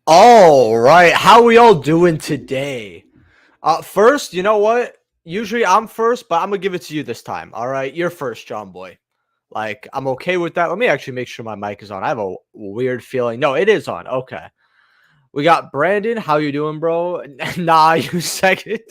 All right, how we all doing today? First, you know what? Usually I'm first, but I'm gonna give it to you this time. All right, you're first, John Boy. Like I'm okay with that. Let me actually make sure my mic is on. I have a weird feeling. No, it is on. Okay, we got Brandon. How you doing, bro? Nah, you second.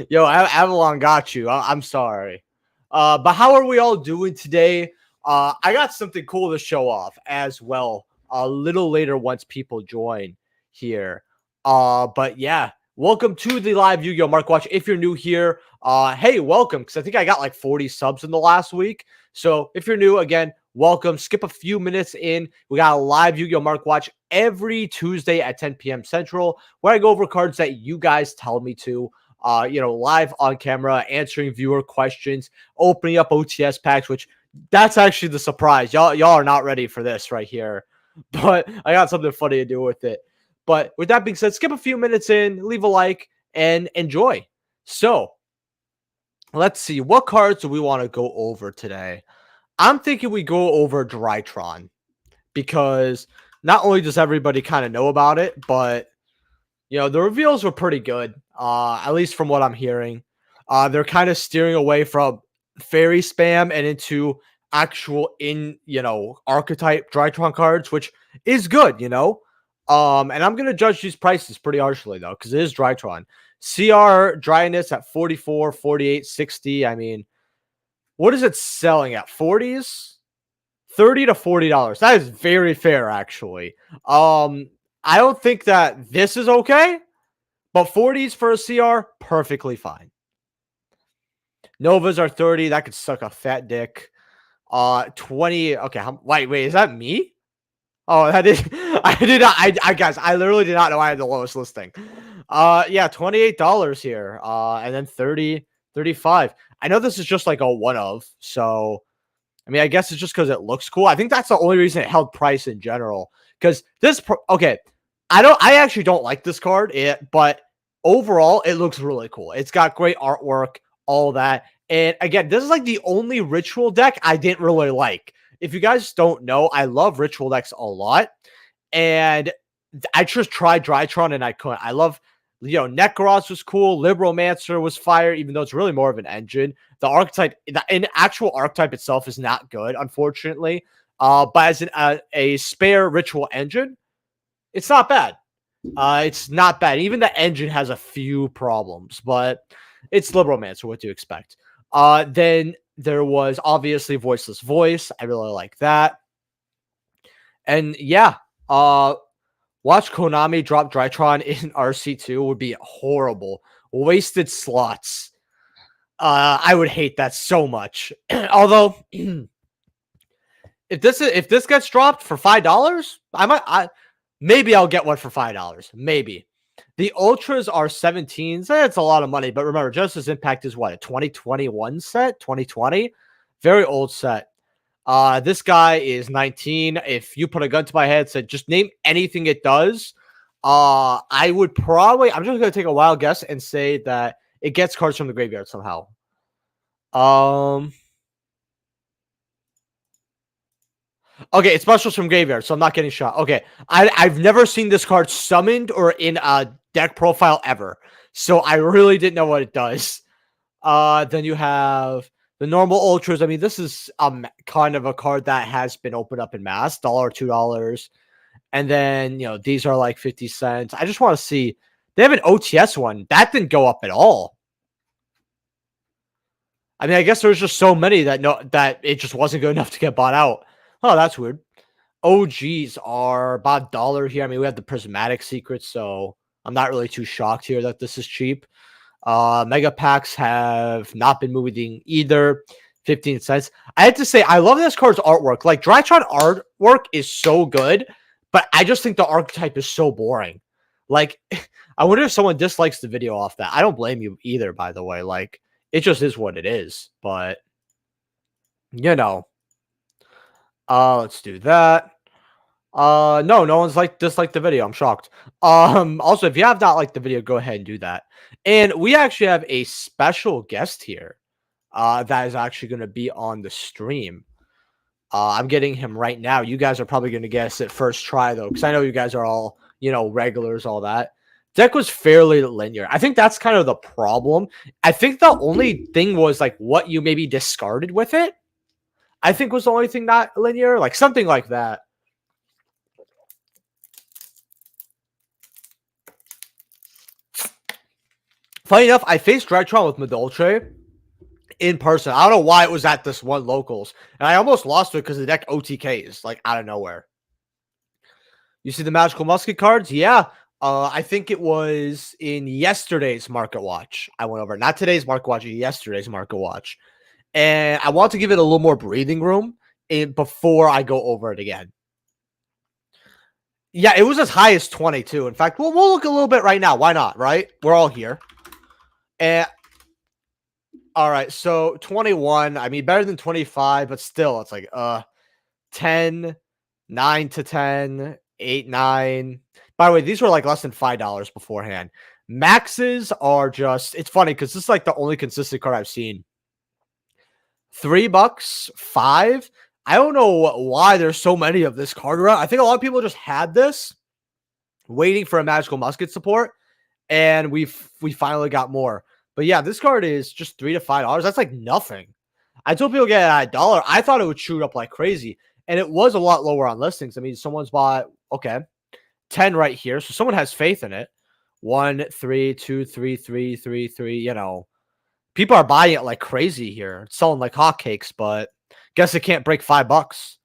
Yo, Avalon got you. I'm sorry. But how are we all doing today? I got something cool to show off as well. A little later once people join here. But yeah, welcome to the live Yu-Gi-Oh! Mark Watch. If you're new here, hey, welcome. Because I think I got like 40 subs in the last week. So if you're new, again, welcome. Skip a few minutes in. We got a live Yu-Gi-Oh! Mark Watch every Tuesday at 10 p.m. Central, where I go over cards that you guys tell me to. Live on camera, answering viewer questions, opening up OTS packs, which that's actually the surprise. Y'all are not ready for this right here, but I got something funny to do with it. But with that being said, skip a few minutes in, leave a like, and enjoy. So let's see, what cards do we want to go over today? I'm thinking we go over Drytron because not only does everybody kind of know about it, but the reveals were pretty good, at least from what I'm hearing. They're kind of steering away from fairy spam and into actual archetype Drytron cards, which is good. And I'm gonna judge these prices pretty harshly though, because it is Drytron. CR dryness at 44, 48, 60. I mean, what is it selling at? 40s? $30 to $40. That is very fair, actually. I don't think that this is okay. But 40s for a CR, perfectly fine. Novas are 30. That could suck a fat dick. 20. Okay. Wait. Is that me? Oh, that is. I did not. I guys. I literally did not know I had the lowest listing. Yeah, $28 here. And then 30, 35. I know this is just like a one of. So, I mean, I guess it's just because it looks cool. I think that's the only reason it held price in general. Because okay. I actually don't like this card, but overall, it looks really cool. It's got great artwork, all that. And again, this is like the only ritual deck I didn't really like. If you guys don't know, I love ritual decks a lot. And I just tried Drytron and I couldn't. I love, Necros was cool. Libromancer was fire, even though it's really more of an engine. The archetype, the actual archetype itself is not good, unfortunately. But as a spare ritual engine, it's not bad. It's not bad. Even the engine has a few problems, but it's Libromancer. What do you expect? Then there was obviously Voiceless Voice. I really like that. And yeah, watch Konami drop Drytron in RC2 would be horrible. Wasted slots. I would hate that so much. Although, if this gets dropped for $5, maybe I'll get one for $5. Maybe. The Ultras are 17s. That's a lot of money, but remember, Justice Impact is what, a 2021 set? 2020? Very old set. This guy is 19. If you put a gun to my head, said just name anything it does, I would probably, I'm just gonna take a wild guess and say that it gets cards from the graveyard somehow. Okay, it's specials from graveyard, so I'm not getting shot. Okay, I've never seen this card summoned or in a deck profile ever, so I really didn't know what it does. Then you have the normal ultras. I mean, this is kind of a card that has been opened up in mass, $1, $2, and then these are like 50 cents. I just want to see. They have an OTS one that didn't go up at all. I mean, I guess there's just so many that it just wasn't good enough to get bought out. Oh, that's weird. OGs are about $1 here. I mean, we have the prismatic secrets, so I'm not really too shocked here that this is cheap. Mega packs have not been moving either. 15 cents. I have to say, I love this card's artwork. Like, Drytron artwork is so good, but I just think the archetype is so boring. Like, I wonder if someone dislikes the video off that. I don't blame you either, by the way. Like, it just is what it is. But, let's do that. No one's disliked the video. I'm shocked. Also, if you have not liked the video, go ahead and do that. And we actually have a special guest here, that is actually going to be on the stream. I'm getting him right now. You guys are probably going to guess it first try though, because I know you guys are all, regulars, all that. Deck was fairly linear. I think that's kind of the problem. I think the only thing was like what you maybe discarded with it. I think was the only thing not linear, like something like that. Funny enough, I faced Drytron with Madolche in person. I don't know why it was at this one locals, and I almost lost it because the deck OTKs like out of nowhere. You see the magical musket cards? Yeah. I think it was in yesterday's Market Watch. I went over, not today's Market Watch, yesterday's Market Watch. And I want to give it a little more breathing room before I go over it again. Yeah, it was as high as 22. In fact, we'll look a little bit right now. Why not, right? We're all here. And all right, so 21. I mean, better than 25, but still, it's like 10, 9 to 10, 8, 9. By the way, these were like less than $5 beforehand. Maxes are just, it's funny because this is like the only consistent card I've seen. $3, 5. I don't know why there's so many of this card around. I think a lot of people just had this waiting for a magical musket support, and we finally got more. But yeah, this card is just $3 to $5. That's like nothing. I told people to get it at $1. I thought it would shoot up like crazy, and it was a lot lower on listings. I mean, someone's bought 10 right here, so someone has faith in it. 1, 3, 2, 3, 3, 3, 3. People are buying it like crazy here. It's selling like hotcakes, but guess it can't break $5.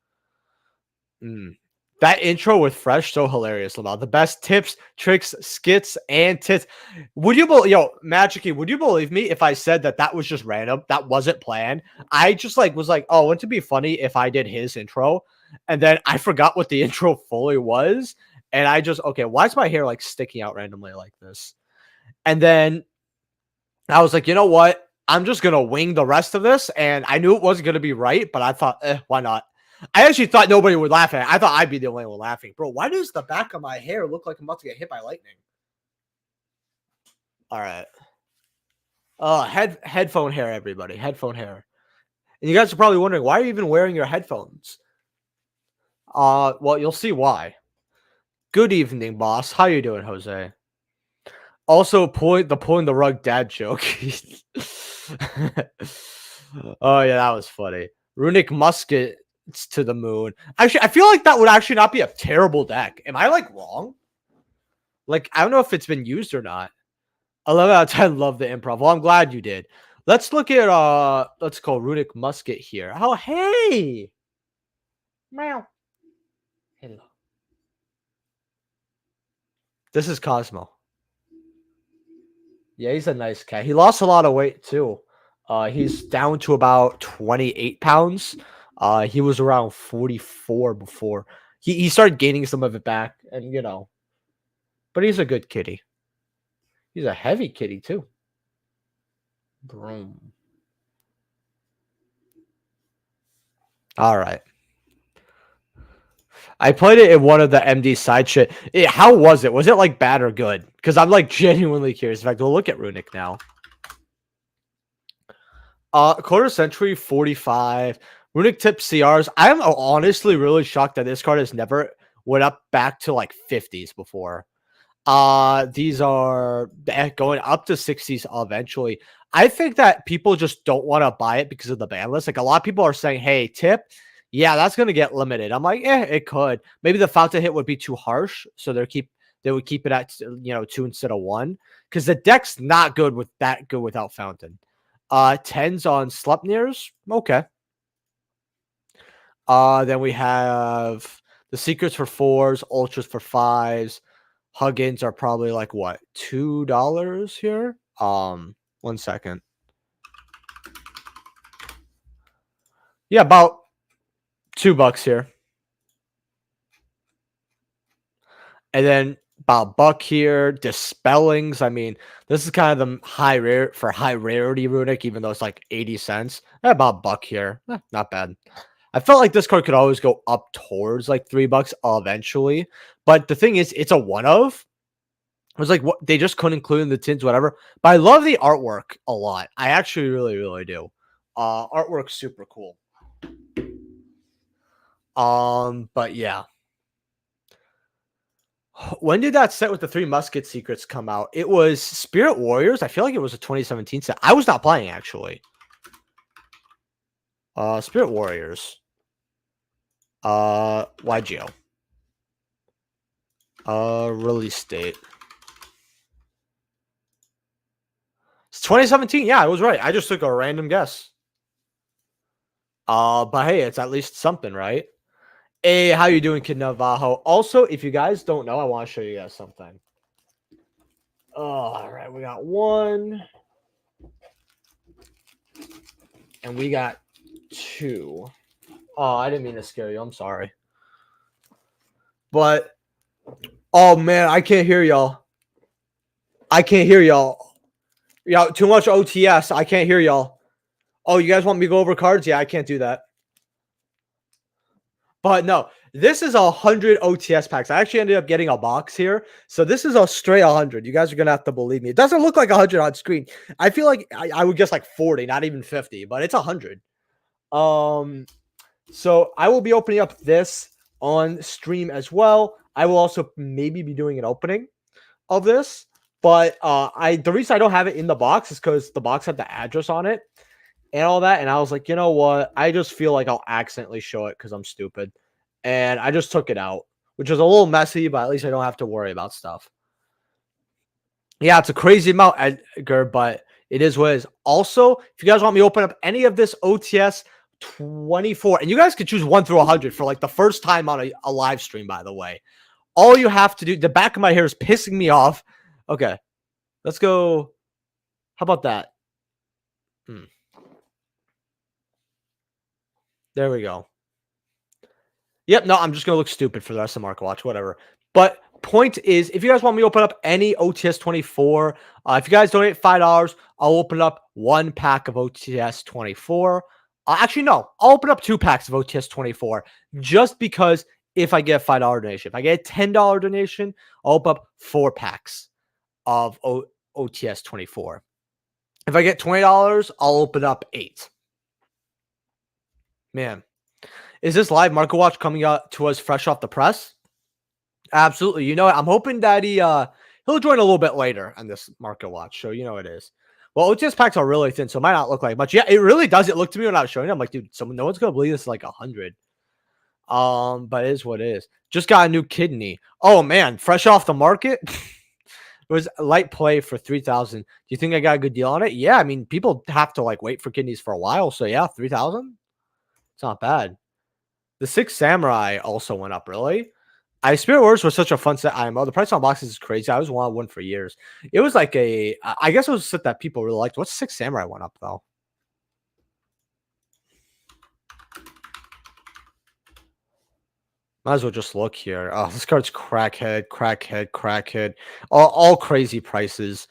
That intro with Fresh, so hilarious, Lamar. The best tips, tricks, skits, and tits. Would you believe, Magicy, would you believe me if I said that was just random? That wasn't planned. I just was like, oh, wouldn't it be funny if I did his intro? And then I forgot what the intro fully was. And I just, why is my hair like sticking out randomly like this? And then I was like, you know what? I'm just going to wing the rest of this. And I knew it wasn't going to be right, but I thought, why not? I actually thought nobody would laugh at it. I thought I'd be the only one laughing. Bro, why does the back of my hair look like I'm about to get hit by lightning? All right. Headphone hair, everybody. Headphone hair. And you guys are probably wondering, why are you even wearing your headphones? Well, you'll see why. Good evening, boss. How you doing, Jose? Also, pulling the rug dad joke. Oh, yeah, that was funny. Runic Musket to the moon. Actually, I feel like that would actually not be a terrible deck. Am I like wrong? Like, I don't know if it's been used or not. 11 out of 10 love the improv. Well, I'm glad you did. Let's look at let's call Runic Musket here. Oh, hey. Meow. Hello. This is Cosmo. Yeah, he's a nice cat. He lost a lot of weight too. He's down to about 28 pounds. He was around 44 before. He started gaining some of it back, and but he's a good kitty. He's a heavy kitty too. Boom. All right. I played it in one of the MD side shit. How was it? Was it like bad or good? Because I'm like genuinely curious. In fact, we'll look at Runic now. Quarter century 45. Runic tip CRs. I'm honestly really shocked that this card has never went up back to like 50s before. These are going up to 60s eventually. I think that people just don't want to buy it because of the ban list. Like a lot of people are saying, hey, tip, yeah, that's going to get limited. I'm like, it could. Maybe the fountain hit would be too harsh, so they would keep it at 2 instead of 1, because the deck's not good without fountain. 10s on Sleipnirs. Okay. Then we have the secrets for 4s, ultras for 5s. Huggins are probably like what, $2 here? 1 second. Yeah, about $2 here. And then about $1 here. Dispellings. I mean, this is kind of the high rarity Runic, even though it's like 80 cents. About $1 here. Not bad. I felt like this card could always go up towards like $3 eventually. But the thing is, it's a one of. It was like what they just couldn't include in the tins, whatever. But I love the artwork a lot. I actually really, really do. Artwork's super cool. But yeah. When did that set with the Three Musket Secrets come out? It was Spirit Warriors. I feel like it was a 2017 set. I was not playing actually. Spirit Warriors. YGO. Release date. It's 2017. Yeah, I was right. I just took a random guess. But hey, it's at least something, right? Hey, how you doing, Kid Navajo? Also, if you guys don't know, I want to show you guys something. Oh, all right, we got one. And we got two. Oh, I didn't mean to scare you. I'm sorry. But, oh, man, I can't hear y'all. I can't hear y'all. Yeah, too much OTS. I can't hear y'all. Oh, you guys want me to go over cards? Yeah, I can't do that. But no, this is 100 OTS packs. I actually ended up getting a box here. So this is a straight 100. You guys are going to have to believe me. It doesn't look like 100 on screen. I feel like I would guess like 40, not even 50, but it's 100. So I will be opening up this on stream as well. I will also maybe be doing an opening of this. But the reason I don't have it in the box is because the box had the address on it and all that. And I was like, you know what? I just feel like I'll accidentally show it because I'm stupid. And I just took it out, which is a little messy, but at least I don't have to worry about stuff. Yeah, it's a crazy amount, Edgar, but it is what it is. Also, if you guys want me to open up any of this OTS 24, and you guys could choose 1 through 100 for like the first time on a live stream, by the way. All you have to do, the back of my hair is pissing me off. Okay, let's go. How about that? There we go. Yep, no, I'm just going to look stupid for the rest of Market Watch, whatever. But point is, if you guys want me to open up any OTS 24, if you guys donate $5, I'll open up 1 pack of OTS 24. Actually, no, I'll open up 2 packs of OTS 24 just because if I get a $5 donation. If I get a $10 donation, I'll open up 4 packs of OTS 24. If I get $20, I'll open up 8. Man. Is this live Market Watch coming out to us fresh off the press? Absolutely. You know what? I'm hoping that he'll join a little bit later on this Market Watch. So you know it is. Well, OTS packs are really thin, so it might not look like much. Yeah, it really does. It looked to me when I was showing it. I'm like, dude, no one's gonna believe this is like 100. But it is what it is. Just got a new kidney. Oh man, fresh off the market. It was a light play for 3,000. Do you think I got a good deal on it? Yeah, I mean, people have to like wait for kidneys for a while. So yeah, 3,000. It's not bad. The Six Samurai also went up, really. Spirit Wars was such a fun set IMO. The price on boxes is crazy. I was wanted one for years. It was like I guess it was a set that people really liked. What's Six Samurai went up, though? Might as well just look here. Oh, this card's crackhead. All crazy prices.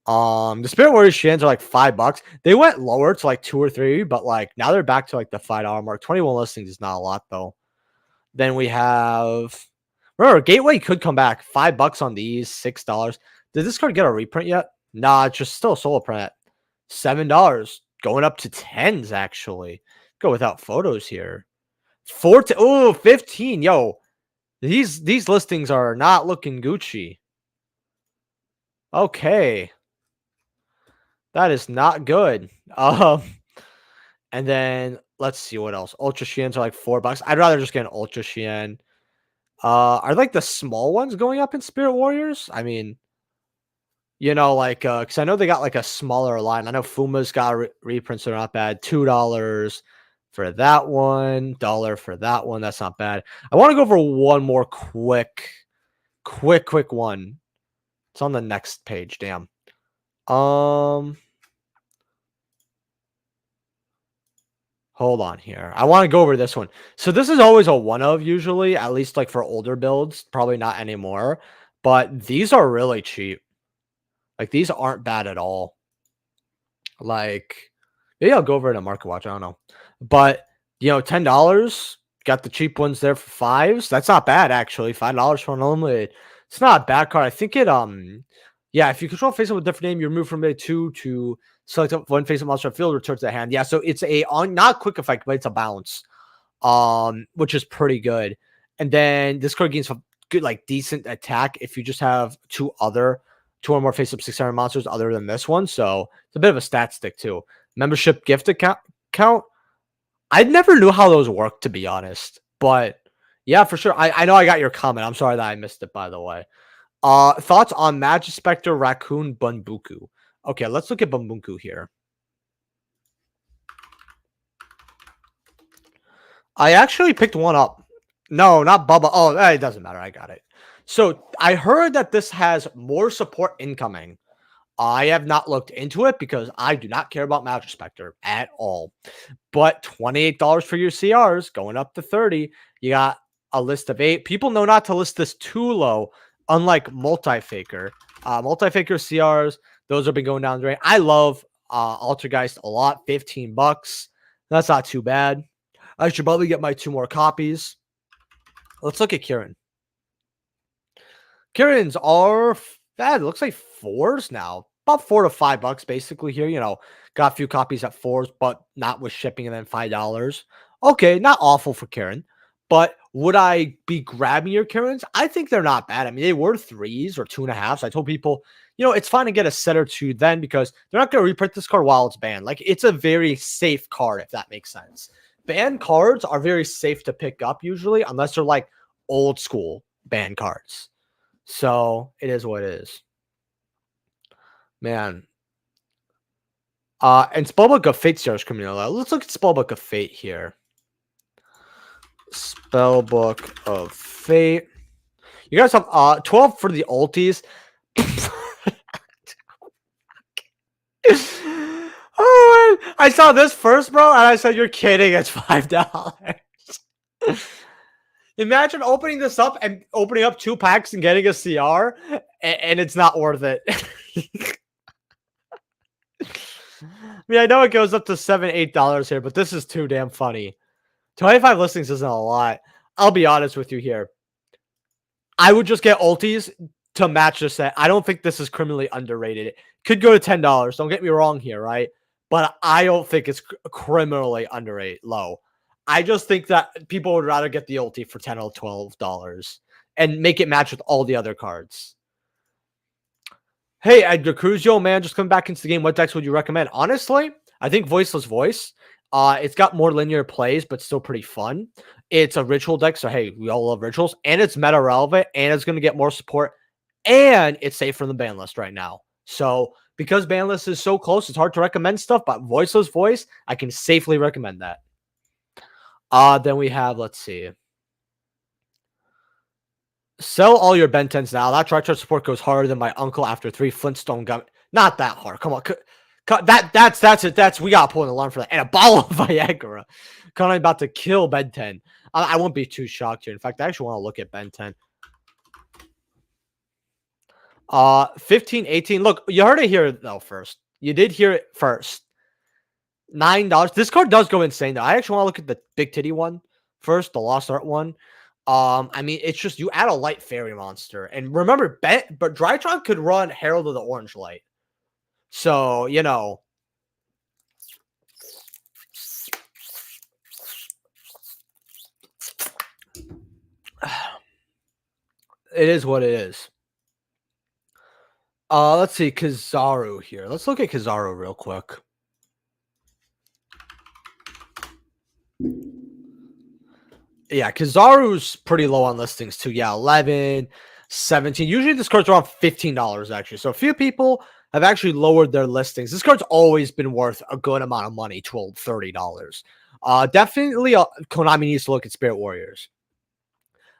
The Spirit Warriors Shans are like $5. They went lower to like 2 or 3, but like now they're back to like the $5 mark. 21 listings is not a lot though. Then we have, remember, Gateway could come back. $5 on these, $6. Did this card get a reprint yet? Nah, it's just still a solo print. $7. Going up to 10s actually. Go without photos here. 15. Yo, these listings are not looking Gucci. Okay. That is not good. And then let's see what else. Ultra Shiens are like $4. I'd rather just get an Ultra Shien. Are like the small ones going up in Spirit Warriors? I mean, you know, like because I know they got like a smaller line. I know Fuma's got reprints that are not bad. $2 for that one, $1 for that one. That's not bad. I want to go over one more quick one. It's on the next page. Damn. Hold on here. I want to go over this one. So this is always a one of usually, at least like for older builds. Probably not anymore. But these are really cheap. Like these aren't bad at all. Like maybe I'll go over it in Market Watch. I don't know. But you know, $10. Got the cheap ones there for $5s. That's not bad actually. $5 for an unlimited. It's not a bad card. I think it yeah, if you control face up with a different name, you remove from it 2 to select up one face up monster field, returns to the hand. Yeah, so it's a not quick effect, but it's a bounce. Which is pretty good. And then this card gains good, like decent attack if you just have two or more face up 600 monsters other than this one. So it's a bit of a stat stick too. Membership gift account count. I never knew how those worked, to be honest. But yeah, for sure. I know I got your comment. I'm sorry that I missed it, by the way. Thoughts on Magispector Raccoon Bunbuku? Okay, let's look at Bunbuku here. I actually picked one up. No, not Bubba. Oh, it doesn't matter. I got it. So I heard that this has more support incoming. I have not looked into it because I do not care about Magispector at all. But $28 for your CRs going up to 30. You got a list of 8. People know not to list this too low, unlike Multi-Faker. Multi-Faker CRs, those have been going down the drain. I love Altergeist a lot. $15. That's not too bad. I should probably get my 2 more copies. Let's look at Kieran. Kieran's are bad. It looks like 4s now. About $4 to $5 basically here. You know, got a few copies at 4s, but not with shipping, and then $5. Okay, not awful for Kieran. But would I be grabbing your Kierans? I think they're not bad. I mean, they were 3s or 2.5s. I told people, you know, it's fine to get a set or 2 then because they're not going to reprint this card while it's banned. Like, it's a very safe card, if that makes sense. Banned cards are very safe to pick up usually, unless they're like old school banned cards. So it is what it is. Man. And Spellbook of Fate starts coming out. Let's look at Spellbook of Fate here. Spellbook of Fate. You guys have 12 for the ulties. Oh, I saw this first, bro, and I said, "You're kidding! It's $5." Imagine opening this up and opening up 2 packs and getting a CR, and it's not worth it. I mean, I know it goes up to $7, $8 here, but this is too damn funny. 25 listings isn't a lot. I'll be honest with you here. I would just get ultis to match the set. I don't think this is criminally underrated. It could go to $10. Don't get me wrong here, right? But I don't think it's criminally underrated low. I just think that people would rather get the ulti for $10 or $12 and make it match with all the other cards. Hey, Edgar Cruz, yo, man, just coming back into the game. What decks would you recommend? Honestly, I think Voiceless Voice. It's got more linear plays, but still pretty fun. It's a ritual deck, so hey, we all love rituals, and it's meta relevant, and it's going to get more support, and it's safe from the ban list right now. So because ban list is so close, it's hard to recommend stuff, but Voiceless Voice, I can safely recommend that. Then we have, let's see. Sell all your Ben 10s now. That Tri-Charge support goes harder than my uncle after 3 Flintstone gun. Not that hard. Come on. That's it. We gotta pull an alarm for that. And a bottle of Viagra. Kind of about to kill Ben 10. I won't be too shocked here. In fact, I actually want to look at Ben 10. 15, 18. Look, you heard it here though first. You did hear it first. $9. This card does go insane though. I actually want to look at the Big Titty one first, the Lost Art one. I mean, it's just you add a light fairy monster, and remember, but Drytron could run Herald of the Orange Light, so you know. It is what it is. Let's see Kizaru here. Let's look at Kizaru real quick. Yeah, Kizaru's pretty low on listings too. Yeah, 11, 17. Usually this card's around $15 actually. So a few people have actually lowered their listings. This card's always been worth a good amount of money, $12, $30. Definitely Konami needs to look at Spirit Warriors.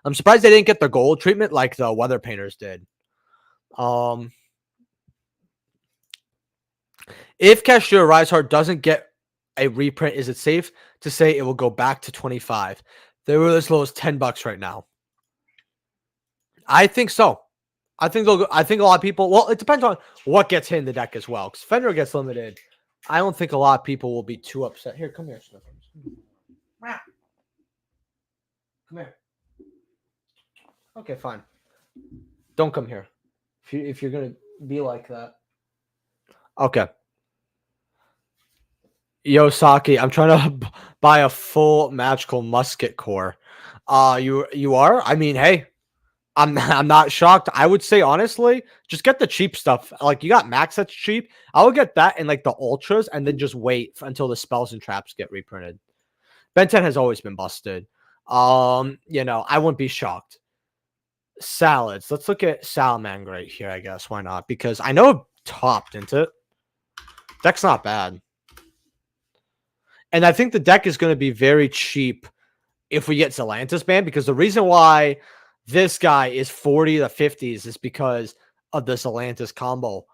I'm surprised they didn't get the gold treatment like the Weather Painters did. If Cashier Rise Heart doesn't get a reprint, is it safe to say it will go back to 25? They were as low as $10 right now. I think so. I think a lot of people. Well, it depends on what gets hit in the deck as well. Because Fender gets limited. I don't think a lot of people will be too upset. Here, come here, Sniffles. Come here. Okay, fine. Don't come here. If you're gonna be like that. Okay. Yosaki, I'm trying to buy a full magical musket core. You are? I mean, hey, I'm not shocked. I would say honestly, just get the cheap stuff. Like you got Max that's cheap. I would get that and like the ultras, and then just wait until the spells and traps get reprinted. Ben 10 has always been busted. I wouldn't be shocked. Salads. Let's look at Salamander right here, I guess. Why not? Because I know it topped, isn't it? Deck's not bad. And I think the deck is going to be very cheap if we get Zelantis banned, because the reason why this guy is 40 to 50s is because of the Zelantis combo.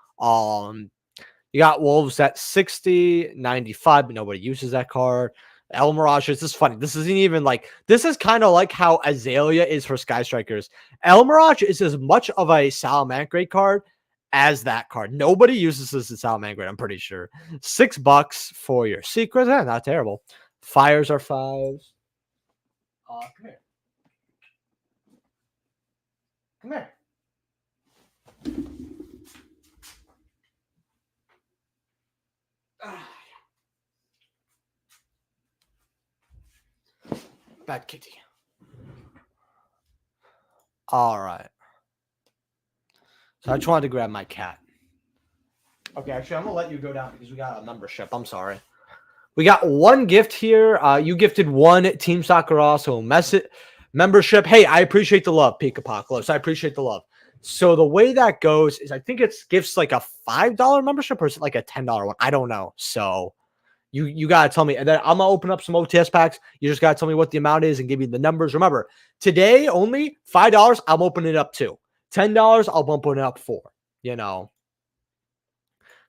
You got Wolves at 60, 95, but nobody uses that card. El Mirage, this is funny. This isn't even like, this is kind of like how Azalea is for Sky Strikers. El Mirage is as much of a Salamangreat card as that card. Nobody uses this in Salamangreat, I'm pretty sure. $6 for your secrets. Not terrible. Fires are 5s. Come here. Come here. Bad kitty. All right. So I just wanted to grab my cat. Okay, actually, I'm going to let you go down because we got a membership. I'm sorry. We got one gift here. You gifted one Team Soccer also membership. Hey, I appreciate the love, Peak Apocalypse. I appreciate the love. So the way that goes is I think it's gifts like a $5 membership or is it like a $10 one? I don't know. So you got to tell me. And then I'm going to open up some OTS packs. You just got to tell me what the amount is and give me the numbers. Remember, today only $5, I'm opening it up to. $10, I'll bump it up for.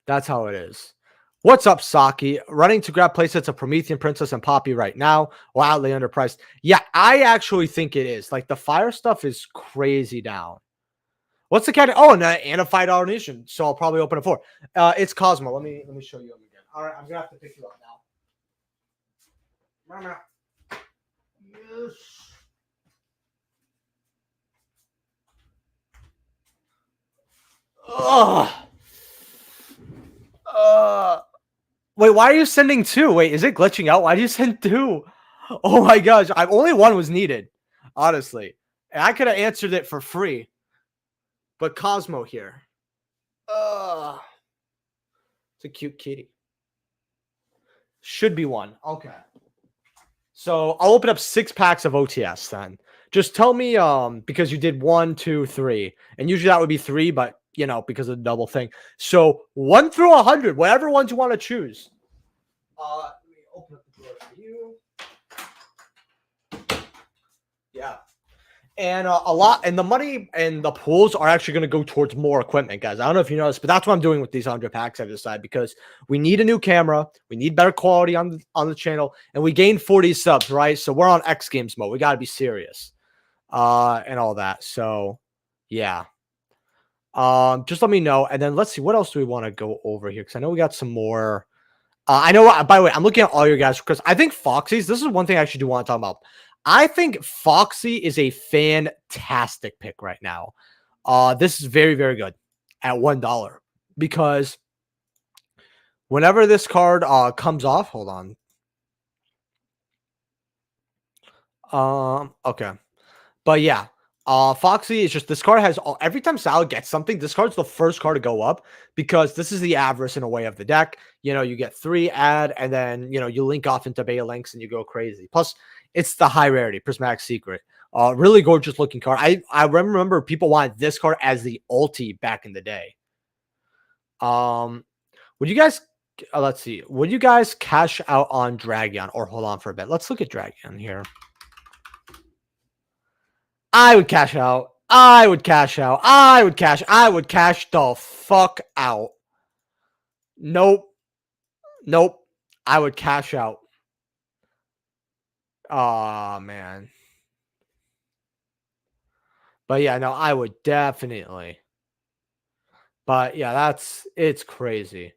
That's how it is. What's up, Saki? Running to grab playsets of Promethean Princess and Poppy right now. Wildly underpriced. Yeah, I actually think it is. Like, the fire stuff is crazy down. What's the cat? Oh, and a $5 nation. So I'll probably open it for. It's Cosmo. Let me show you him again. All right, I'm going to have to pick you up now. Mama. Yes. Ugh. Wait, why are you sending 2? Wait, is it glitching out? Why do you send 2? Oh my gosh, only 1 was needed, honestly. And I could have answered it for free. But Cosmo here. It's a cute kitty. Should be 1. Okay. So I'll open up 6 packs of OTS then. Just tell me, because you did 1, 2, 3. And usually that would be 3, but because of the double thing. So 1 through 100, whatever ones you want to choose. Let me open up the door for you. Yeah. And a lot, and the money and the pools are actually going to go towards more equipment, guys. I don't know if you noticed, but that's what I'm doing with these 100 packs, I've decided, because we need a new camera, we need better quality on the channel, and we gained 40 subs, right? So we're on X Games mode. We got to be serious, and all that. So, yeah. Just let me know, and then let's see what else do we want to go over here, because I know we got some more. I know. By the way, I'm looking at all your guys because I think Foxy's. This is one thing I actually do want to talk about. I think Foxy is a fantastic pick right now. This is very, very good at $1 because whenever this card comes off, hold on. Okay, but yeah. Foxy is just, this card has every time Salad gets something, this card's the first card to go up because this is the avarice in a way of the deck. You get 3 add, and then you link off into Beta Links and you go crazy. Plus, it's the high rarity Prismatic Secret. Really gorgeous looking card. I remember people wanted this card as the ulti back in the day. Would you guys let's see, would you guys cash out on Dragon or hold on for a bit? Let's look at Dragon here. I would cash out. I would cash out. I would cash the fuck out. Nope. I would cash out. Oh, man. But yeah, no, I would definitely. But yeah, it's crazy.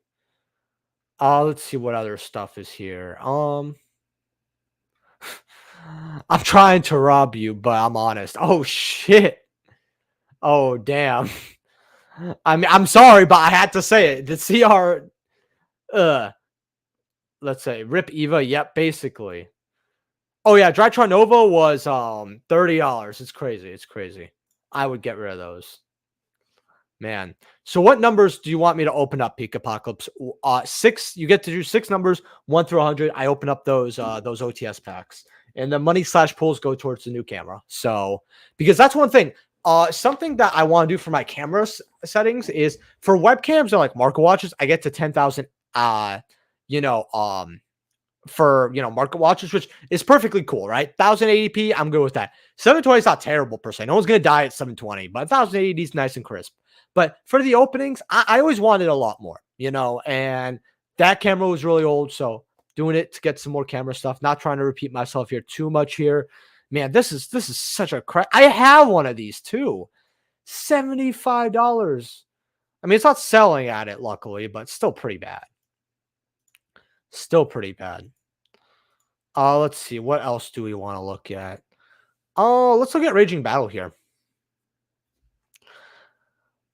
Let's see what other stuff is here. I'm trying to rob you, but I'm honest. Oh shit. Oh damn. I mean, I'm sorry, but I had to say it. The CR let's say Rip Eva, yep, basically. Oh yeah, Drytron Nova was $30. It's crazy. I would get rid of those. Man. So what numbers do you want me to open up, Peak Apocalypse? Six. You get to do six numbers, 1 through 100. I open up those OTS packs, and the money slash pulls go towards the new camera. So because that's one thing. Something that I want to do for my camera settings is for webcams and like market watches, I get to 10,000. You know, for market watches, which is perfectly cool, right? 1080p, I'm good with that. 720 is not terrible per se. No one's gonna die at 720, but 1080 is nice and crisp. But for the openings, I always wanted a lot more, and that camera was really old, so doing it to get some more camera stuff. Not trying to repeat myself here too much here. Man, this is such a crap. I have one of these too. $75. I mean, it's not selling at it, luckily, but still pretty bad. Still pretty bad. Let's see. What else do we want to look at? Oh, let's look at Raging Battle here.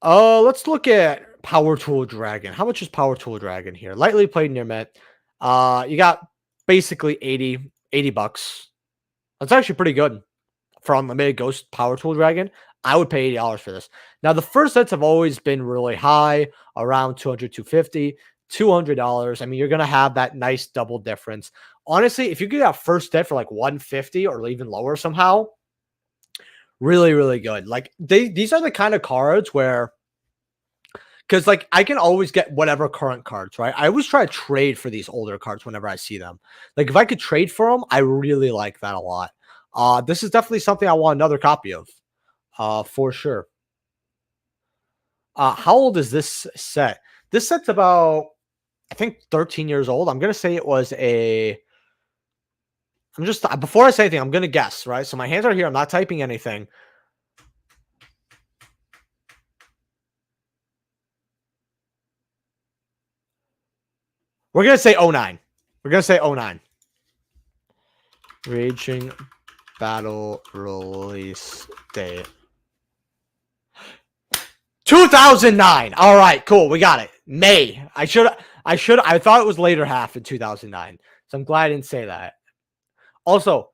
Let's look at Power Tool Dragon. How much is Power Tool Dragon here? Lightly played near Met. You got basically 80 bucks. That's actually pretty good for Unlimited Ghost Power Tool Dragon. I would pay $80 for this. Now, the first sets have always been really high, around 200, 250, $200. I mean, you're going to have that nice double difference. Honestly, if you get that first set for like 150 or even lower somehow, really, really good. Like these are the kind of cards where, because like I can always get whatever current cards, right? I always try to trade for these older cards whenever I see them. Like if I could trade for them, I really like that a lot. This is definitely something I want another copy of, for sure. How old is this set? This set's about, I think, 13 years old. I'm gonna say it was a. I'm just before I say anything, I'm gonna guess, right? So my hands are here. I'm not typing anything. We're gonna say 09. We're gonna say 09. Raging Battle release date. 2009. All right, cool. We got it. May. I thought it was later half in 2009. So I'm glad I didn't say that. Also,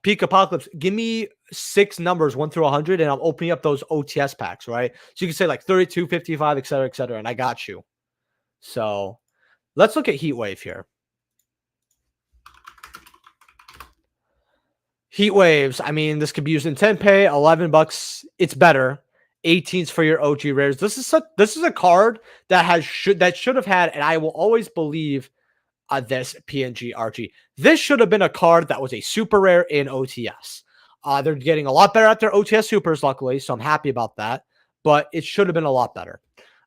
Peak Apocalypse, give me 6 numbers 1 through 100, and I'm opening up those OTS packs, right? So you can say like 32, 55, etc., and I got you. So let's look at Heat Wave here. Heat Waves. I mean, this could be used in 10 pay, $11. It's better. 18s for your OG rares. This is a card that should have had, and I will always believe this PNG RG. This should have been a card that was a super rare in OTS. They're getting a lot better at their OTS supers, luckily, so I'm happy about that. But it should have been a lot better.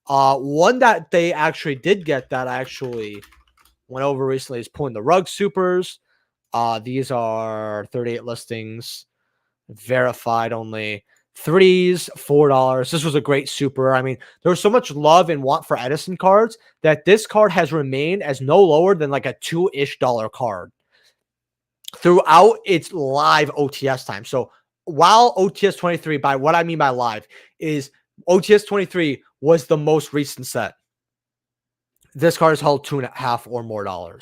One that they actually did get that I actually went over recently is Pulling the Rug supers. These are 38 listings, verified only. 3s, $4. This was a great super. I mean, there was so much love and want for Edison cards that this card has remained as no lower than like a $2-ish card throughout its live OTS time. So while OTS 23, by what I mean by live, is OTS 23 was the most recent set. This card has held $2.5 or more.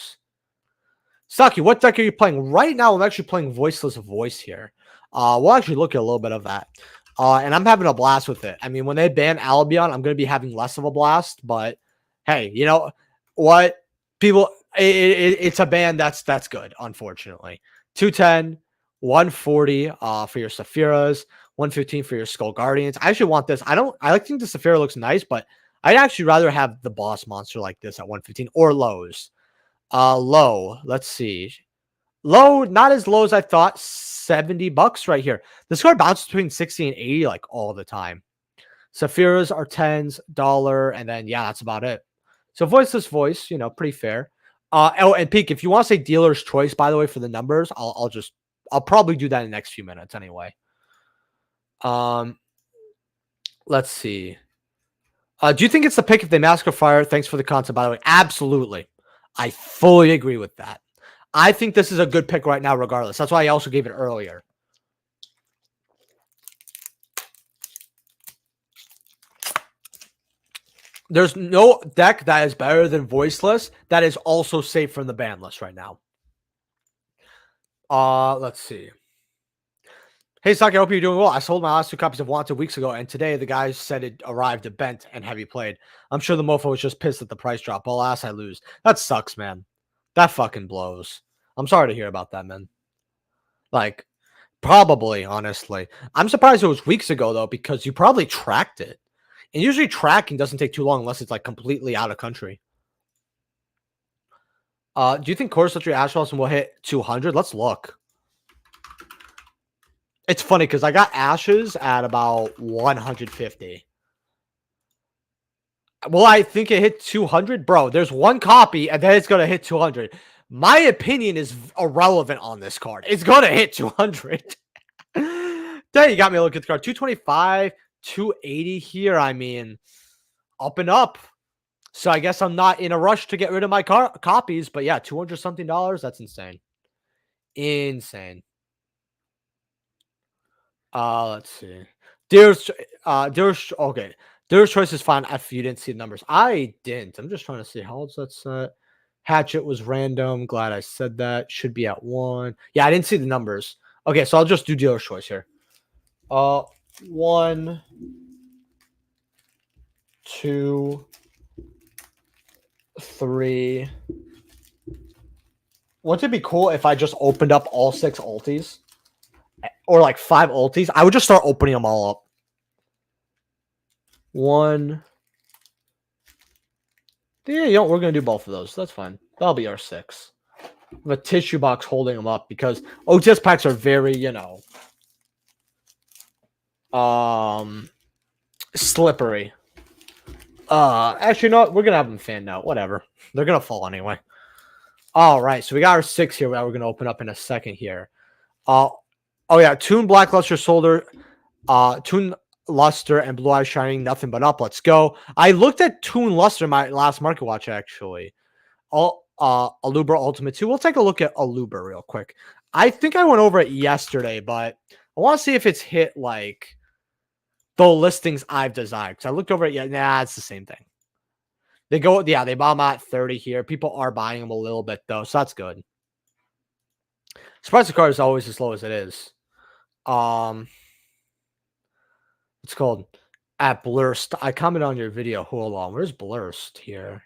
Saki, what deck are you playing? Right now, I'm actually playing Voiceless Voice here. We'll actually look at a little bit of that. And I'm having a blast with it. I mean, when they ban Albion, I'm going to be having less of a blast. But hey, you know what? People, it's a ban that's good, unfortunately. 210, 140 for your Sephiras, 115 for your Skull Guardians. I actually want this. I think the Sephira looks nice, but I'd actually rather have the boss monster like this at 115 or lows. Low, let's see. Low, not as low as I thought. $70 right here. This card bounces between 60 and 80 like all the time. Sephiras are $10, and then yeah, that's about it. So Voiceless Voice, pretty fair. Oh, and Peak, if you want to say dealer's choice, by the way, for the numbers, I'll probably do that in the next few minutes anyway. Let's see. Do you think it's the pick if they Mask of Fire? Thanks for the concept, by the way. Absolutely. I fully agree with that. I think this is a good pick right now, regardless. That's why I also gave it earlier. There's no deck that is better than Voiceless that is also safe from the ban list right now. Let's see. Hey, Saki, I hope you're doing well. I sold my last 2 copies of Wanted weeks ago, and today the guy said it arrived at bent and heavy played. I'm sure the mofo was just pissed at the price drop. Alas, I lose. That sucks, man. That fucking blows. I'm sorry to hear about that, man. Like, probably, honestly. I'm surprised it was weeks ago, though, because you probably tracked it. And usually tracking doesn't take too long unless it's, like, completely out of country. Do you think Core Century Ashwelson will hit 200? Let's look. It's funny because I got Ashes at about 150. Well, I think it hit 200? Bro, there's one copy, and then it's going to hit 200. My opinion is irrelevant on this card. It's going to hit 200. There, you got me a look at the card. 225, 280 here. I mean, up and up. So I guess I'm not in a rush to get rid of my copies. But yeah, 200 something dollars. That's insane. Insane. Let's see. Okay. Dealer's choice is fine if you didn't see the numbers. I didn't. I'm just trying to see how old's that set. Hatchet was random. Glad I said that. Should be at 1. Yeah, I didn't see the numbers. Okay, so I'll just do dealer's choice here. 1, 2, 3. Wouldn't it be cool if I just opened up all 6 ultis? Or like 5 ultis? I would just start opening them all up. 1. Yeah, you know, we're going to do both of those. That's fine. That'll be our 6. With a tissue box holding them up because OTS packs are very, slippery. Actually, no, we're going to have them fanned out. Whatever. They're going to fall anyway. All right, so we got our 6 here that we're going to open up in a second here. Oh, yeah, Toon Blackluster Soldier, Toon Luster, and Blue Eyes Shining, nothing but up. Let's go. I looked at Toon Luster in my last market watch, actually. Alubra Ultimate 2. We'll take a look at Alubra real quick. I think I went over it yesterday, but I want to see if it's hit, like, the listings I've designed. Because I looked over it, yeah, nah, it's the same thing. They bomb out 30 here. People are buying them a little bit, though, so that's good. Surprise the card is always as low as it is. It's called at Blurst. I commented on your video. Hold on. Where's Blurst here?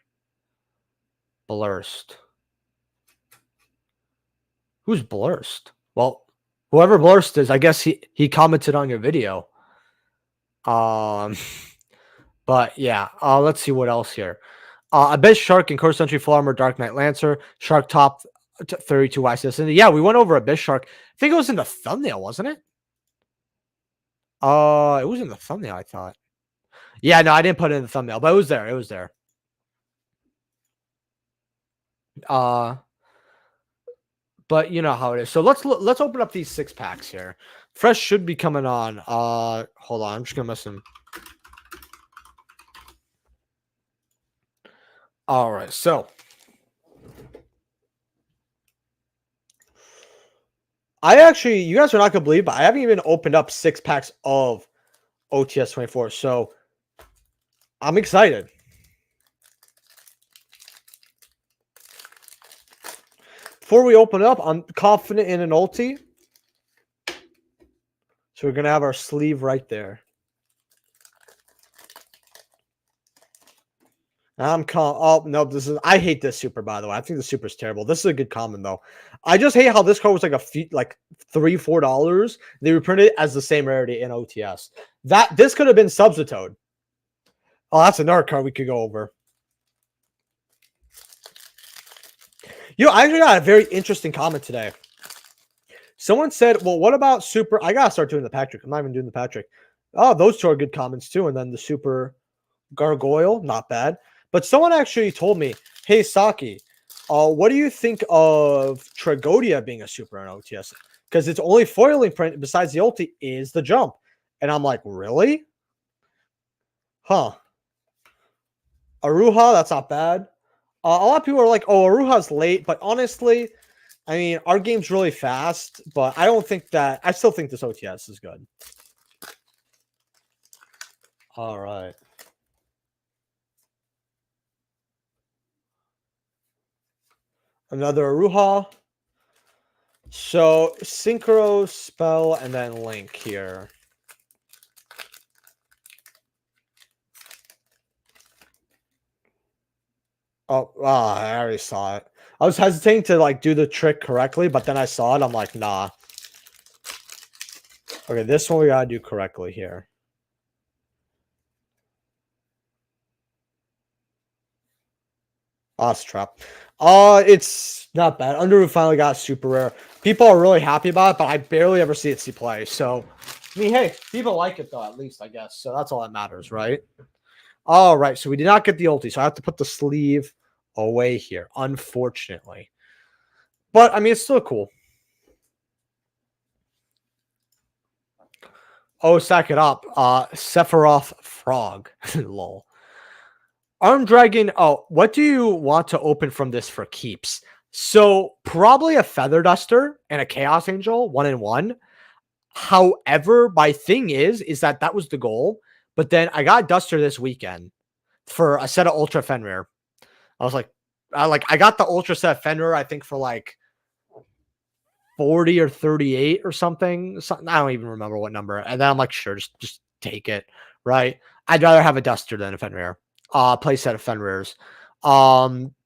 Blurst. Who's Blurst? Well, whoever Blurst is, I guess he commented on your video. But yeah. Let's see what else here. Abyss Shark and Core Century Full Armor Dark Knight Lancer. Shark top 32 YCS. And yeah, we went over Abyss Shark. I think it was in the thumbnail, wasn't it? It was in the thumbnail, I thought. Yeah, no, I didn't put it in the thumbnail, but it was there. It was there. But you know how it is. So let's open up these 6 packs here. Fresh should be coming on. Hold on, I'm just gonna miss him. All right, so you guys are not gonna believe, but I haven't even opened up 6 packs of OTS 24. So I'm excited. Before we open up, I'm confident in an ulti. So we're going to have our sleeve right there. Oh, no, I hate this super, by the way. I think the super is terrible. This is a good common, though. I just hate how this card was like like $3-4. They reprinted it as the same rarity in OTS. This could have been Substitute. Oh, that's another card we could go over. I actually got a very interesting comment today. Someone said, well, what about super? I got to start doing the Patrick. I'm not even doing the Patrick. Oh, those 2 are good comments, too. And then the super Gargoyle, not bad. But someone actually told me, hey, Saki, what do you think of Tragodia being a super in OTS? Because its only foiling print besides the ulti is the jump. And I'm like, really? Huh. Aruha, that's not bad. A lot of people are like, oh, Aruha's late. But honestly, I mean, our game's really fast. But I don't think that... I still think this OTS is good. All right. Another Aruha. So synchro spell and then link here. Oh, I already saw it. I was hesitating to like do the trick correctly, but then I saw it. I'm like, nah. Okay, this one we gotta do correctly here. Oh, it's a trap. It's not bad. Underwood finally got super rare. People are really happy about it, but I barely ever see it see play. So, I mean, hey, people like it though, at least I guess. So that's all that matters, right? All right. So we did not get the ulti, so I have to put the sleeve away here, unfortunately. But I mean, it's still cool. Oh, stack it up. Sephiroth Frog. Lol. Arm Dragon. Oh, what do you want to open from this for keeps? So probably a Feather Duster and a Chaos Angel, 1-in-1. However, my thing is that that was the goal. But then I got Duster this weekend for a set of Ultra Fenrir. I was like, I got the Ultra set Fenrir, I think for like 40 or 38 or something. I don't even remember what number. And then I'm like, sure, just take it. Right. I'd rather have a Duster than a Fenrir. Play set of Fenrirs.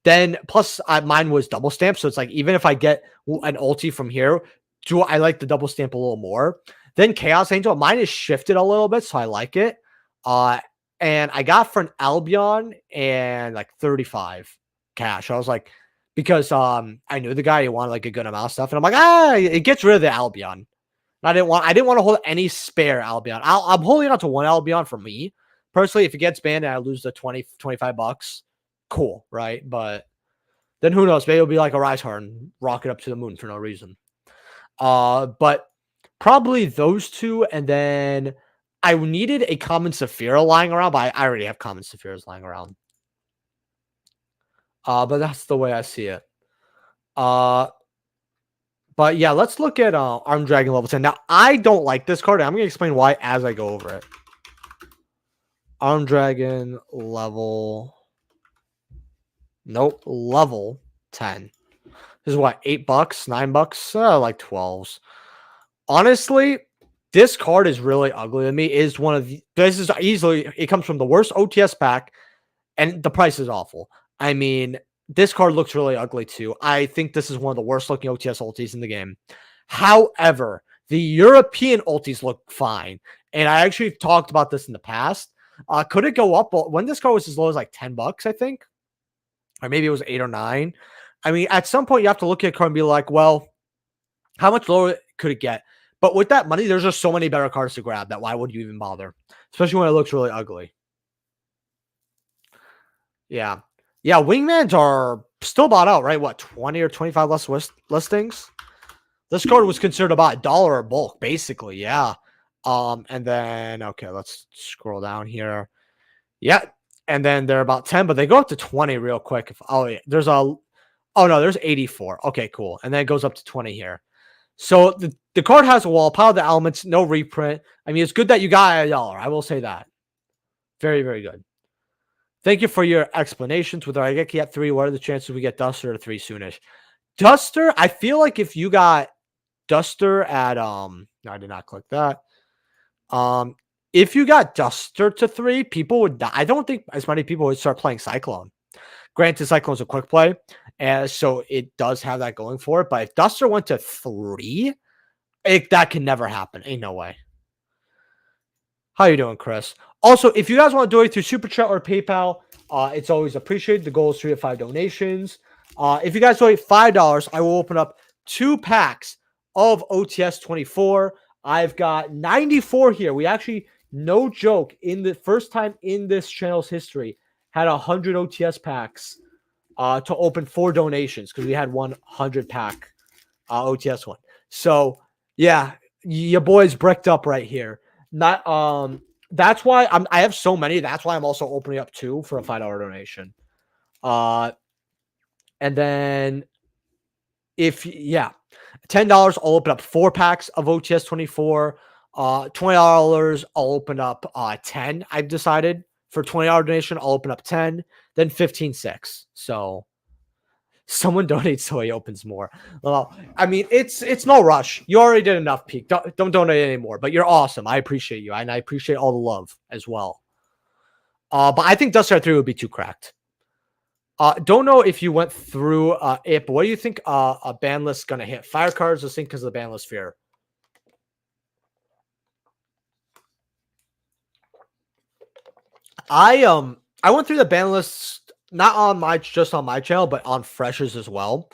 Then plus mine was double stamp. So it's like, even if I get an ulti from here, do I like the double stamp a little more? Then Chaos Angel, mine is shifted a little bit, so I like it. Uh, and I got for an Albion and like 35 cash. I was like, because I knew the guy, he wanted like a good amount of stuff, and I'm like, it gets rid of the Albion. And I didn't want to hold any spare Albion. I'm holding on to one Albion for me personally. If it gets banned and I lose the 20, 25 bucks, cool, right? But then who knows? Maybe it'll be like a Rise Heart and rocket up to the moon for no reason. But probably those two, and then I needed a common Saphira lying around, but I already have common Saphiras lying around. But that's the way I see it. But yeah, let's look at Arm Dragon level 10. Now, I don't like this card. I'm going to explain why as I go over it. Arm Dragon level. Nope, level 10. This is what, $8, $9, like 12s. Honestly, this card is really ugly to me. Is one of the, this is easily, it comes from the worst OTS pack, and the price is awful. I mean, this card looks really ugly too. I think this is one of the worst looking OTS ultis in the game. However, the European ultis look fine. And I actually talked about this in the past. Could it go up? When this card was as low as like $10, I think, or maybe it was 8 or 9. I mean, at some point you have to look at a card and be like, well, how much lower could it get? But with that money, there's just so many better cards to grab that why would you even bother? Especially when it looks really ugly. Yeah. Yeah, wingmans are still bought out, right? What, 20 or 25 less listings? This card was considered about $1 a bulk, basically. Yeah. And then okay, let's scroll down here. Yeah. And then they're about 10, but they go up to 20 real quick. Yeah, there's 84. Okay, cool. And then it goes up to 20 here. So the card has a wall, pile of the elements, no reprint. I mean, it's good that you got $1. I will say that. Very, very good. Thank you for your explanations. With our Raigeki at 3, what are the chances we get Duster at 3 soonish? Duster, I feel like if you got Duster at no, I did not click that. If you got Duster to 3, people would not, I don't think as many people would start playing Cyclone. Granted, Cyclone's a quick play, and so it does have that going for it. But if Duster went to 3, that can never happen. Ain't no way. How you doing, Chris? Also, if you guys want to donate through Super Chat or PayPal, it's always appreciated. The goal is 3 to 5 donations. If you guys donate $5, I will open up 2 packs of OTS 24. I've got 94 here. We actually, no joke, in the first time in this channel's history, had 100 OTS packs to open 4 donations because we had 100 pack OTS one. So yeah, your boy's bricked up right here. Not that's why I have so many. That's why I'm also opening up 2 for a $5 donation. And then if $10, I'll open up 4 packs of OTS 24. $20, I'll open up 10. I've decided for $20 donation, I'll open up 10, then 15, 6. So Someone donates so he opens more. Well, I mean, it's no rush. You already did enough, Peak. Don't donate anymore. But you're awesome. I appreciate you, and I appreciate all the love as well. But I think Dust Star 3 would be too cracked. Don't know if you went through it, but what do you think a ban list gonna hit? Fire cards, just think because of the ban list fear. I went through the ban list not on my just on my channel, but on Fresh's as well.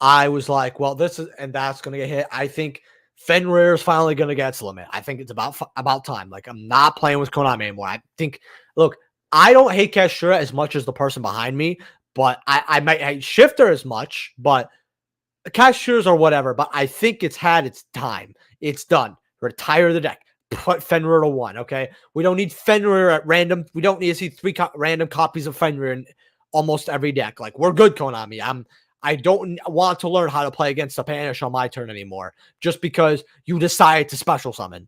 I was like, well, this is and that's gonna get hit. I think Fenrir is finally gonna get its limit. I think it's about time. Like I'm not playing with Konami anymore. I think, look, I don't hate Kashura as much as the person behind me, but I might hate Shifter as much, but Kashura's or whatever. But I think it's had its time. It's done. Retire the deck. Put Fenrir to 1. Okay, we don't need Fenrir at random. We don't need to see 3 random copies of Fenrir in almost every deck. Like we're good, Konami. I don't want to learn how to play against the Spanish on my turn anymore just because you decided to special summon,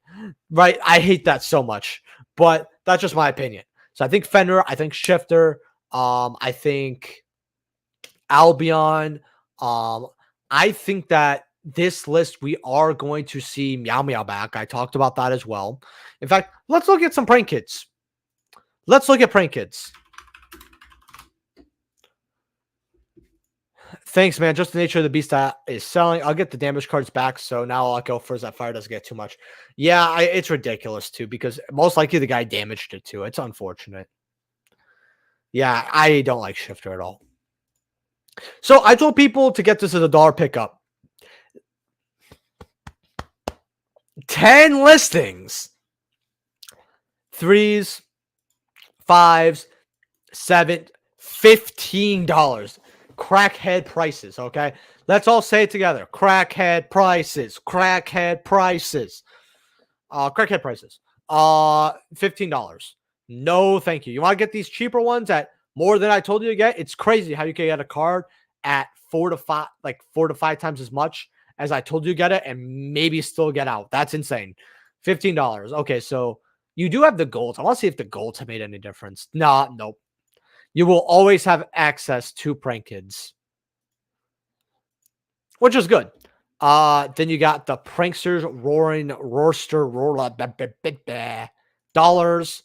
right? I hate that so much, but that's just my opinion. So I think Fenrir, I think Shifter, I think Albion, I think that this list we are going to see Meow Meow back. I talked about that as well. In fact, let's look at some prank kids. Let's look at prank kids. Thanks, man. Just the nature of the beast that is selling. I'll get the damage cards back. So now I'll go first. That fire doesn't get too much. Yeah, it's ridiculous too because most likely the guy damaged it too. It's unfortunate. Yeah, I don't like Shifter at all. So I told people to get this as a dollar pickup. 10 listings. 3s, 5s, 7, $15. Crackhead prices, okay? Let's all say it together. Crackhead prices. Crackhead prices. Crackhead prices. $15. No, thank you. You want to get these cheaper ones at more than I told you to get? It's crazy how you can get a card at 4 to 5 times as much as I told you to get it and maybe still get out. That's insane. $15. Okay, so you do have the golds. I want to see if the golds have made any difference. Nah, nope. You will always have access to prank kids, which is good. Then you got the pranksters roaring roaster dollars,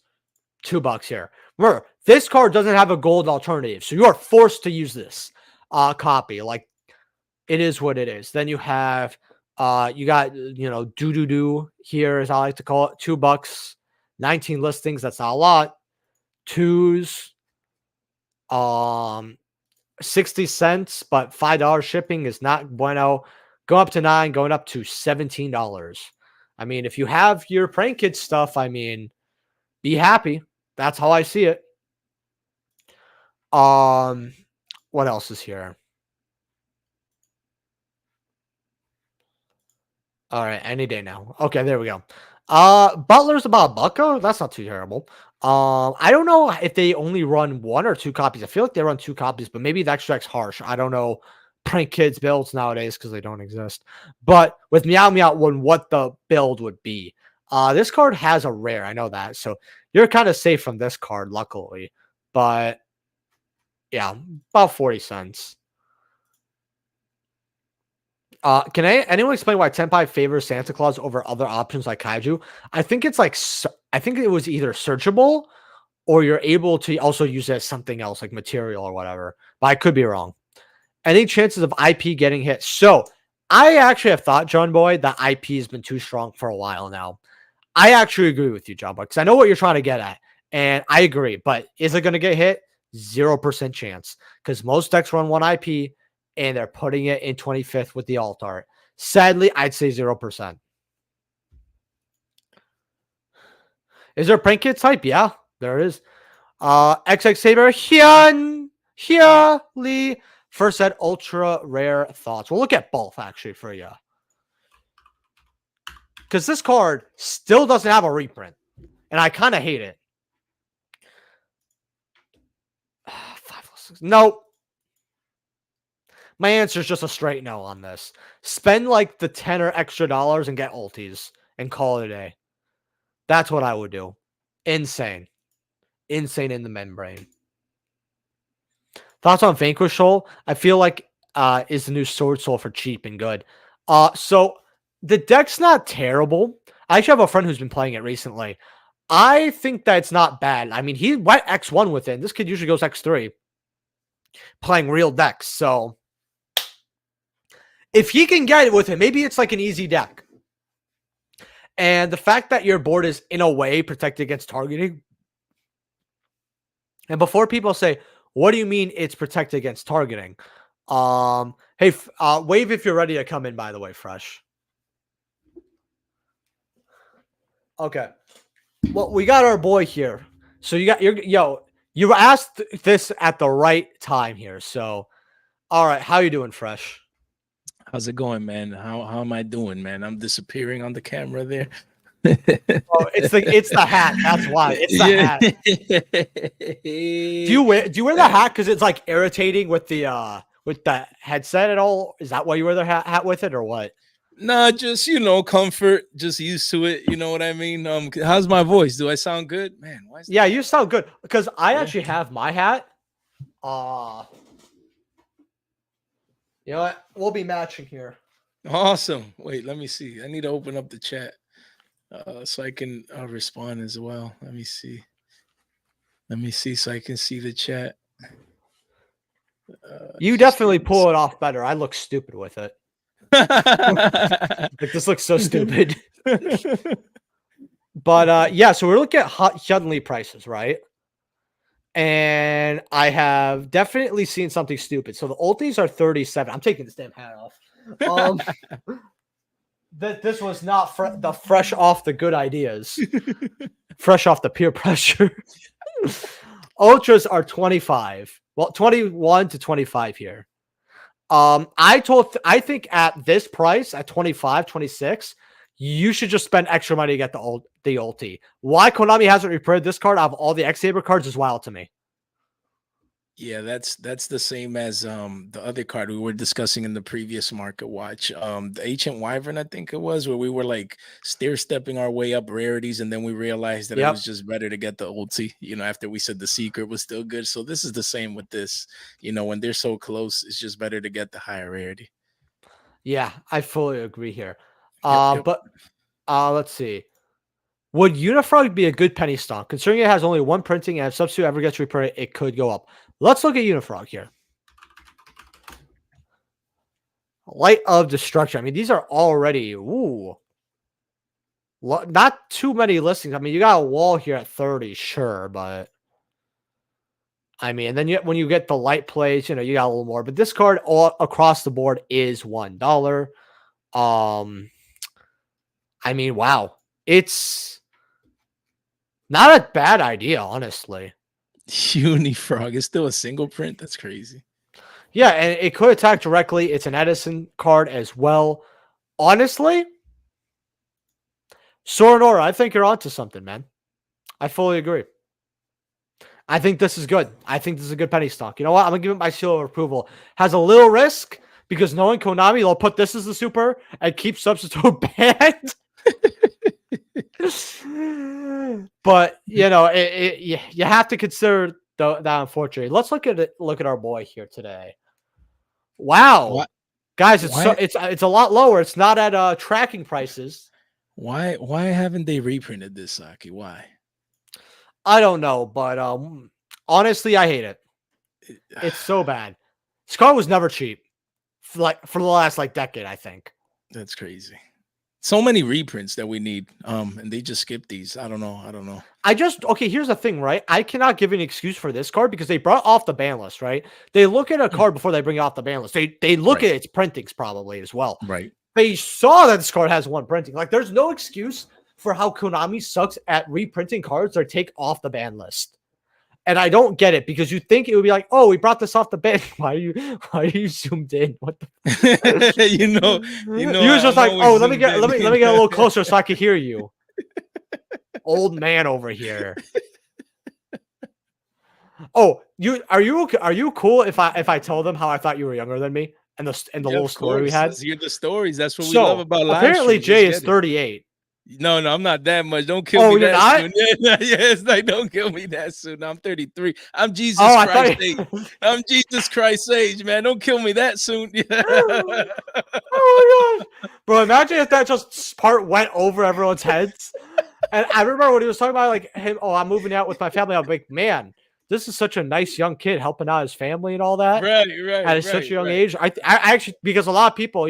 $2 here. Remember, this card doesn't have a gold alternative, so you are forced to use this copy. Like it is what it is. Then you have you got doo here, as I like to call it, $2, 19 listings. That's not a lot. 2s. 60 cents, but $5 shipping is not bueno. Go up to 9, going up to $17. I mean, if you have your prank kid stuff, I mean, be happy. That's how I see it. What else is here? All right, any day now. Okay, there we go. Butler's about Bucko. That's not too terrible. I don't know if they only run 1 or 2 copies. I feel like they run 2 copies, but maybe the extract's harsh. I don't know prank kids builds nowadays because they don't exist. But with Meow Meow, what the build would be. This card has a rare. I know that, so you're kind of safe from this card, luckily. But yeah, about 40 cents. Can anyone explain why Tenpai favors Santa Claus over other options like Kaiju? I think it's like I think it was either searchable or you're able to also use it as something else like material or whatever. But I could be wrong. Any chances of IP getting hit? So I actually have thought, John Boy, that IP has been too strong for a while now. I actually agree with you, John Boy, because I know what you're trying to get at, and I agree. But is it going to get hit? 0% chance, because most decks run 1 IP. And they're putting it in 25th with the alt art. Sadly, I'd say 0%. Is there prank kid type? Yeah, there is. XX Saber, Hyun, Lee. First set, ultra rare thoughts. We'll look at both actually for you. Because this card still doesn't have a reprint. And I kind of hate it. 5, 6. Nope. My answer is just a straight no on this. Spend like the 10 or extra dollars and get ultis and call it a day. That's what I would do. Insane. Insane in the membrane. Thoughts on Vanquish Soul? I feel like is the new Sword Soul for cheap and good. So the deck's not terrible. I actually have a friend who's been playing it recently. I think that it's not bad. I mean, he went X1 with it. This kid usually goes X3 playing real decks. So if he can get it with him, maybe it's like an easy deck. And the fact that your board is in a way protected against targeting. And before people say, what do you mean it's protected against targeting? Hey, Wave if you're ready to come in, by the way, Fresh. Okay. Well, we got our boy here. So you asked this at the right time here. So, all right, how you doing, Fresh? How's it going, man? How am I doing, man? I'm disappearing on the camera there. Oh, it's the hat. That's why. It's the hat. Do you wear the hat because it's like irritating with the headset at all? Is that why you wear the hat with it or what? Nah, just comfort, just used to it. You know what I mean? How's my voice? Do I sound good, man? Why is Yeah, you sound good because I actually have my hat. You know what? We'll be matching here. Awesome. Wait, let me see. I need to open up the chat so I can respond as well. Let me see. So I can see the chat. You definitely pull it off better. I look stupid with it. Like this looks so stupid. But yeah, so we're looking at Hyunlee prices, right? And I have definitely seen something stupid. So the ultis are 37. I'm taking this damn hat off. This was not the fresh off the good ideas. Fresh off the peer pressure. Ultras are 25. Well, 21 to 25 here. I think at this price, at 25, 26, you should just spend extra money to get the ulti. Why Konami hasn't reprinted this card out of all the X-Saber cards is wild to me. Yeah, that's the same as the other card we were discussing in the previous market watch. The Ancient Wyvern, I think it was, where we were like stair-stepping our way up rarities, and then we realized that it was just better to get the ulti, after we said the secret was still good. So this is the same with this. When they're so close, it's just better to get the higher rarity. Yeah, I fully agree here. But let's see. Would Unifrog be a good penny stock? Considering it has only one printing and if substitute ever gets reprinted, it could go up. Let's look at Unifrog here. Light of Destruction. I mean, these are already, not too many listings. I mean, you got a wall here at 30, sure, but I mean, and then when you get the light plays, you got a little more. But this card all across the board is $1. I mean, wow. It's not a bad idea, honestly. Unifrog is still a single print. That's crazy. Yeah, and it could attack directly. It's an Edison card as well. Honestly, Soranora, I think you're onto something, man. I fully agree. I think this is good. I think this is a good penny stock. You know what? I'm going to give it my seal of approval. Has a little risk because knowing Konami, they'll put this as the super and keep substitute banned. But you have to consider that, unfortunately. Let's look at our boy here today. Wow, what? Guys, it's a lot lower. It's not at tracking prices. Why haven't they reprinted this, Saki? Why? I don't know, but honestly, I hate it. It's so bad. This card was never cheap, for the last decade, I think. That's crazy. So many reprints that we need, and they just skip these. I don't know. Here's the thing, right? I cannot give an excuse for this card because they brought off the ban list, right? They look at a card before they bring it off the ban list. They look at its printings probably as well. Right. They saw that this card has one printing. There's no excuse for how Konami sucks at reprinting cards or take off the ban list. And I don't get it because you think it would be like, oh, we brought this off the ban. Why are you zoomed in? What the you was just like, oh, let me get a little closer so I can hear you. Old man over here. Oh, are you cool if I tell them how I thought you were younger than me and the little story we had? Let's hear the stories. That's what we love about live apparently streams. Jay is 38. No, no, I'm not that much. Don't kill Oh, me you're that not? soon. Yeah, yeah, it's like don't kill me that soon. I'm 33. I'm Jesus Oh, I Christ thought age. you I'm Jesus Christ age, man. Don't kill me that soon. Oh my gosh. Bro, imagine if that just part went over everyone's heads. And I remember when he was talking about like him, oh, I'm moving out with my family. I'm like, man, this is such a nice young kid helping out his family and all that Right, right, at such right, a young right. age. I actually, because a lot of people,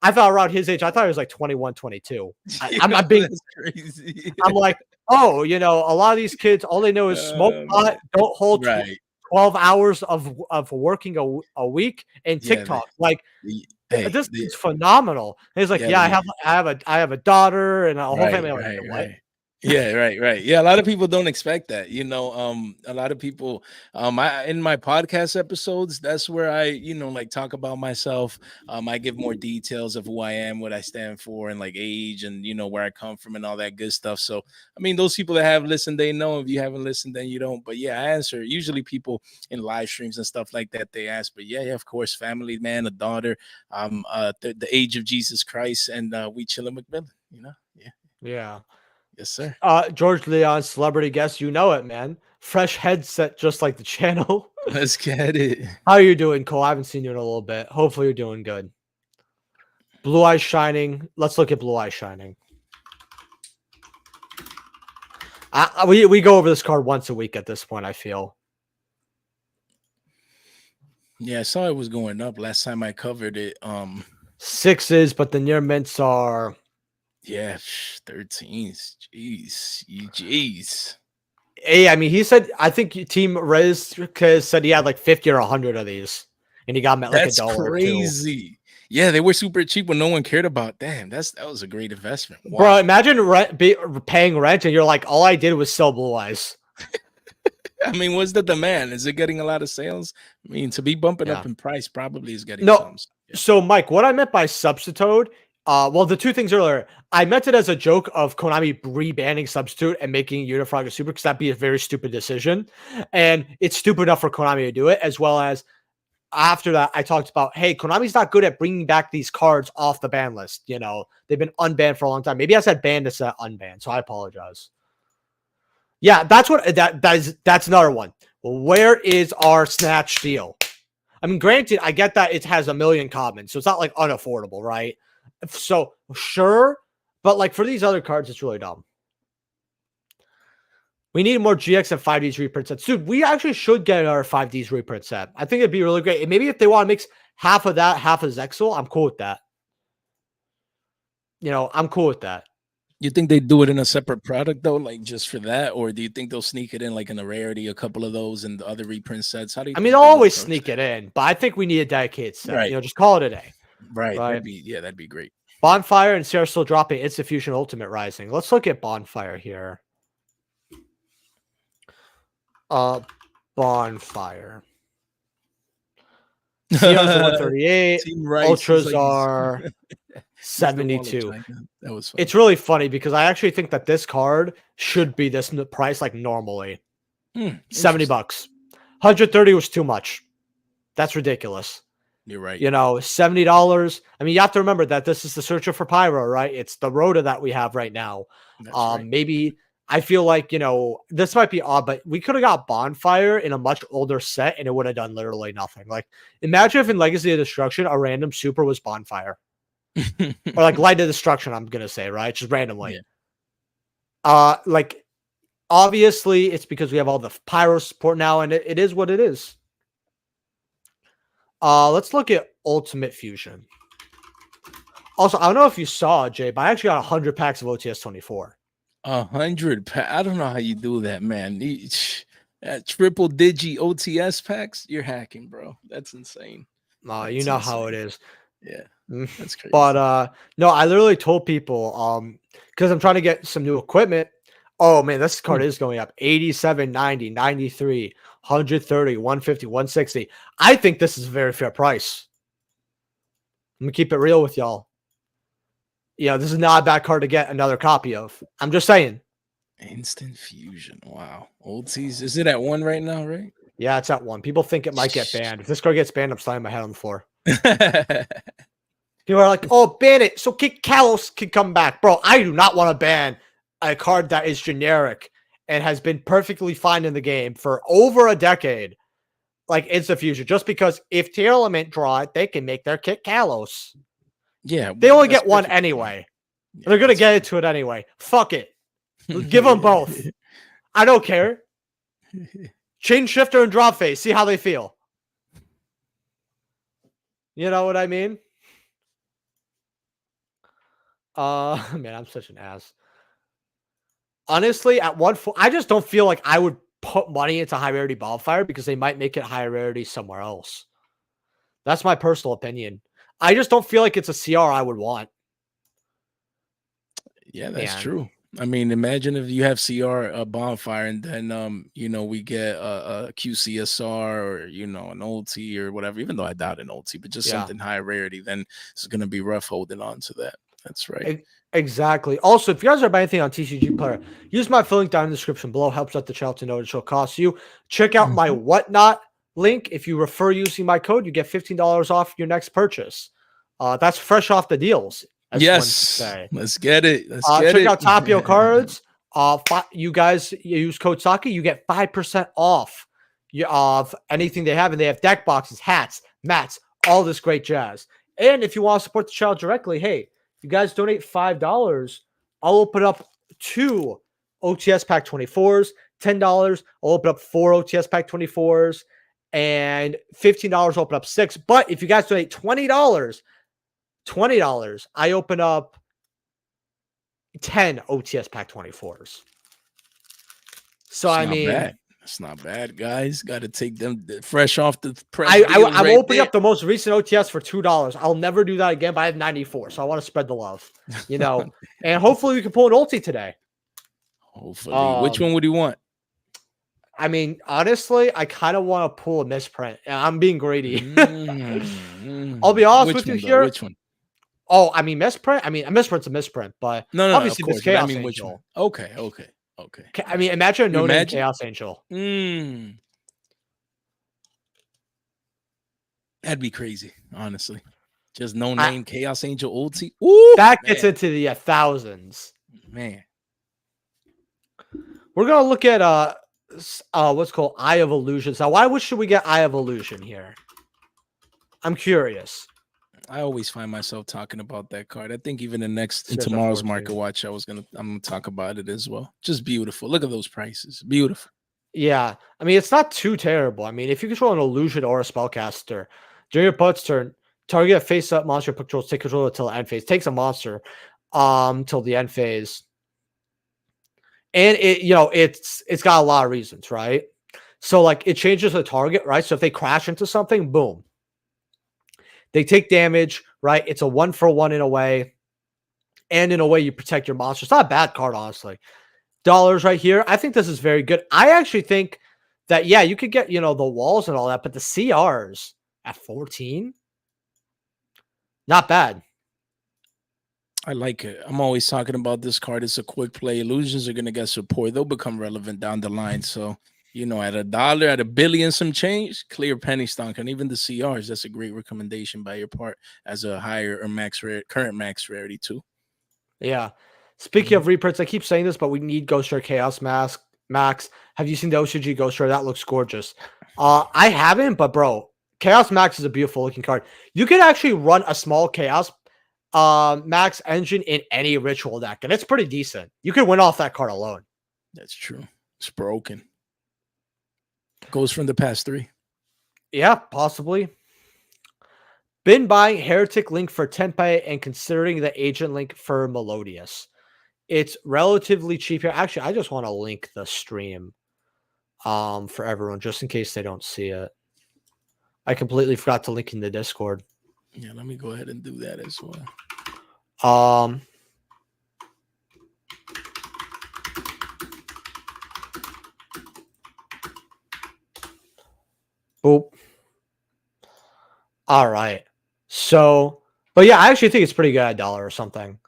I thought around his age, I thought he was like 21, 22. Yo, I'm being, that's crazy. I'm like, oh, a lot of these kids, all they know is smoke pot, Man. don't hold Right. 12 hours of working a week and Yeah, TikTok. Like, hey, this is phenomenal. And he's like, yeah, yeah, I have a daughter and a whole right, family. I'm like, right, what? right. Yeah, right, right. Yeah, a lot of people don't expect that. A lot of people I in my podcast episodes, that's where I, like talk about myself. I give more details of who I am, what I stand for, and like age and where I come from and all that good stuff. So, I mean, those people that have listened, they know. If you haven't listened, then you don't. But yeah, I answer. Usually people in live streams and stuff like that, they ask. But yeah, of course, family, man, a daughter, the age of Jesus Christ, and we chilling McMillan, Yeah. Yeah. Yes, sir. George Leon, celebrity guest, you know it, man. Fresh headset, just like the channel. Let's get it. How are you doing, Cole? I haven't seen you in a little bit. Hopefully, you're doing good. Blue Eyes Shining. Let's look at Blue Eyes Shining. We go over this card once a week at this point, I feel. Yeah, I saw it was going up last time I covered it. Sixes, but the near mints are. Yeah, 13s. Jeez. Hey, I mean, he said, I think Team Rez said he had like 50 or 100 of these, and he got them at like That's $1 or $2. crazy. Yeah, they were super cheap when no one cared about. Damn, that was a great investment. Bro, Wow. imagine paying rent, and you're like, all I did was sell Blue Eyes. I mean, what's the demand? Is it getting a lot of sales? I mean, to be bumping Yeah. up in price probably is getting No, some. Yeah. so Mike, what I meant by Substitute, well, the two things earlier, I meant it as a joke of Konami rebanning Substitute and making Unifrog a super, because that'd be a very stupid decision. And it's stupid enough for Konami to do it, as well as after that, I talked about, hey, Konami's not good at bringing back these cards off the ban list. They've been unbanned for a long time. Maybe I said banned instead of unbanned, so I apologize. Yeah, that's another one. Where is our snatch deal? I mean, granted, I get that it has a million commons, so it's not like unaffordable, right? So sure, but like for these other cards, it's really dumb. We need more GX and 5Ds reprint sets. Dude, we actually should get our 5Ds reprint set. I think it'd be really great. And maybe if they want to mix half of that, half of Zexal, I'm cool with that. I'm cool with that. You think they do it in a separate product though, like just for that, or do you think they'll sneak it in like in a rarity, a couple of those, and the other reprint sets? How do you? I mean, think they'll they would always approach sneak that? it in, but I think we need a dedicated set. Right, Just call it a day. right. Right. That'd be great. Bonfire and Sarah still dropping Instant Fusion Ultimate Rising. Let's look at Bonfire here. Bonfire. Xeon's 138. Ultras like are 72. That was funny. It's really funny because I actually think that this card should be this price like normally. $70. 130 was too much. That's ridiculous. You're right. $70. I mean, you have to remember that this is the Searcher for Pyro, right? It's the Rhoda that we have right now. Right. Maybe I feel like, this might be odd, but we could have got Bonfire in a much older set and it would have done literally nothing. Like, imagine if in Legacy of Destruction, a random super was Bonfire. Or like Light of Destruction, I'm going to say, right? Just randomly. Yeah. Like, obviously, it's because we have all the Pyro support now, and it is what it is. Let's look at Ultimate Fusion. Also, I don't know if you saw, Jay, but I actually got 100 packs of OTS 24. 100 I don't know how you do that, man. Triple digi OTS packs, you're hacking, bro. That's insane. You know how it is. Yeah, that's crazy. But no, I literally told people because I'm trying to get some new equipment. Oh man, this card is going up 87, 90, 93, 130, 150, 160. I think this is a very fair price. I'm gonna keep it real with y'all. This is not a bad card to get another copy of. I'm just saying. Instant Fusion. Wow. Oldies. Is it at 1 right now, right? Yeah, it's at 1. People think it might get banned. If this card gets banned, I'm slamming my head on the floor. People are like, oh, ban it so Kid Kalos can come back. Bro, I do not want to ban a card that is generic and has been perfectly fine in the game for over a decade. Like Instant Fusion. Just because if Tier Element draw it, they can make their Kid Kalos. Yeah, They only that's get one perfectly fine. anyway. Yeah, They're going to that's get into it anyway. Fuck it. Give them both. I don't care. Change Shifter and Drop Phase. See how they feel. You know what I mean? Man, I'm such an ass. Honestly, at I just don't feel like I would put money into high rarity Ballfire because they might make it high rarity somewhere else. That's my personal opinion. I just don't feel like it's a CR I would want. Yeah, that's true. I mean, imagine if you have CR a bonfire and then we get a QCSR or an OT or whatever, even though I doubt an OT, but just something high rarity, then it's gonna be rough holding on to that. That's right. Exactly. Also, if you guys are buying anything on TCG Player, use my link down in the description below. Helps out the channel to know what it'll cost you. Check out my whatnot link. If you refer using my code, you get $15 off your next purchase. That's fresh off the deals. Yes, let's get it. Check out Tapio Cards. You guys use code Saki, you get 5% off of anything they have, and they have deck boxes, hats, mats, all this great jazz. And if you want to support the channel directly, hey, you guys donate $5, I'll open up 2 OTS Pack 24s. $10, I'll open up 4 OTS Pack 24s, and $15, I'll open up 6. But if you guys donate $20, I open up 10 OTS Pack 24s. So I mean, it's not bad, guys. Got to take them fresh off the press. I'm opening up the most recent OTS for $2. I'll never do that again, but I have 94, so I want to spread the love, and hopefully we can pull an ulti today. Hopefully. Which one would you want? I mean, honestly, I kind of want to pull a misprint. I'm being greedy. I'll be honest with you here. Which one? Oh, I mean, misprint. I mean, a misprint's a misprint, but no, obviously of course, this Chaos Angel. Which one? Okay. I mean, imagine a no-name Chaos Angel. That'd be crazy, honestly. Just no-name Chaos Angel ulti. Ooh, that gets into the thousands. Man. We're going to look at what's called Eye of Illusions. Now, why should we get Eye of Illusion here? I'm curious. I always find myself talking about that card. I think even in tomorrow's market watch, I'm gonna talk about it as well. Just beautiful. Look at those prices. Beautiful. Yeah. I mean, it's not too terrible. I mean, if you control an illusion or a spellcaster, during your opponent's turn, target a face-up monster controls, take control until the end phase. Takes a monster till the end phase. And it's got a lot of reasons, right? So like it changes the target, right? So if they crash into something, boom. They take damage, right? It's a 1-for-1 in a way. And in a way, you protect your monster. It's not a bad card, honestly. Dollars right here. I think this is very good. I actually think that, yeah, you could get, the walls and all that, but the CRs at 14, not bad. I like it. I'm always talking about this card. It's a quick play. Illusions are going to get support. They'll become relevant down the line. So, at $1, at $1 billion, some change, clear penny stock, and even the CRs. That's a great recommendation by your part as a higher or current max rarity too. Yeah. Speaking of reprints, I keep saying this, but we need Ghost Rare Chaos Max. Have you seen the OCG Ghost Rare? That looks gorgeous. I haven't, but bro, Chaos Max is a beautiful looking card. You can actually run a small Chaos Max engine in any ritual deck, and it's pretty decent. You can win off that card alone. That's true. It's broken. Goes from the past 3. Yeah, possibly. Been buying Heretic Link for Tenpai and considering the Agent Link for Melodious. It's relatively cheap here. Actually, I just want to link the stream for everyone, just in case they don't see it. I completely forgot to link in the Discord. Yeah, let me go ahead and do that as well. Boop. All right. So, but yeah, I actually think it's pretty good at $1 or something.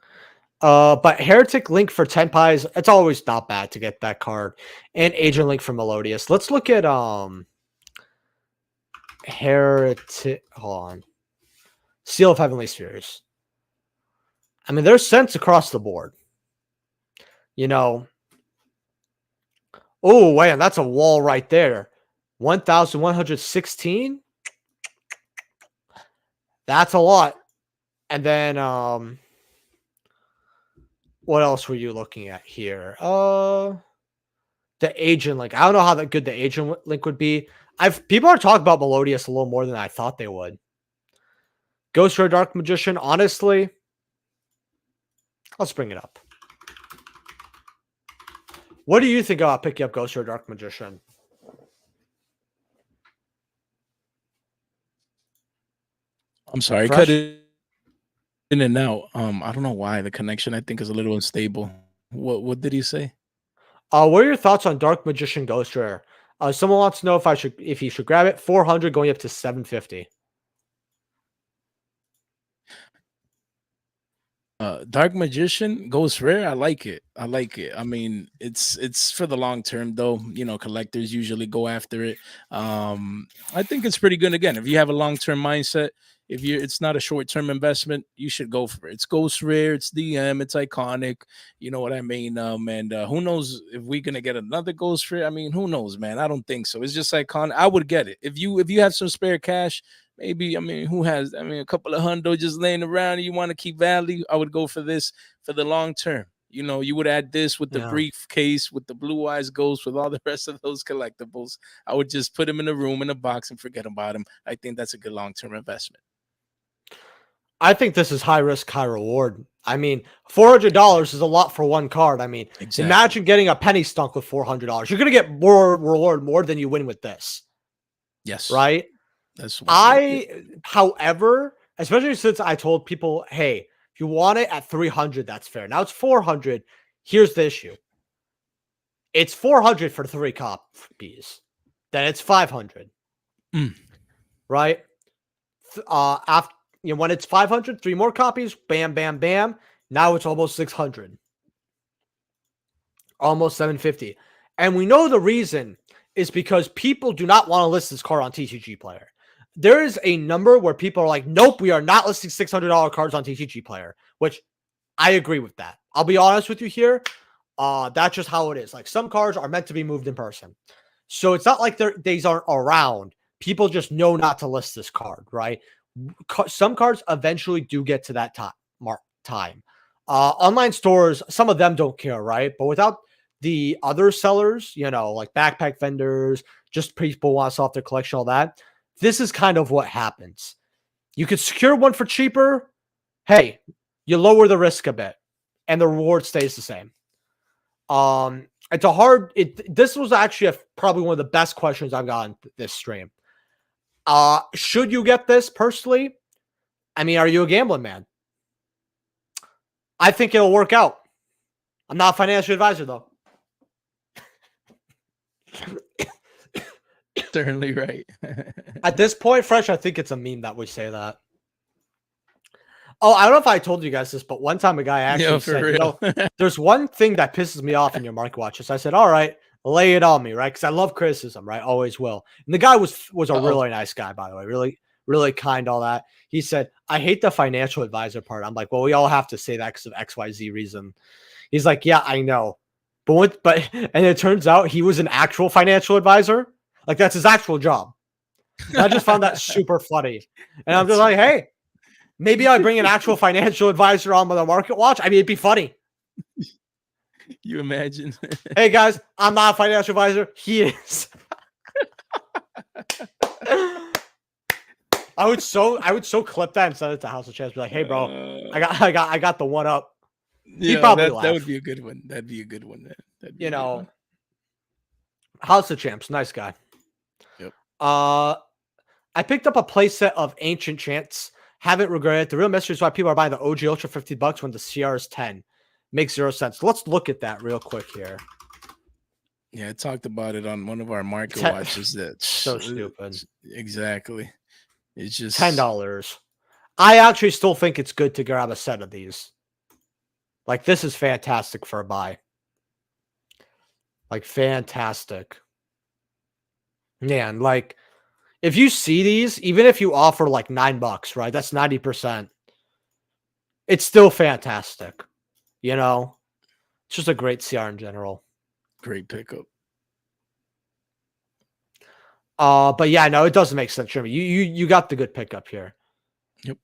But Heretic Link for 10 pies, it's always not bad to get that card. And Agent Link for Melodious. Let's look at Heretic. Hold on. Seal of Heavenly Spheres. I mean, there's sense across the board. You know, oh, wait, and that's a wall right there. 1,116? That's a lot. And then, what else were you looking at here? The agent link. I don't know how that good the agent link would be. People are talking about Melodius a little more than I thought they would. Ghost Rare Dark Magician, honestly, let's bring it up. What do you think about picking up Ghost Rare Dark Magician? I'm sorry, cut it in and out. I don't know why the connection I think is a little unstable. What did he say? What are your thoughts on Dark Magician Ghost Rare? Someone wants to know if you should grab it. 400 going up to 750. Dark Magician Ghost Rare. I like it. I like it. I mean, it's for the long term though. You know, collectors usually go after it. I think it's pretty good. Again, if you have a long term mindset, if you it's not a short term investment, you should go for it. It's Ghost Rare. It's DM. It's iconic. You know what I mean? And who knows if we're gonna get another Ghost Rare? I mean, who knows, man? I don't think so. It's just iconic. I would get it if you have some spare cash. Maybe, I mean, who has, I mean, a couple of hundo just laying around and you want to keep value, I would go for this for the long term. You know, you would add this with the briefcase, with the Blue Eyes Ghost, with all the rest of those collectibles. I would just put them in a room in a box and forget about them. I think that's a good long-term investment. I think this is high risk, high reward. I mean, $400 is a lot for one card. I mean, imagine getting a penny stunk with $400. You're going to get more reward more than you win with this. Yes. Right? That's however, especially since I told people, hey, if you want it at 300, that's fair. Now it's 400. Here's the issue. It's 400 for 3 copies. Then it's 500. Right? After when it's 500, 3 more copies, bam, bam, bam. Now it's almost 600. Almost 750. And we know the reason is because people do not want to list this card on TCG Player. There is a number where people are like, nope, we are not listing $600 cards on TCG Player, which I agree with that. I'll be honest with you here. That's just how it is. Like, some cards are meant to be moved in person. So it's not like these aren't around. People just know not to list this card, right? Some cards eventually do get to that time. Online stores, some of them don't care, right? But without the other sellers, like backpack vendors, just people want to sell off their collection, all that. This is kind of what happens. You could secure one for cheaper. Hey, you lower the risk a bit, and the reward stays the same. It's a hard. This was actually probably one of the best questions I've gotten this stream. Should you get this personally? I mean, are you a gambling man? I think it'll work out. I'm not a financial advisor though. Certainly right. At this point, Fresh, I think it's a meme that we say that. Oh, I don't know if I told you guys this, but one time a guy actually said, there's one thing that pisses me off in your market watches. I said, all right, lay it on me, right? Because I love criticism, right? Always will. And the guy was a really nice guy, by the way. Really, really kind, all that. He said, I hate the financial advisor part. I'm like, well, we all have to say that because of XYZ reason. He's like, yeah, I know. But and it turns out he was an actual financial advisor. Like, that's his actual job. And I just found that super funny. And I'm just like, hey, maybe I bring an actual financial advisor on the market watch. I mean, it'd be funny. You imagine? Hey guys, I'm not a financial advisor. He is. I would so clip that and send it to House of Champs. Be like, hey bro, I got the one up. Yeah, that would be a good one. That'd be a good one. House of Champs, nice guy. Yep. I picked up a playset of Ancient Chants. Haven't regretted it. The real mystery is why people are buying the OG Ultra $50 when the CR is 10. Makes 0 sense. Let's look at that real quick here. Yeah, I talked about it on one of our market watches. That's so stupid. Exactly. It's just $10. I actually still think it's good to grab a set of these. Like, this is fantastic for a buy. Like, fantastic. Man, like, if you see these, even if you offer like $9, right? That's 90%. it's still fantastic. You know, it's just a great CR in general. Great pickup. But yeah, no, it doesn't make sense, Jeremy. You got the good pickup here. Yep.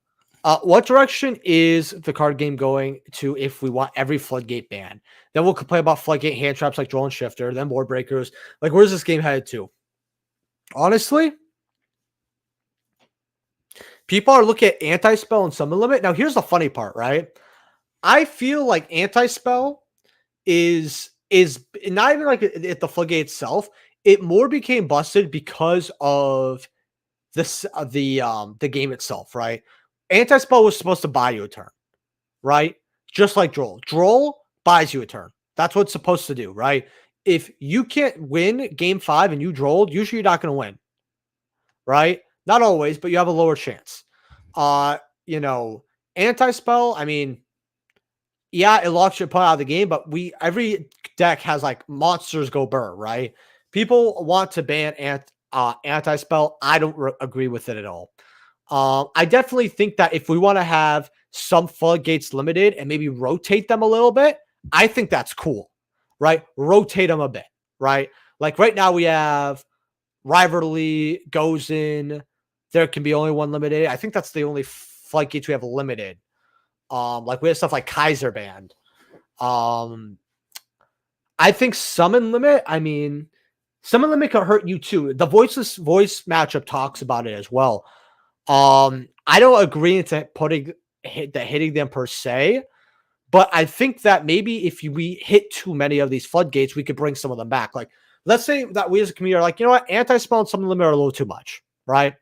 What direction is the card game going to if we want every floodgate ban? Then we'll complain about floodgate hand traps like Droll and Shifter, then board breakers. Like, where's this game headed to? Honestly, people are looking at anti-spell and summon limit. Now, here's the funny part, right? I feel like anti-spell is not even like at the floodgate itself. It more became busted because of this the game itself, right? Anti-spell was supposed to buy you a turn, right? Just like Droll. Droll buys you a turn. That's what it's supposed to do, right? If you can't win game 5 and you drolled, usually you're not going to win, right? Not always, but you have a lower chance. You know, anti-spell, I mean, yeah, it locks your opponent out of the game, but every deck has like monsters go burr, right? People want to ban anti-spell. I don't agree with it at all. I definitely think that if we want to have some floodgates limited and maybe rotate them a little bit, I think that's cool, right? Rotate them a bit, right? Like right now we have Rivalry goes in. There can be only one limited. I think that's the only floodgates we have limited. Like we have stuff like Kaiser Band. I think summon limit. I mean, summon limit could hurt you too. The voiceless voice matchup talks about it as well. I don't agree into hitting them per se, but I think that maybe if we hit too many of these floodgates, we could bring some of them back. Like, let's say that we as a community are like, you know what, anti-spell and summon limit are a little too much, right?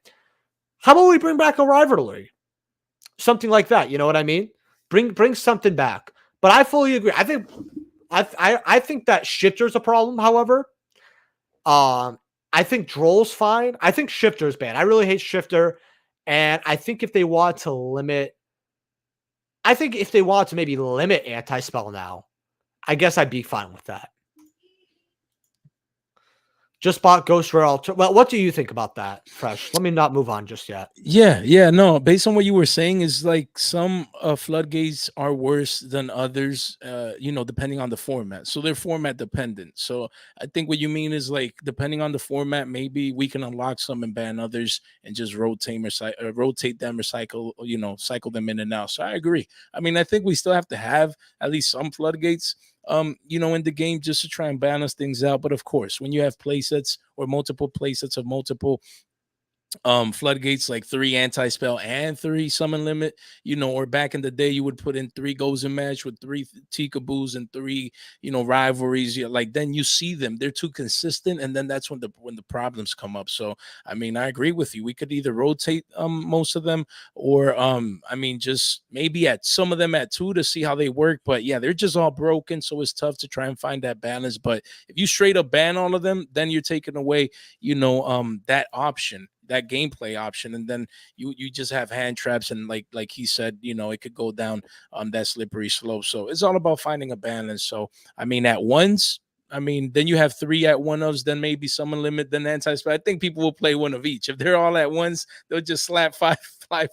How about we bring back a rivalry? Something like that. You know what I mean? Bring something back. But I fully agree. I think that Shifter's a problem, however. I think Droll's fine. I think Shifter's bad. I really hate Shifter. And I think if they want to maybe limit anti-spell now, I guess I'd be fine with that. Just bought Ghost Rare. Well, what do you think about that, Fresh? Let me not move on just yet. Yeah, no. Based on what you were saying, is like some floodgates are worse than others. Depending on the format, so they're format dependent. So I think what you mean is like depending on the format, maybe we can unlock some and ban others, and just rotate them, cycle them in and out. So I agree. I mean, I think we still have to have at least some floodgates in the game just to try and balance things out. But of course, when you have play sets or multiple play sets of multiple floodgates, like 3 anti-spell and 3 summon limit, or back in the day you would put in 3 goes in match with 3 Tikaboos and 3 rivalries. Like then you see them, they're too consistent, and then that's when the problems come up. So I mean, I agree with you. We could either rotate most of them, or just maybe at some of them at 2 to see how they work. But yeah, they're just all broken, so it's tough to try and find that balance. But if you straight up ban all of them, then you're taking away that option, that gameplay option, and then you just have hand traps, and like he said, it could go down that slippery slope. So it's all about finding a balance. So I mean, at once, then you have 3 at one ofs, then maybe summon limit, then anti-spell. I think people will play one of each. If they're all at once, they'll just slap five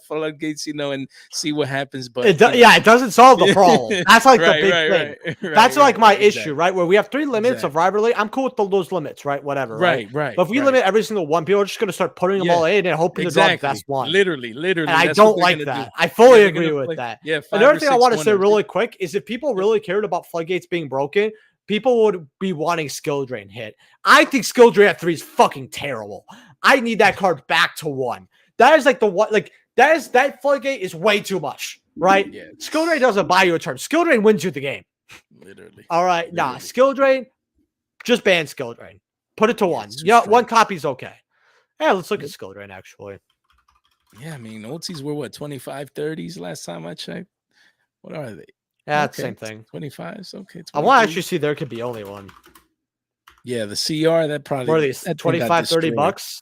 floodgates, and see what happens. But it doesn't solve the problem. That's like the big thing. Right, that's like my exactly. issue, right? Where we have 3 limits of rivalry. I'm cool with those limits, right? Whatever, right? Right. But if we limit every single one, people are just going to start putting them all in and hoping to draw the best one. Literally. And I don't like that. I fully agree with that. Yeah. Another thing I want to say really quick is if people really cared about floodgates being broken, people would be wanting skill drain hit. I think skill drain at 3 is fucking terrible. I need that card back to 1. That is like the one, like that floodgate is way too much, right? Yeah. Skill drain doesn't buy you a turn. Skill drain wins you the game. Literally. All right. Nah, skill drain, just ban skill drain. Put it to 1. Yeah, 1 copy's okay. Yeah, let's look at skill drain actually. Yeah, I mean, OTs were what, 25, 30s last time I checked. What are they? Yeah, okay. Same thing. 25s. Okay. 23s. I want to actually see there could be only 1. Yeah, the CR, that probably. What are these? 25, 30 bucks?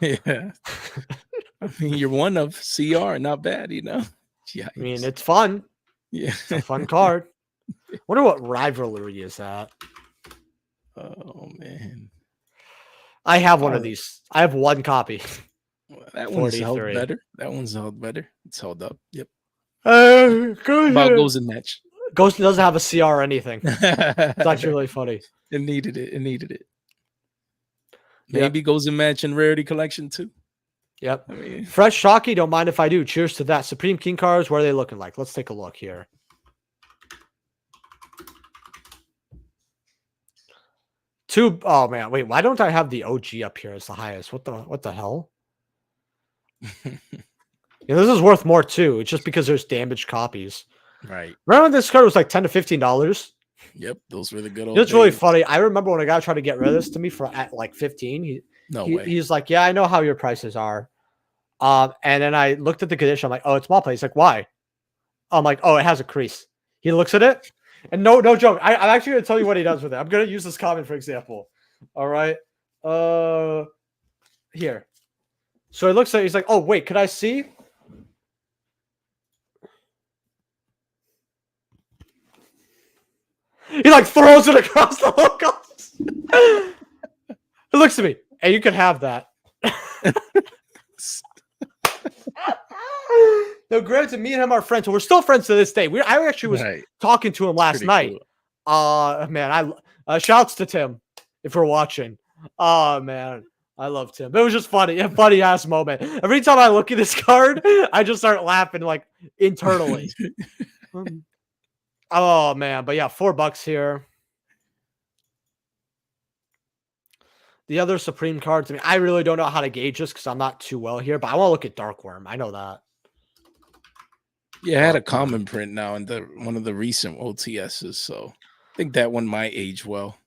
Yeah. I mean, you're one of CR, not bad, Yeah. I mean, it's fun. Yeah. It's a fun card. Wonder what rivalry is that. Oh man. I have one of these. I have 1 copy. Well, that one's held better. That one's held better. It's held up. Yep. About goes and match. Ghost doesn't have a CR or anything. It's actually It really funny. needed it. It needed it. Yep. Maybe goes and match in rarity collection too. Yep. I mean, Fresh Shocky, don't mind if I do. Cheers to that. Supreme King cards, what are they looking like? Let's take a look here. Oh man, wait, why don't I have the OG up here as the highest? What the hell? Yeah, this is worth more too. It's just because there's damaged copies. right. Remember when this card was like $10 to $15? Yep. Those were the good old It's really days. funny. I remember when a guy tried to get rid of this to me for at like 15. No way. He's like, yeah, I know how your prices are. And then I looked at the condition. I'm like, oh, it's small plate. He's like, why? I'm like, oh, it has a crease. He looks at it, and no joke. I'm actually gonna tell you what he does with it. I'm gonna use this comment for example. All right. Here. So he looks at it, he's like, oh wait, could I see? He like throws it across the logos. He looks at me, and you can have that. No, granted, me and him are friends, so we're still friends to this day. I actually was talking to him last night. Cool. Man, shouts to Tim if we're watching. Oh man, I love Tim. It was just funny, a funny ass moment. Every time I look at this card, I just start laughing like internally. Oh man, but yeah, $4 here. The other Supreme cards, I mean, I really don't know how to gauge this because I'm not too well here, but I want to look at Dark Worm. I know that. Yeah, I had a common print now in one of the recent OTSs, so I think that one might age well.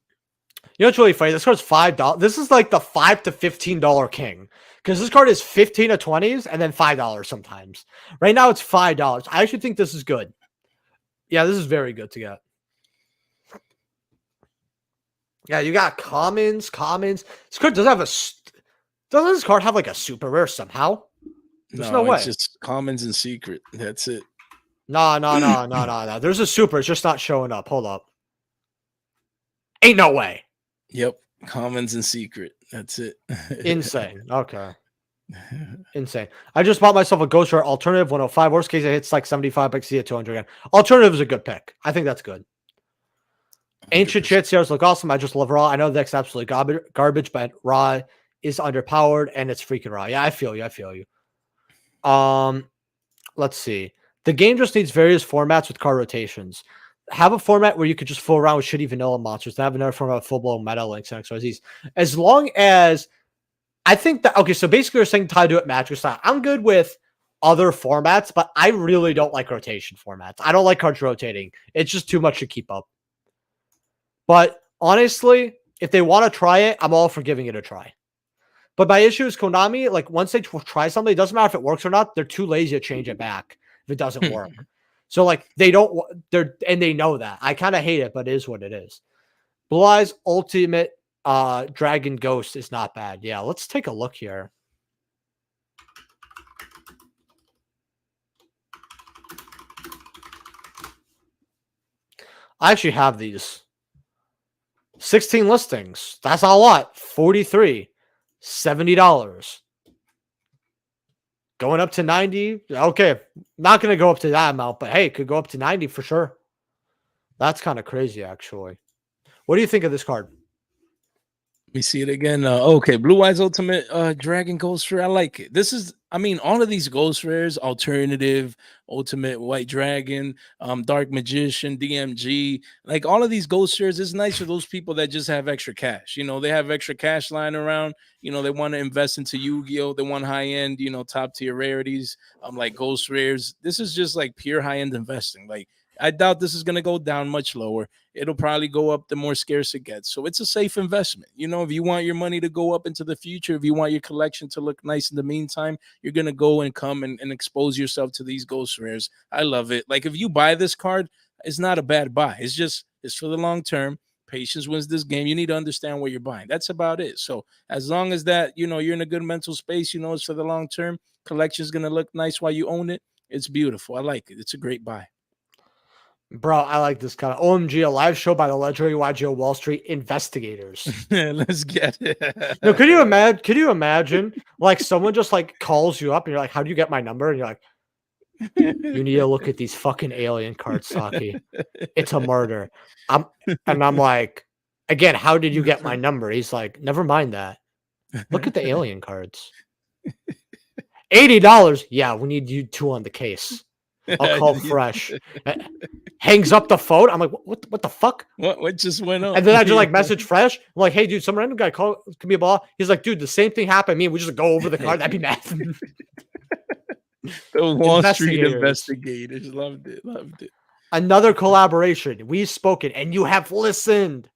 You know what's really funny? This card's $5. This is like the $5 to $15 king because this card is 15 to 20s and then $5 sometimes. Right now it's $5. I actually think this is good. Yeah, this is very good to get. Yeah, you got commons. This card doesn't have doesn't this card have like a super rare somehow? There's no way. It's just commons and secret. That's it. No. There's a super. It's just not showing up. Hold up. Ain't no way. Yep. Commons and secret. That's it. Insane. Okay. Insane. I just bought myself a Ghost Rare Alternative 105. Worst case, it hits like 75 bucks. See at 200 again. Alternative is a good pick. I think that's good. 100%. Ancient Shitseers look awesome. I just love Raw. I know the deck's absolutely garbage, but Raw is underpowered and it's freaking Raw. Yeah, I feel you. Let's see. The game just needs various formats with card rotations. Have a format where you could just fool around with shitty vanilla monsters. Have another format with full-blown meta links and XYZs. As long as I think that okay, so basically you're saying how to do it match style. I'm good with other formats, but I really don't like rotation formats. I don't like cards rotating. It's just too much to keep up. But honestly, if they want to try it, I'm all for giving it a try. But my issue is Konami, like once they try something, it doesn't matter if it works or not. They're too lazy to change it back if it doesn't work. So like they know that. I kind of hate it, but it is what it is. Blue Eyes Ultimate Dragon Ghost is not bad. Yeah, let's take a look here. I actually have these. 16 listings. That's a lot. 43. $70. Going up to 90. Okay. Not going to go up to that amount, but hey, it could go up to 90 for sure. That's kind of crazy, actually. What do you think of this card? Let me see it again. Okay, Blue Eyes Ultimate Dragon Ghost Rare. I like it. This is, I mean, all of these Ghost Rares, Alternative, Ultimate White Dragon, Dark Magician, DMG, like all of these Ghost Rares is nice for those people that just have extra cash. You know, they have extra cash lying around. You know, they want to invest into Yu-Gi-Oh! They want high-end, you know, top-tier rarities, like Ghost Rares. This is just like pure high-end investing. Like, I doubt this is going to go down much lower. It'll probably go up the more scarce it gets. So it's a safe investment. You know, if you want your money to go up into the future, if you want your collection to look nice in the meantime, you're going to go and come and expose yourself to these Ghost Rares. I love it. Like if you buy this card, it's not a bad buy. It's for the long term. Patience wins this game. You need to understand what you're buying. That's about it. So as long as that, you know, you're in a good mental space, you know, it's for the long term. Collection is going to look nice while you own it. It's beautiful. I like it. It's a great buy. Bro, I like this kind of OMG, a live show by the legendary YGO Wall Street investigators. Let's get it. No, could you imagine like someone just like calls you up and you're like, how do you get my number? And you're like, You need to look at these fucking alien cards, Saki. It's a murder. I'm like, again, how did you get my number? He's like, never mind that. Look at the alien cards. $80. Yeah, we need you two on the case. I'll call fresh. Hangs up the phone. I'm like, what the fuck? What just went on? And then I just like message fresh. I'm like, hey, dude, some random guy called could be a ball. He's like, dude, the same thing happened to me. We just go over the card. That'd be mad. Those Wall Street investigators loved it. Another collaboration. We've spoken and you have listened.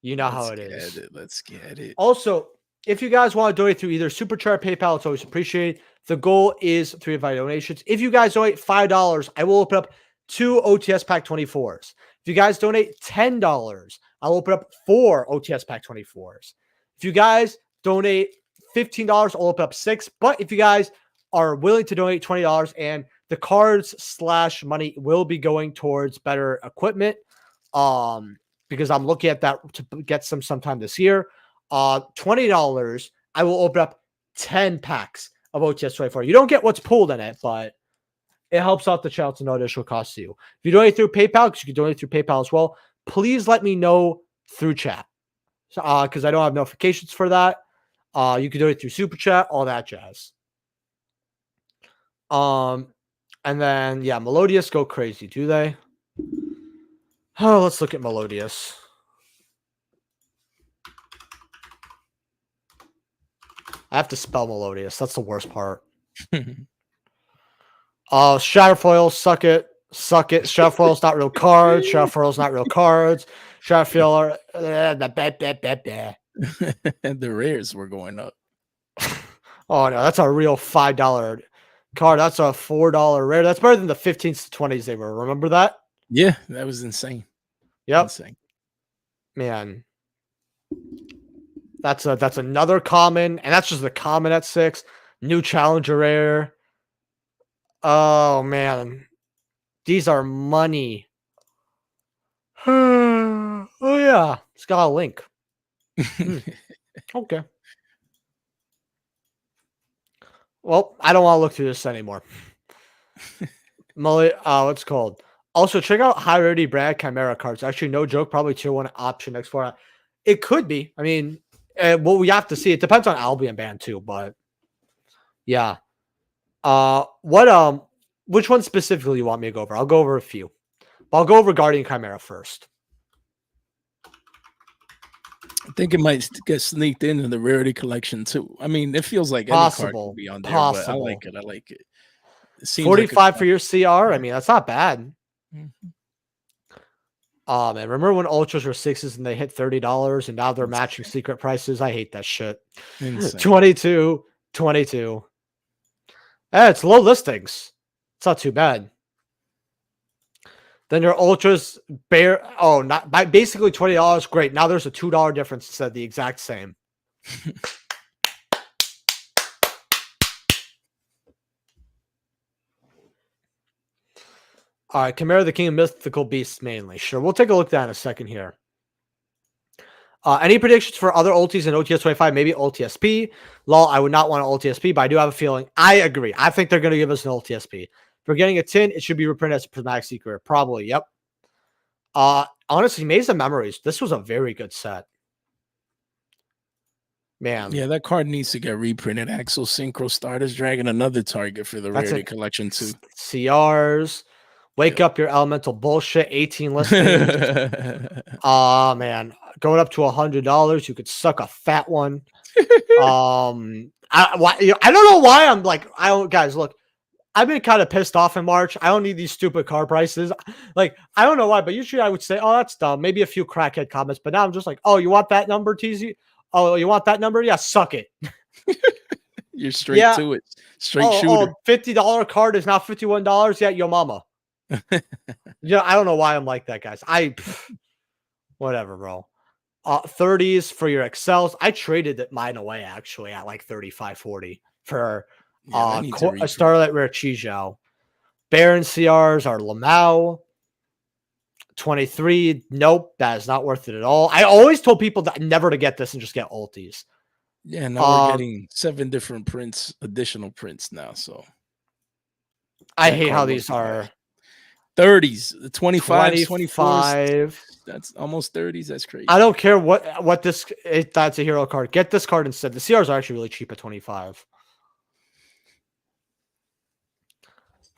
You know how it is. Let's get it. Also, if you guys want to donate through either Super Chat or PayPal, it's always appreciated. The goal is 3 invited donations. If you guys donate $5, I will open up 2 OTS Pack 24s. If you guys donate $10, I'll open up 4 OTS Pack 24s. If you guys donate $15, I'll open up 6. But if you guys are willing to donate $20, and the cards / money will be going towards better equipment, because I'm looking at that to get some sometime this year. $20, I will open up 10 packs of OTS 24. You don't get what's pulled in it, but it helps out the channel to no additional cost to you. If you donate through PayPal, because you can donate through PayPal as well, please let me know through chat. Because I don't have notifications for that. You can donate through Super Chat, all that jazz. And then, yeah, Melodious go crazy, do they? Oh, let's look at Melodious. I have to spell Melodious. That's the worst part. Shatterfoil, suck it. Suck it. Shatterfoil's not real cards. Shatterfoil's not real cards. Shatterfoil the rares were going up. Oh, no, that's a real $5 card. That's a $4 rare. That's better than the 15s to 20s they were. Remember that? Yeah, that was insane. Yep. Insane. Man. That's another common, and that's just the common at 6. New challenger rare. Oh man, these are money. Oh yeah, it's got a link. Okay. Well, I don't want to look through this anymore. What's it called? Also, check out high rarity Brad Chimera cards. Actually, no joke, probably tier 1 option X4. It could be. I mean, well, we have to see. It depends on Albion ban too, but yeah. Which one specifically you want me to go over? I'll go over a few. But I'll go over Guardian Chimera first. I think it might get sneaked into the rarity collection too. I mean, it feels like any card could be on there, but I like it. I like it. It seems 45 like for your CR. I mean, that's not bad. Mm-hmm. Man, remember when ultras were 6s and they hit $30 and now they're matching secret prices? I hate that shit. Insane. 22. It's low listings. It's not too bad. Then your ultras not by basically $20. Great. Now there's a $2 difference instead of the exact same. All right, Chimera the King of Mythical Beasts mainly. Sure, we'll take a look at that in a second here. Any predictions for other ultis in OTS 25? Maybe OTSP. Lol, I would not want an OTSP, but I do have a feeling. I agree. I think they're going to give us an OTSP. If we're getting a tin, it should be reprinted as a Prismatic Secret. Probably, yep. Honestly, Maze of Memories. This was a very good set. Man. Yeah, that card needs to get reprinted. Axel Synchro Stardust Dragon, another target for the rarity collection too. CRs. Wake up your elemental bullshit. 18 listings. Man, going up to $100. You could suck a fat one. I don't know why I'm like, guys, look, I've been kind of pissed off in March. I don't need these stupid car prices. Like, I don't know why, but usually I would say, oh, that's dumb. Maybe a few crackhead comments, but now I'm just like, oh, you want that number, TZ? Oh, you want that number? Yeah, suck it. You're straight to it. Straight shooter. $50 card is now $51. Yeah, yo mama. Yeah, I don't know why I'm like that, guys. Whatever, bro. 30s for your excels. I traded mine away actually at like 35, 40 for a Starlight Rare Chizhou. Baron CRs are Lamau. 23. Nope, that is not worth it at all. I always told people that never to get this and just get ultis. Yeah, now we're getting 7 different prints, additional prints now. So I That hate card how these wasn't bad. are 30s, the 25s, 24s. 25. That's almost 30s. That's I crazy. don't care what this if that's a hero card. Get this card instead. The CRs are actually really cheap at 25.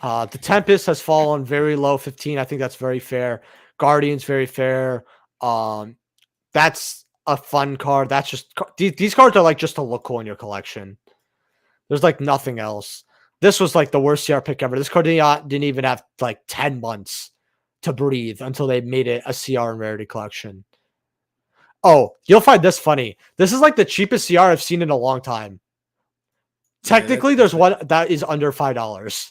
The Tempest has fallen very low, 15. I think that's very fair. Guardian's very fair. Um, that's a fun card. That's just these cards are like just to look cool in your collection. There's like nothing else. This was like the worst CR pick ever. This card didn't even have like 10 months to breathe until they made it a CR and rarity collection. Oh, you'll find this funny. This is like the cheapest CR I've seen in a long time. Yeah, Technically, there's one that is under $5.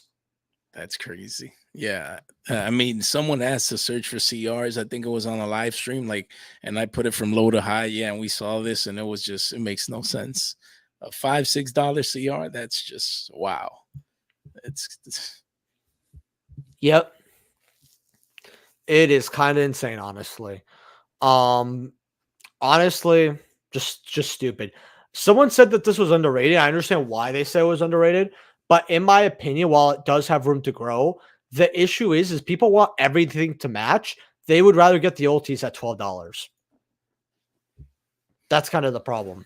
that's crazy. Yeah. I mean, someone asked to search for CRs. I think it was on a live stream, like, and I put it from low to high. Yeah, and we saw this, and it makes no sense. A $5-6 CR. That's just wow. It's Yep. It is kind of insane, honestly. Um, honestly, just stupid. Someone said that this was underrated. I understand why they say it was underrated, but in my opinion, while it does have room to grow, the issue is people want everything to match. They would rather get the ultis at $12. That's kind of the problem.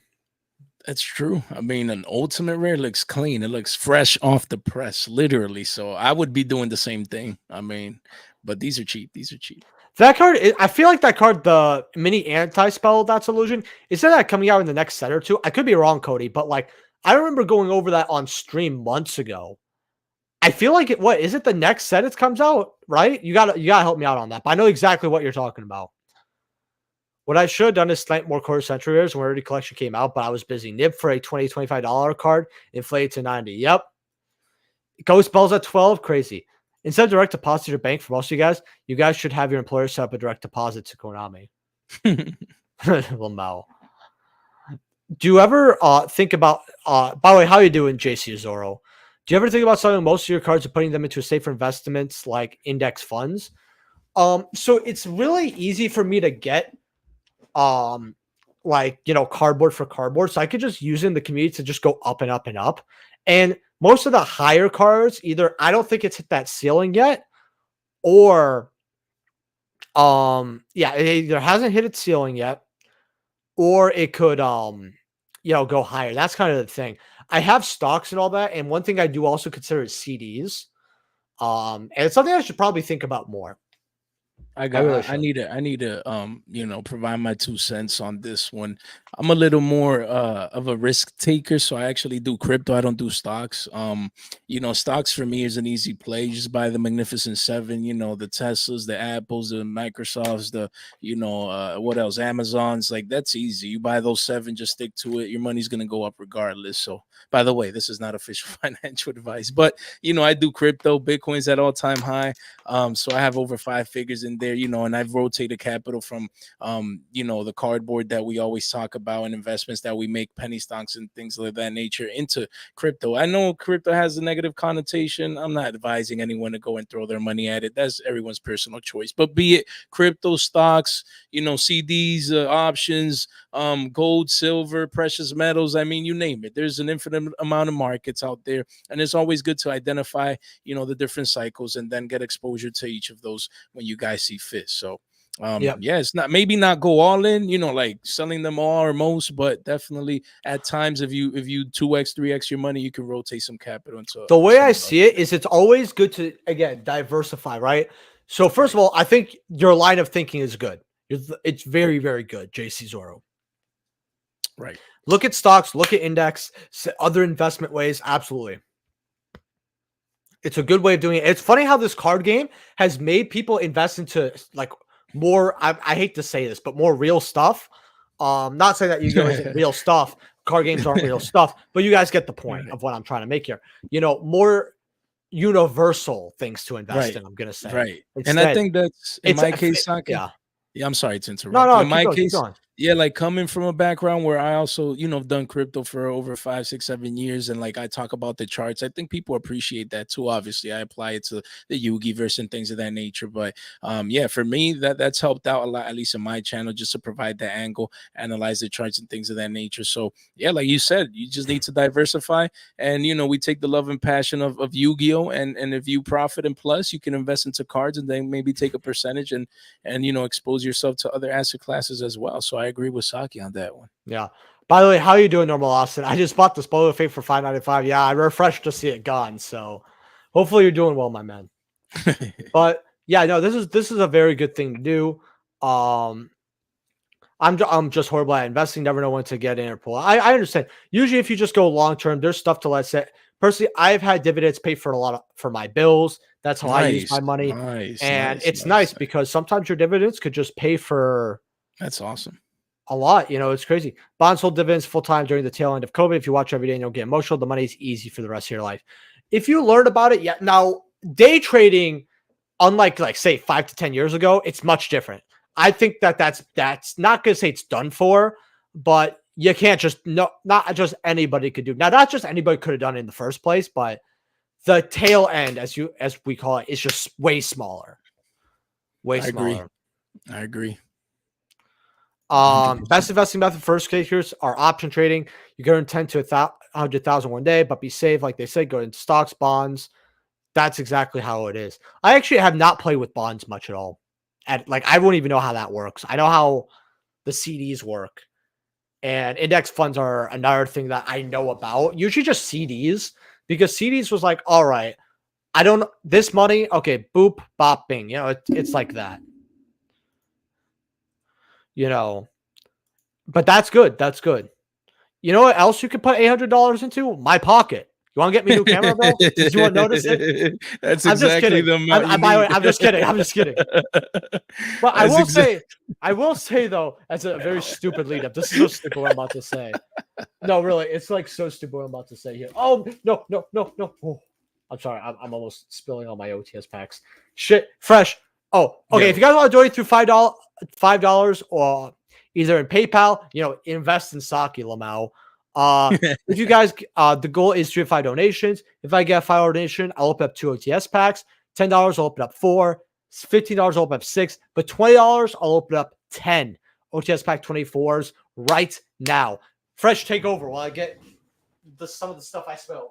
That's true. I mean, an ultimate rare looks clean. It looks fresh off the press, literally. So I would be doing the same thing. I mean, but these are cheap. These are cheap. That card, I feel like that card, the mini anti-spell that's illusion, is that coming out in the next set or two? I could be wrong, Cody, but like I remember going over that on stream months ago. I feel like what is it the next set it comes out, right? You gotta help me out on that. But I know exactly what you're talking about. What I should have done is snipe more quarter century rares when Rarity Collection came out, but I was busy. Nib for a $20, $25 card, inflated to 90. Yep. Ghost Bells at 12, crazy. Instead of direct deposit to your bank for most of you guys should have your employer set up a direct deposit to Konami. Lamau. Do you ever think about by the way, how you doing, JC Zoro? Do you ever think about selling most of your cards and putting them into safer investments like index funds? So it's really easy for me to get cardboard for cardboard. So I could just use it in the community to just go up and up and up. And most of the higher cards, either I don't think it's hit that ceiling yet, or it either hasn't hit its ceiling yet, or it could go higher. That's kind of the thing. I have stocks and all that, and one thing I do also consider is CDs. And it's something I should probably think about more. I need to provide my 2 cents on this one. I'm a little more of a risk taker, so I actually do crypto. I don't do stocks. Stocks for me is an easy play. You just buy the Magnificent Seven, the Teslas, the Apples, the Microsofts, what else? Amazons. Like that's easy. You buy those seven, just stick to it. Your money's gonna go up regardless. So by the way, this is not official financial advice, but I do crypto. Bitcoin's at all-time high. So I have over 5 figures in there, and I've rotated capital from, the cardboard that we always talk about and investments that we make, penny stocks and things of that nature, into crypto. I know crypto has a negative connotation. I'm not advising anyone to go and throw their money at it. That's everyone's personal choice. But be it crypto stocks, CDs, options, gold, silver, precious metals. I mean, you name it. There's an infinite amount of markets out there, and it's always good to identify, the different cycles and then get exposure to each of those when you guys see fit. So, it's not go all in, like selling them all or most, but definitely at times if you 2x, 3x your money, you can rotate some capital into. The way I see it is, it's always good to again diversify, right? So first of all, I think your line of thinking is good. It's very, very good, JC Zoro. Right. Look at stocks, look at index, other investment ways. Absolutely. It's a good way of doing it. It's funny how this card game has made people invest into like more, I hate to say this, but more real stuff. Not saying that YGO isn't real stuff. Card games aren't real stuff, but you guys get the point of what I'm trying to make here. More universal things to invest in, I'm going to say. Right. Instead, and I think that's, in my case, yeah. Yeah, I'm sorry to interrupt. No, In my keep case, going. Yeah, like coming from a background where I also, have done crypto for over 5, 6, 7 years, and like I talk about the charts. I think people appreciate that too. Obviously, I apply it to the Yugiverse and things of that nature. But yeah, for me, that's helped out a lot, at least in my channel, just to provide that angle, analyze the charts and things of that nature. So yeah, like you said, you just need to diversify, and we take the love and passion of Yu-Gi-Oh, and if you profit and plus, you can invest into cards and then maybe take a percentage and expose yourself to other asset classes as well. So I agree with Saki on that one. Yeah. By the way, how you doing, Normal Austin? I just bought the Spoiler Fate for $5.95. Yeah, I refreshed to see it gone. So hopefully you're doing well, my man. But yeah, no, this is a very good thing to do. Um, I'm just horrible at investing. Never know when to get in or pull. I understand. Usually, if you just go long term, there's stuff to let set. Personally, I've had dividends pay for a lot of for my bills. That's how I use Nice, my money, nice, and nice, it's nice. nice because sometimes your dividends could just pay for That's awesome. a lot. It's crazy. Bonds hold dividends full time during the tail end of COVID. If you watch every day and you'll get emotional, the money is easy for the rest of your life. If you learn about it, yeah. Now, day trading, unlike like say 5 to 10 years ago, it's much different. I think that's not gonna say it's done for, but you can't just not just anybody could do. Now, not just anybody could have done it in the first place, but the tail end, as we call it, is just way smaller. Way I agree. smaller. I agree. 100%. Best investing method first takers are option trading. You go in 10 to 100,000 one day, but be safe. Like they say, go into stocks, bonds. That's exactly how it is. I actually have not played with bonds much at all. I won't even know how that works. I know how the CDs work, and index funds are another thing that I know about. Usually just CDs, because CDs was like, all right, I don't this money. Okay, boop, bop, bing. It's like that. You know, but that's good. That's good. You know what else you could put $800 into? My pocket. You want to get me a new camera, bro? Did you want to notice it? That's I'm just exactly kidding. the amount you By the way, need. I'm just kidding. I'm just kidding. But That's exactly. I will say though, as a very stupid lead up, this is so stupid what I'm about to say. No, really, it's like so stupid what I'm about to say here. Oh no, no, no, no. Oh, I'm sorry, I'm almost spilling all my OTS packs. Shit, fresh. Oh, okay. If Yo. you guys want to donate through $5 or either in PayPal, invest in Saki Lamau. If you guys, the goal is 3 to 5 donations. If I get a 5 donation, I'll open up 2 OTS packs. $10, I'll open up 4. $15, I'll open up 6. But $20, I'll open up 10 OTS pack 24s right now. Fresh, take over while I get some of the stuff I spilled.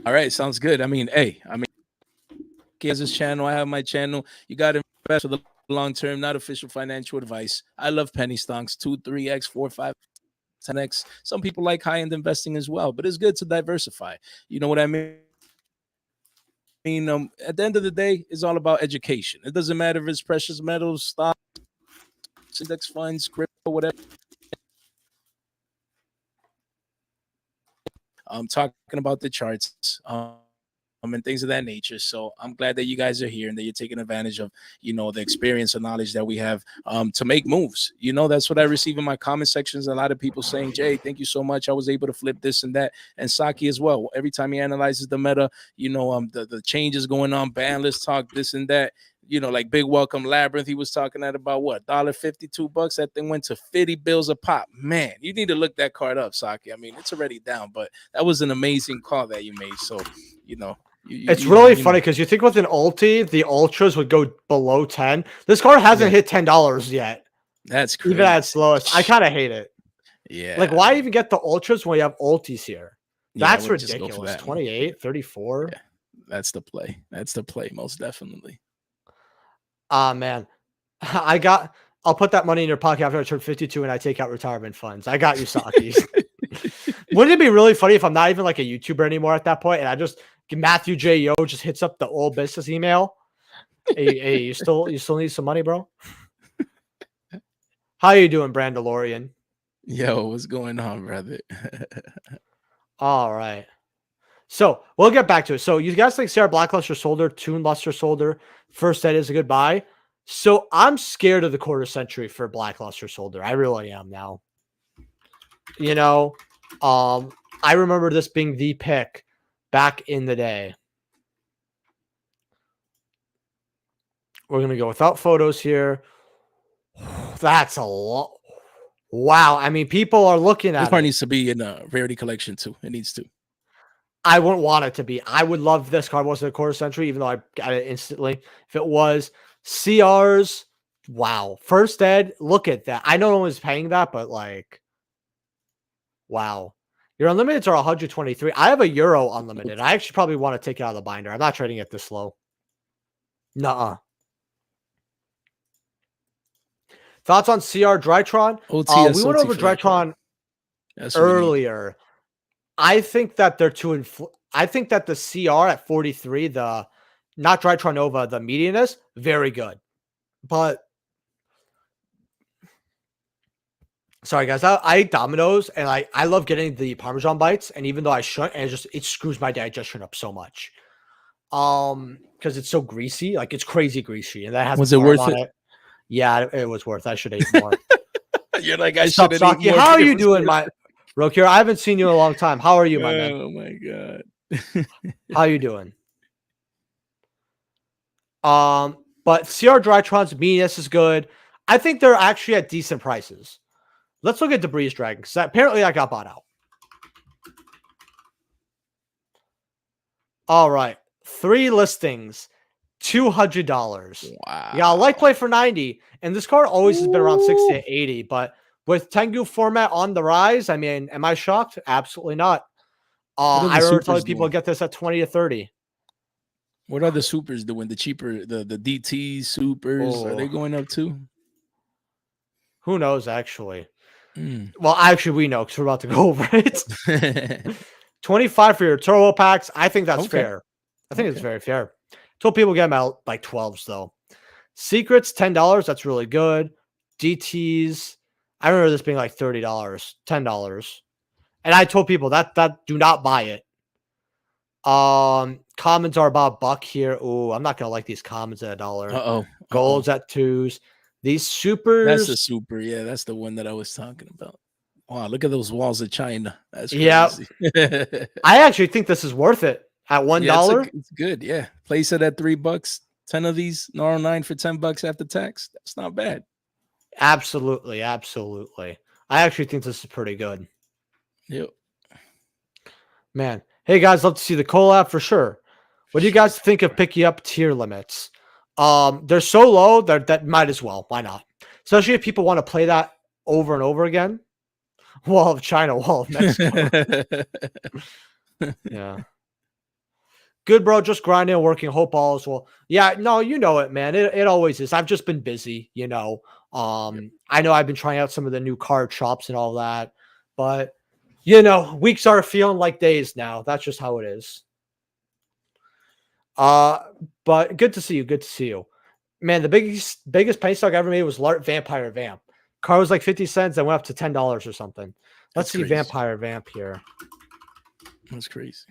All right, sounds good. He has his channel. I have my channel. You got to invest for the long term, not official financial advice. I love penny stocks, 2, 3x, 4, 5, 10x. Some people like high end investing as well, but it's good to diversify. You know what I mean? At the end of the day, it's all about education. It doesn't matter if it's precious metals, stocks, index funds, crypto, whatever. I'm talking about the charts. And things of that nature. So I'm glad that you guys are here and that you're taking advantage of, the experience and knowledge that we have to make moves. That's what I receive in my comment sections. A lot of people saying, Jay, thank you so much. I was able to flip this and that. And Saki as well. Every time he analyzes the meta, the changes going on, ban list talk, this and that. Like Big Welcome Labyrinth, he was talking at about what, $52. That thing went to 50 bills a pop. Man, you need to look that card up, Saki. I mean, it's already down, but that was an amazing call that you made. So, It's really funny because you think with an ulti, the ultras would go below 10. This card hasn't hit $10 yet. That's crazy. Even at its lowest. I kind of hate it. Yeah. Like, why even get the ultras when you have ultis here? That's ridiculous. That 28, 34. Yeah, that's the play. That's the play, most definitely. Man. I'll put that money in your pocket after I turn 52 and I take out retirement funds. I got you, Saki. Wouldn't it be really funny if I'm not even like a YouTuber anymore at that point and I just Matthew J. Yo just hits up the old business email? Hey, you still need some money, bro? How you doing, Brandalorian? Yo, what's going on, brother? All right. So we'll get back to it. So you guys think Sarah Blackluster Solder, Toon Luster Solder, first set is a goodbye. So I'm scared of the quarter century for Blackluster Solder. I really am now. I remember this being the pick back in the day. We're gonna go without photos here. That's a lot. Wow. I mean, people are looking This at part it. needs to be in a rarity collection too. It needs to. I wouldn't want it to be. I would love this card wasn't a quarter century, even though I got it instantly. If it was CRs, wow. First Ed, look at that. I know no one's paying that, but like, wow. Your unlimiteds are 123. I have a Euro unlimited. I actually probably want to take it out of the binder. I'm not trading it this low. Nuh-uh. Thoughts on CR Drytron? We went OTSOT over for that card. Drytron That's what we need. earlier. I think that they're too I think that the CR at 43, the not Drytron Nova, the median is very good. But sorry guys, I eat Domino's and I love getting the Parmesan bites, and even though I shouldn't, and it screws my digestion up so much. Because it's so greasy, like it's crazy greasy, and that has Was it parm worth on it? it. Yeah, it was worth it. I should eat more. You're like, I Sup, should have eaten Saki? more. How are It you was doing, worth my Rokir? I haven't seen you in a long time. How are you, it. my man? Oh my god. How you doing? But CR Drytron's meanness is good. I think they're actually at decent prices. Let's look at Debris Dragon, because apparently I got bought out. All right. 3 listings, $200. Wow. You got a light play for 90, and this card always has been around 60 to 80, but with Tengu format on the rise, I mean, am I shocked? Absolutely not. I remember telling people to get this at 20 to 30. What are the supers doing? The cheaper, the DT supers, are they going up too? Who knows, actually? Well, actually, we know because we're about to go over it. 25 for your turbo packs. I think that's fair. I think it's very fair. Told people get them out like 12s though. Secrets, $10. That's really good. DTs, I remember this being like $30, $10. And I told people that do not buy it. Commons are about $1 here. Ooh, I'm not gonna like these commons at $1. Golds at 2s. These supers. That's the super. Yeah, that's the one that I was talking about. Wow, look at those walls of China. That's crazy. Yeah. I actually think this is worth it at $1. Yeah, it's good. Yeah, place it at $3. 10 of these R9 for $10 after tax. That's not bad. Absolutely, absolutely. I actually think this is pretty good. Yep. Man, hey guys, love to see the collab for sure. What do you guys think of picking up tier limits? They're so low that might as well. Why not? Especially if people want to play that over and over again. Wall of China, wall of Mexico. Yeah. Good, bro. Just grinding, working. Hope all is well. Yeah, no, you know it, man. It always is. I've just been busy, you know. I know I've been trying out some of the new card shops and all that, but you know, weeks are feeling like days now. That's just how it is. But good to see you. Good to see you. Man, the biggest penny stock I ever made was Lart Vampire Vamp. Car was like 50 cents, then went up to $10 or something. Let's see Vampire Vamp here. That's crazy.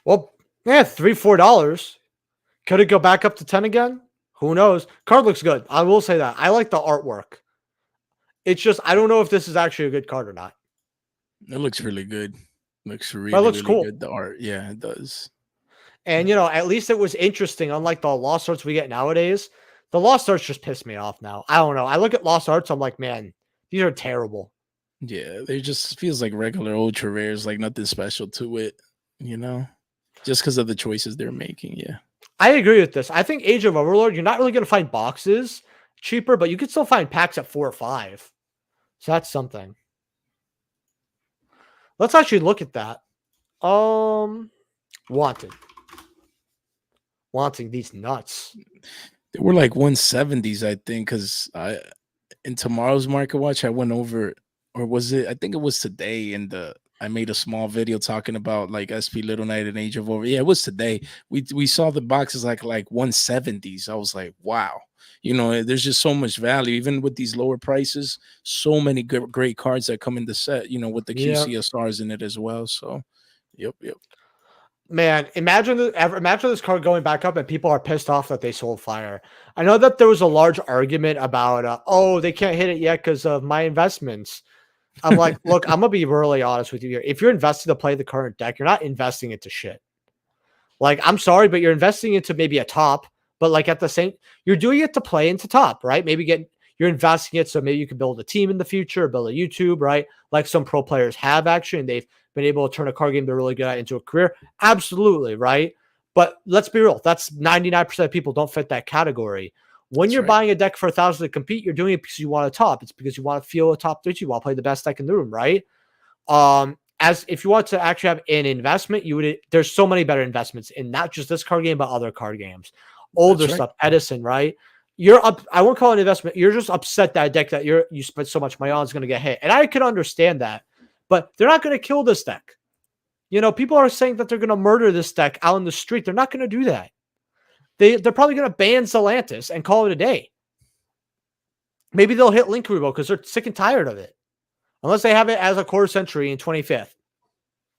Well, yeah, $3-4. Could it go back up to 10 again? Who knows? Card looks good. I will say that. I like the artwork. It's just I don't know if this is actually a good card or not. It looks really good. Looks really, looks really cool. Good. The art, yeah, it does. And you know, at least it was interesting. Unlike the lost arts we get nowadays, the lost arts just piss me off now. I don't know. I look at lost arts, I'm like, man, these are terrible. Yeah, they just feels like regular ultra rares, like nothing special to it, you know, just because of the choices they're making. Yeah, I agree with this. I think Age of Overlord, you're not really going to find boxes cheaper, but you can still find packs at 4 or 5. So that's something. Let's actually look at that. Wanting these nuts. They were like 170s, I think, because in tomorrow's market watch, I went over, or was it? I think it was today, and I made a small video talking about like SP Little Knight and Age of Over. Yeah, it was today. We saw the boxes like 170s. I was like, wow. You know, there's just so much value, even with these lower prices. So many great cards that come in the set. You know, with the QCSRs in it as well. So, yep. Man, imagine this card going back up and people are pissed off that they sold Fire. I know that there was a large argument about, oh, they can't hit it yet because of my investments. I'm like, look, I'm going to be really honest with you here. If you're investing to play the current deck, you're not investing into shit. Like, I'm sorry, but you're investing into maybe a top, but like at the same, you're doing it to play into top, right? You're investing it so maybe you can build a team in the future, build a YouTube, right? Like some pro players have actually, and they've been able to turn a card game they're really good at into a career. Absolutely, right? But let's be real, that's 99% of people don't fit that category. When That's you're right. buying a deck for 1,000 to compete, you're doing it because you want a top. It's because you want to feel a top 3, you want to play the best deck in the room, right? As if you want to actually have an investment, there's so many better investments in not just this card game, but other card games, older That's right. stuff, Edison, right? You're up. I won't call it an investment. You're just upset that deck that you spent so much money on is going to get hit, and I can understand that. But they're not going to kill this deck. People are saying that they're going to murder this deck out in the street. They're not going to do that. They're probably going to ban Zelantis and call it a day. Maybe they'll hit Link Rubo because they're sick and tired of it. Unless they have it as a quarter century in 25th.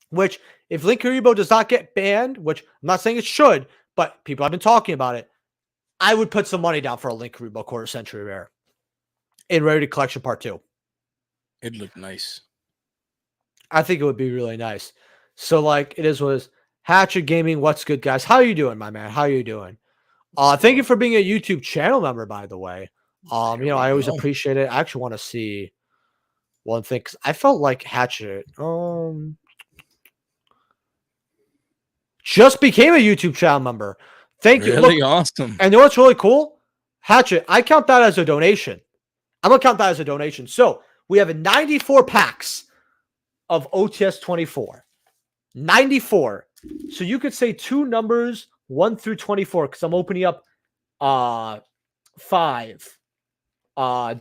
Which, if Link Haribo does not get banned, which I'm not saying it should, but people have been talking about it, I would put some money down for a Link Haribo quarter century rare in Rarity Collection Part 2. It looked nice. I think it would be really nice. So, like, it is what it is. Hatchet Gaming, what's good, guys? How you doing, my man? How you doing? Thank you for being a YouTube channel member, by the way. I always appreciate it. I actually want to see one thing, because I felt like Hatchet just became a YouTube channel member. Thank you. Really Look, awesome. and you know what's really cool? Hatchet, I count that as a donation. I'm going to count that as a donation. So we have 94 packs of OTS 24. 94. So you could say two numbers, 1 through 24, because I'm opening up 5. I'm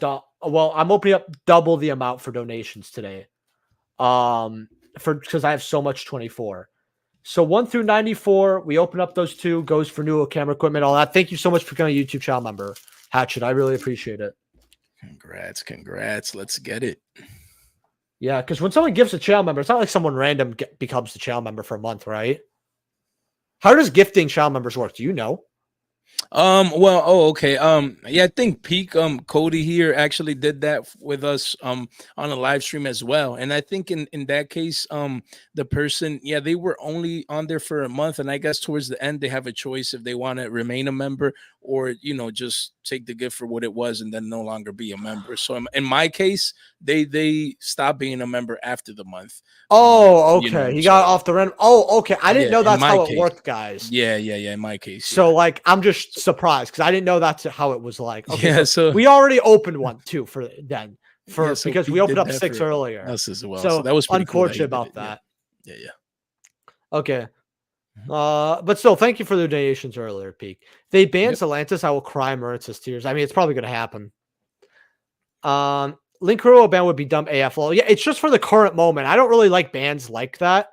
opening up double the amount for donations today. Because I have so much 24. So 1 through 94, we open up those two, goes for new camera equipment, all that. Thank you so much for becoming a YouTube channel member, Hatchet. I really appreciate it. Congrats. Let's get it. Yeah, because when someone gives a channel member, it's not like someone random becomes the channel member for a month, right? How does gifting channel members work? Do you know? Okay. Yeah, I think Peak Cody here actually did that with us on a live stream as well. And I think in that case, the person, yeah, they were only on there for a month, and I guess towards the end they have a choice if they want to remain a member or just take the gift for what it was and then no longer be a member. So in my case, they stopped being a member after the month. Oh, okay. He got off the random. Oh, okay. I didn't know that's how it worked, guys. Yeah. In my case. So, like, I'm just surprised because I didn't know that's how it was like. Okay, yeah. So we already opened one too for then because we opened up 6 earlier. Us as well. So that was unfortunate cool about that. Yeah. Okay. But still, thank you for the donations earlier, Peak. They banned Zelantis. I will cry Mauritius tears. I mean, it's probably going to happen. Link Hero ban would be dumb AF. Well, yeah, it's just for the current moment. I don't really like bans like that.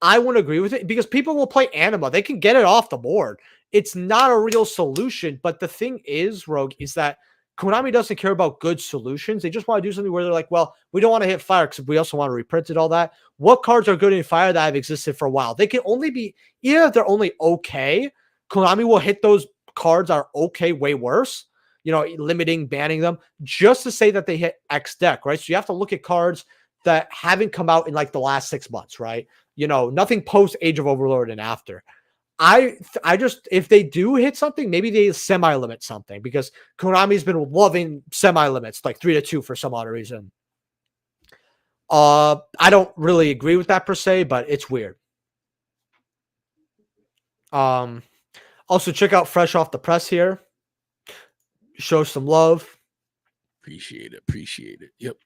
I wouldn't agree with it because people will play Anima. They can get it off the board. It's not a real solution. But the thing is, Rogue, is that Konami doesn't care about good solutions. They just want to do something where they're like, well, we don't want to hit fire because we also want to reprint it, all that. What cards are good in fire that have existed for a while? They can only be, even if they're only okay, Konami will hit those cards that are okay way worse, limiting, banning them, just to say that they hit X deck, right? So you have to look at cards that haven't come out in like the last 6 months, right? Nothing post Age of Overlord and after. I just, if they do hit something, maybe they semi-limit something because Konami's been loving semi-limits, like 3-2 for some odd reason. I don't really agree with that per se, but it's weird. Also check out Fresh Off the Press here. Show some love. Appreciate it. Yep.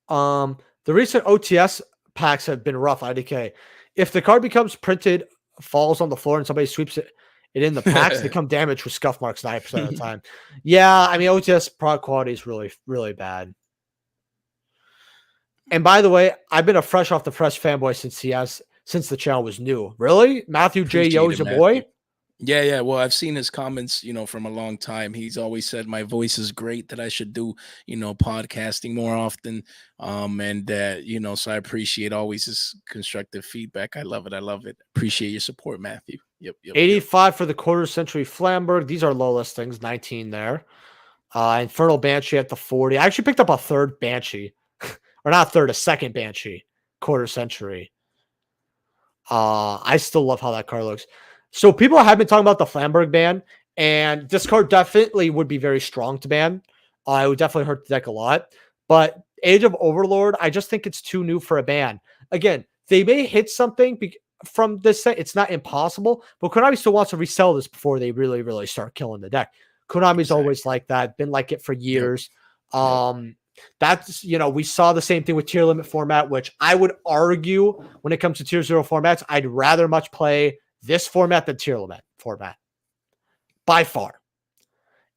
The recent OTS packs have been rough, IDK. If the card becomes printed, falls on the floor, and somebody sweeps it in the packs, they come damaged with scuff marks 90% of the time. Yeah, I mean, OTS product quality is really, really bad. And by the way, I've been a Fresh Off the Press fanboy since the channel was new. Really? Matthew J. Yo's your boy? Yeah. Well, I've seen his comments, from a long time. He's always said my voice is great, that I should do, podcasting more often. So I appreciate always his constructive feedback. I love it. Appreciate your support, Matthew. Yep. 85 for the quarter century Flamberg. These are low listings, 19 there. Infernal Banshee at the 40. I actually picked up a third Banshee. Or not third, a second Banshee, quarter century. I still love how that card looks. So people have been talking about the Flamberg ban, and this card definitely would be very strong to ban. It would definitely hurt the deck a lot. But Age of Overlord, I just think it's too new for a ban. Again, they may hit something from this set. It's not impossible, but Konami still wants to resell this before they really, really start killing the deck. Konami's always like that, been like it for years. Yep. That's, we saw the same thing with tier limit format, which I would argue when it comes to tier 0 formats, I'd rather much play this format than tier limit format by far.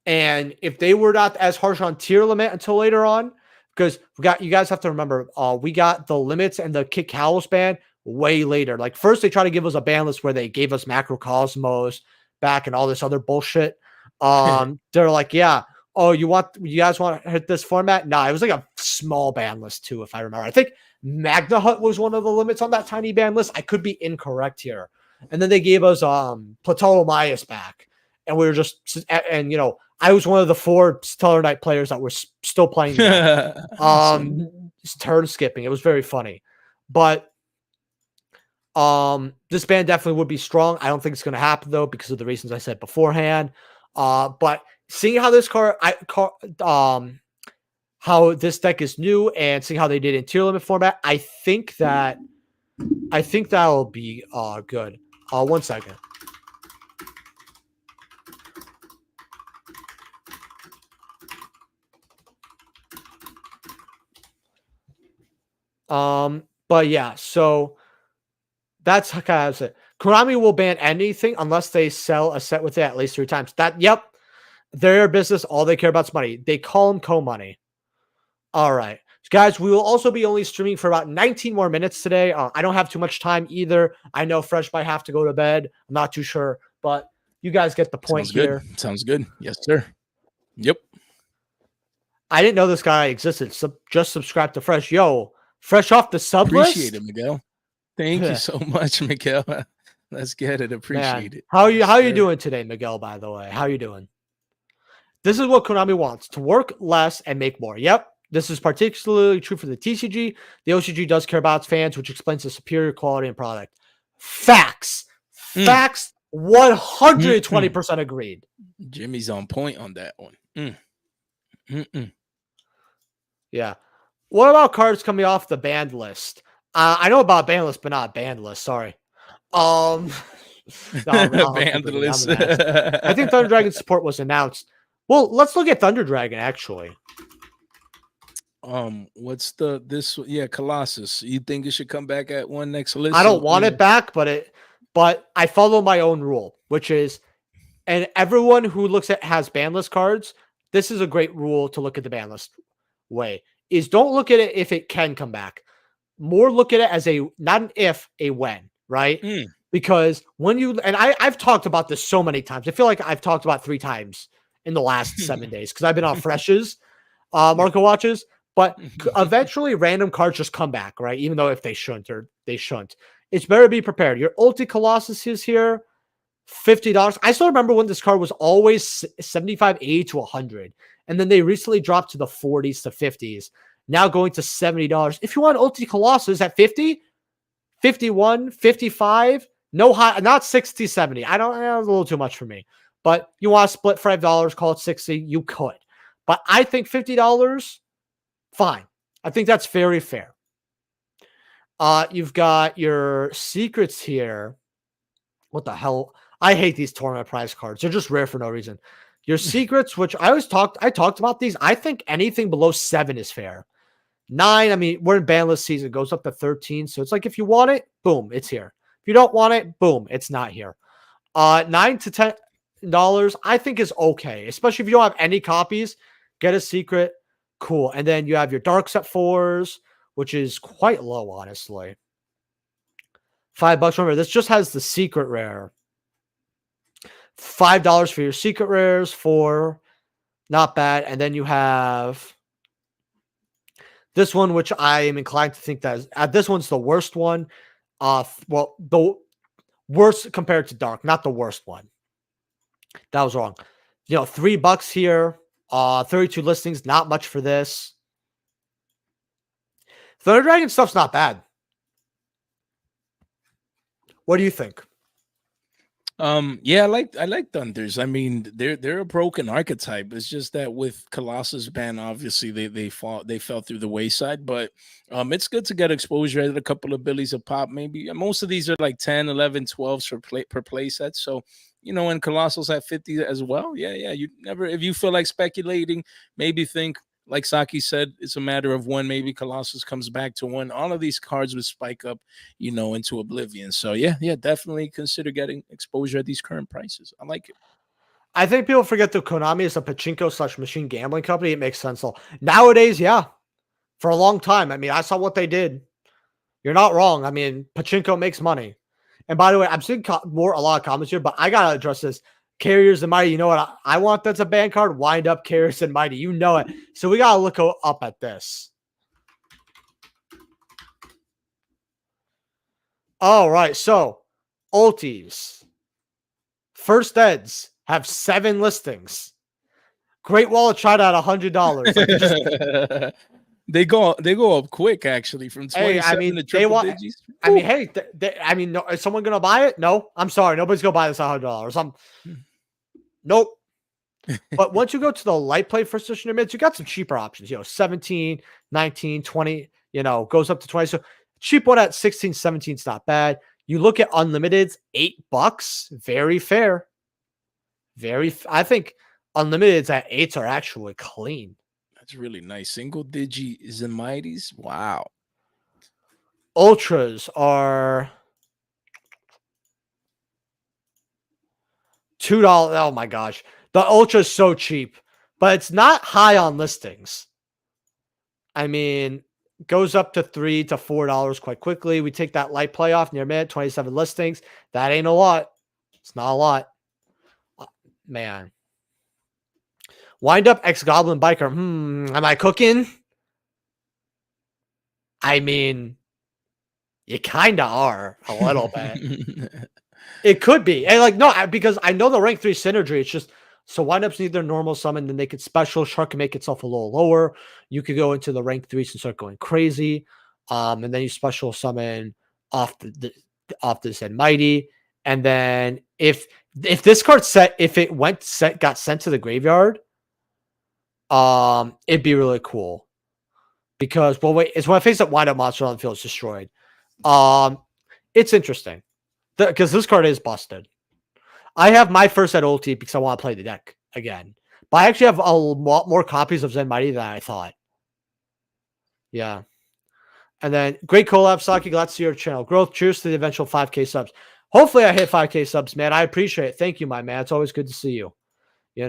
And if they were not as harsh on tier limit until later on, because you guys have to remember, we got the limits and the Kick Kalos ban way later. Like first they try to give us a ban list where they gave us Macrocosmos back and all this other bullshit. They're like, yeah, oh, you guys want to hit this format? No, it was like a small ban list too, if I remember. I think Magna Hut was one of the limits on that tiny ban list. I could be incorrect here. And then they gave us Ptolemaeus back. And we were just, and I was one of the 4 Stellar Knight players that were still playing turn skipping. It was very funny. But this ban definitely would be strong. I don't think it's going to happen though because of the reasons I said beforehand. But seeing how this how this deck is new and seeing how they did in tier limit format, I think that'll be good. 1 second. But yeah, so that's kind of it. Konami will ban anything unless they sell a set with it at least 3 times. Their business, all they care about is money. They call them co-money. All right. Guys, we will also be only streaming for about 19 more minutes today. I don't have too much time either. I know Fresh might have to go to bed. I'm not too sure, but you guys get the point here. Sounds good. Yes, sir. Yep. I didn't know this guy existed. So just subscribe to Fresh. Yo, Fresh off the sub Appreciate list. it, Miguel. Thank you so much, Miguel. Let's get it. Appreciate it. How you doing today, Miguel, by the way? How you doing? This is what Konami wants, to work less and make more. Yep. This is particularly true for the TCG. The OCG does care about its fans, which explains the superior quality and product. Facts. Facts. 120% agreed. Jimmy's on point on that one. Yeah. What about cards coming off the banned list? I know about banned list, but not banned list. Sorry. Banned list. I think Thunder Dragon support was announced. Well, let's look at Thunder Dragon actually. What's Colossus. You think it should come back at one next list? I don't want it back, but I follow my own rule, which is, and everyone who looks at has ban list cards, this is a great rule to look at the ban list way, is don't look at it if it can come back. More look at it as not an if, a when, right? Because I've talked about this so many times. I feel like I've talked about 3 times in the last 7 days because I've been on Fresh's Marco watches. But eventually random cards just come back, right? Even though if they shouldn't. It's better to be prepared. Your Ulti Colossus is here, $50. I still remember when this card was always 75, 80 to 100. And then they recently dropped to the 40s to 50s. Now going to $70. If you want Ulti Colossus at 50, 51, 55, no high, not 60, 70. I don't know, a little too much for me. But you want to split $5, call it 60, you could. But I think $50, fine. I think that's very fair. You've got your secrets here. What the hell? I hate these tournament prize cards. They're just rare for no reason. Your secrets, which I talked about these. I think anything below 7 is fair. 9, I mean, we're in ban list season. It goes up to 13. So it's like, if you want it, boom, it's here. If you don't want it, boom, it's not here. $9 to $10, I think is okay. Especially if you don't have any copies, get a secret. Cool. And then you have your dark set 4s, which is quite low, honestly. $5. Remember, this just has the secret rare. $5 for your secret rares, 4. Not bad. And then you have this one, which I am inclined to think that this one's the worst one. Well, the worst compared to dark, not the worst one. That was wrong. $3 here. 32 listings, not much for this. Thunder Dragon stuff's not bad. What do you think? Yeah, I like Thunders. I mean, they're a broken archetype. It's just that with Colossus ban, obviously they fell through the wayside. But it's good to get exposure at a couple of billies a pop. Maybe most of these are like 10, 11, 12s per play set. So and Colossals at 50 as well. Yeah, yeah. You never, if you feel like speculating, maybe think like Saki said, it's a matter of when maybe Colossus comes back to one. All of these cards would spike up, into oblivion. So yeah, yeah, definitely consider getting exposure at these current prices. I like it. I think people forget that Konami is a pachinko slash machine gambling company. It makes sense. So nowadays, yeah, for a long time. I mean, I saw what they did. You're not wrong. I mean, pachinko makes money. And by the way, I'm seeing a lot of comments here, but I gotta address this. Carriers and Mighty, you know what I want? That's a ban card. Wind up Carriers and Mighty, you know it. So we gotta look up at this. All right, so ultis, first eds have 7 listings. Great Wallet tried at $100. Like, they go up quick actually from 27 I mean, to triple digits. I mean, hey, I mean, no, is someone gonna buy it? No, I'm sorry, nobody's gonna buy this at $100. Nope. But once you go to the light play first edition mids, you got some cheaper options. 17, 19, 20. Goes up to 20. So cheap one at 16, 17 is not bad. You look at unlimiteds, $8, very fair. I think unlimiteds at 8s are actually clean. That's really nice. Single digi Mighties. Wow. Ultras are $2. Oh my gosh. The Ultra is so cheap, but it's not high on listings. I mean, goes up to $3 to $4 quite quickly. We take that light play off near mid, 27 listings. That ain't a lot. It's not a lot. Man. Wind up ex-Goblin Biker. Am I cooking? I mean, you kind of are a little bit. It could be. And no, because I know the rank 3 synergy. It's just, so windups need their normal summon, then they could special. Shark can make itself a little lower. You could go into the rank 3s and start going crazy. And then you special summon off the said mighty. And then if this card if it got sent to the graveyard, it'd be really cool. Because it's when I face that windup monster on the field, it's destroyed. It's interesting. Because this card is busted. I have my first at ulti because I want to play the deck again. But I actually have a lot more copies of Zen Mighty than I thought. Yeah. And then great collab, Saki. Glad to see your channel growth. Cheers to the eventual 5K subs. Hopefully I hit 5K subs, man. I appreciate it. Thank you, my man. It's always good to see you.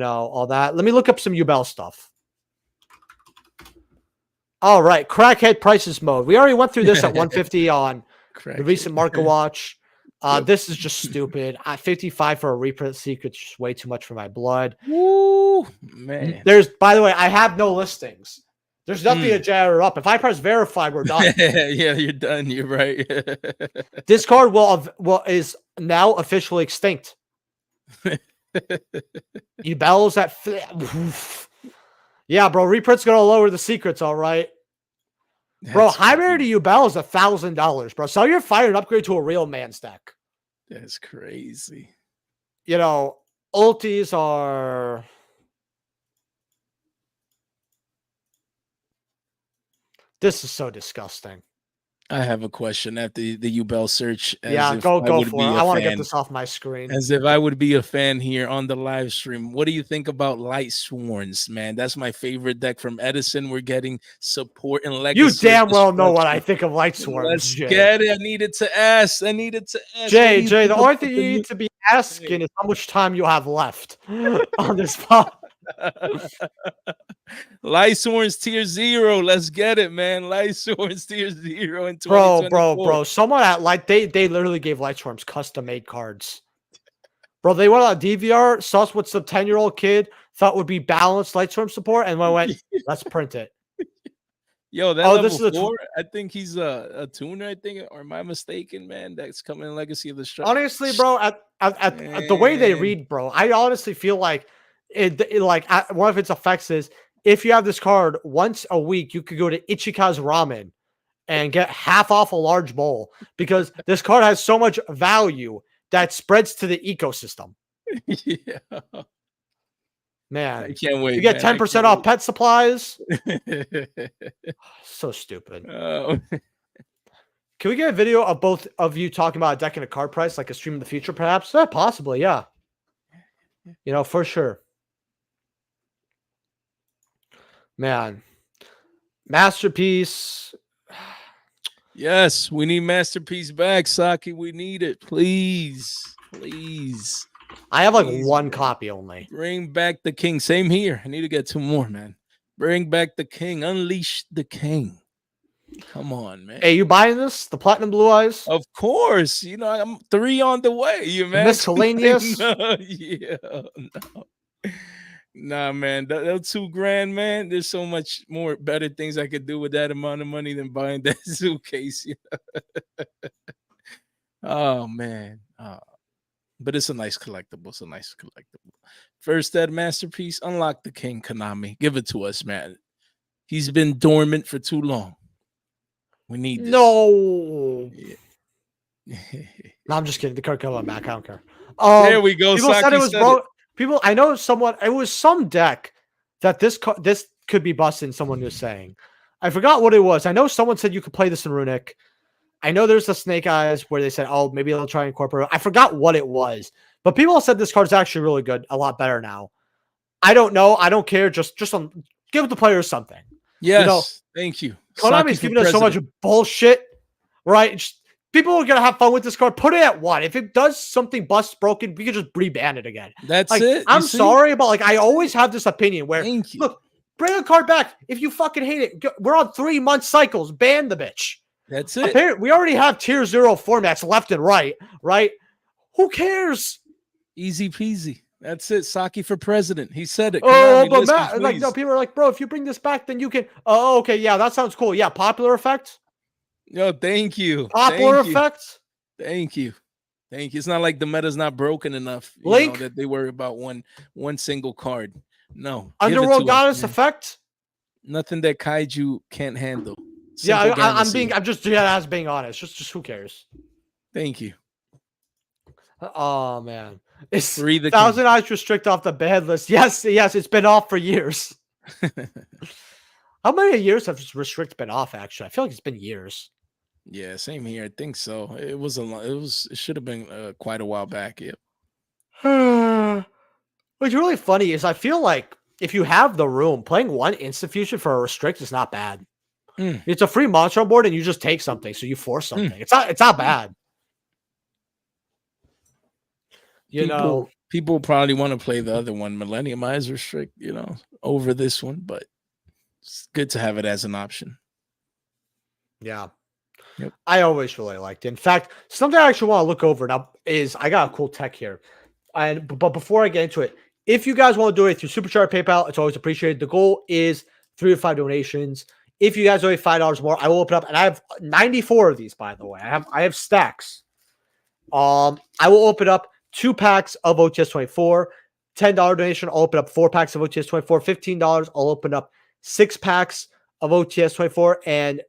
All that. Let me look up some Ubel stuff. All right. Crackhead prices mode. We already went through this at 150 on the recent market watch. This is just stupid. 55 for a reprint secret's just way too much for my blood. Woo, man. By the way, I have no listings. There's nothing to jar up. If I press verify, we're done. Yeah, you're done. You're right. This card is now officially extinct. You bells at yeah, bro. Reprint's gonna lower the secrets, all right. Bro, high rarity Ubel is $1,000, bro. Sell your fire and upgrade to a real man stack. That's crazy. Ultis are. This is so disgusting. I have a question after the Ubel search. Yeah, go for it. I want to get this off my screen. As if I would be a fan here on the live stream. What do you think about Light Sworns, man? That's my favorite deck from Edison. We're getting support and legacy. You damn well know what I think of Light Sworns. Let's get it. I needed to ask. Jay, the only thing you need to be asking is how much time you have left on this pod. Light Sworns tier 0. Let's get it, man. Light Sworns tier 0 in 2024. Bro. Someone at they literally gave Light Sworns custom made cards. Bro, they went on DVR, saw what some 10-year-old kid thought would be balanced Light Sworn support, and went, let's print it. Yo, that this is 4, I think he's a tuner, I think, or am I mistaken, man? That's coming in Legacy of the Strike. Honestly, bro, at the way they read, bro, I honestly feel like one of its effects is if you have this card once a week, you could go to Ichika's Ramen and get half off a large bowl because this card has so much value that spreads to the ecosystem. Yeah. Man, I can't you wait, get man. 10% off pet supplies. So stupid. Oh. Can we get a video of both of you talking about a deck and a card price, like a stream in the future, perhaps? Possibly, yeah. You know, for sure. Man. Masterpiece. Yes, we need Masterpiece back, Saki. We need it. Please. Please. I have like Please, one man. copy only. Bring back the king. Same here. I need to get 2 more, man. Bring back the king. Unleash the king. Come on, man. Hey, you buying this? The Platinum Blue Eyes? Of course. You know, I'm 3 on the way. You imagine? Miscellaneous? No, yeah. No. Nah, man. That 2 grand, man. There's so much more better things I could do with that amount of money than buying that suitcase. Oh, man. But it's a nice collectible. It's a nice collectible. First, that masterpiece. Unlock the king, Konami. Give it to us, man. He's been dormant for too long. We need this. No. Yeah. No, I'm just kidding. The card come on back. I don't care. There we go. People Saki said it was said broke. it. People, I know someone. It was some deck that this could be busting. Someone was saying, I forgot what it was. I know someone said you could play this in Runic. I know there's the Snake Eyes where they said, oh, maybe they'll try and incorporate it. I forgot what it was, but people said this card's actually really good, a lot better now. I don't know. I don't care. Just give the players something. Yes, you know, thank you. Konami's giving us so much bullshit, right? People are gonna have fun with this card. Put it at 1. If it does something bust broken, we can just reban it again. That's like, it. I'm sorry, but like I always have this opinion where look, bring a card back. If you fucking hate it, we're on 3-month cycles. Ban the bitch. That's it. Apparently, we already have tier 0 formats left and right. Who cares? Easy peasy. That's it. Saki for president. He said it. Oh, but Matt, like no, people are like, bro, if you bring this back, then you can. Oh, okay, yeah, that sounds cool. Yeah, popular effect. Yo, thank you. Popular effect. Thank you. Thank you. It's not like the meta's not broken enough. Link that they worry about one single card. No. Underworld Goddess effect. Nothing that Kaiju can't handle. Yeah, I'm just being honest. Just who cares? Thank you. Oh man, it's 1,000 Eyes restrict off the ban list. Yes, it's been off for years. How many years have restrict been off? Actually, I feel like it's been years. Yeah, same here. I think so. It was it should have been quite a while back. Yep. What's really funny is I feel like if you have the room, playing 1 Instant Fusion for a restrict is not bad. It's a free monster on board, and you just take something, so you force something. It's not bad. People probably want to play the other one, Millennium Eyes Restrict, over this one, but it's good to have it as an option. Yeah. Yep. I always really liked it. In fact, something I actually want to look over now is I got a cool tech here. But before I get into it, if you guys want to do it through Super Chat or PayPal, it's always appreciated. The goal is 3 to 5 donations. If you guys donate $5 more, I will open up, and I have 94 of these, by the way. I have stacks. I will open up 2 packs of OTS 24. $10 donation, I'll open up 4 packs of OTS 24. $15, I'll open up 6 packs of OTS 24, and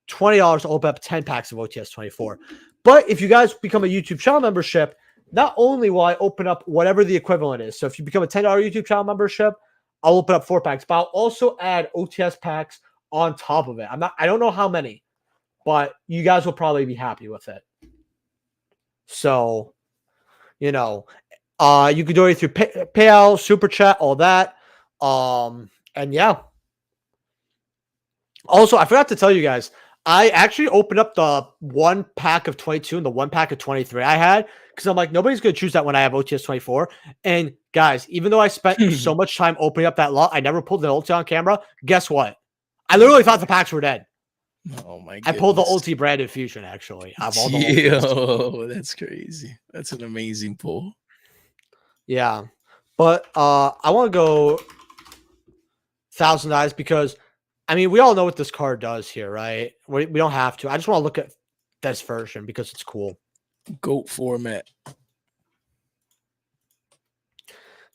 $20, I'll open up 10 packs of OTS 24. But if you guys become a YouTube channel membership, not only will I open up whatever the equivalent is. So if you become a $10 YouTube channel membership, I'll open up 4 packs, but I'll also add OTS packs on top of it. I don't know how many, but you guys will probably be happy with it. So, you can do it through PayPal, Super Chat, all that. And yeah. Also, I forgot to tell you guys, I actually opened up the 1 pack of 22 and the 1 pack of 23 I had, because I'm like, nobody's going to choose that when I have OTS 24. And guys, even though I spent so much time opening up that lot, I never pulled the ulti on camera. Guess what? I literally thought the packs were dead. Oh my god! I pulled the ulti branded fusion actually. Yo, that's crazy. That's an amazing pull. Yeah, but I want to go 1,000 Eyes because we all know what this card does here, right? We don't have to. I just want to look at this version because it's cool. GOAT format.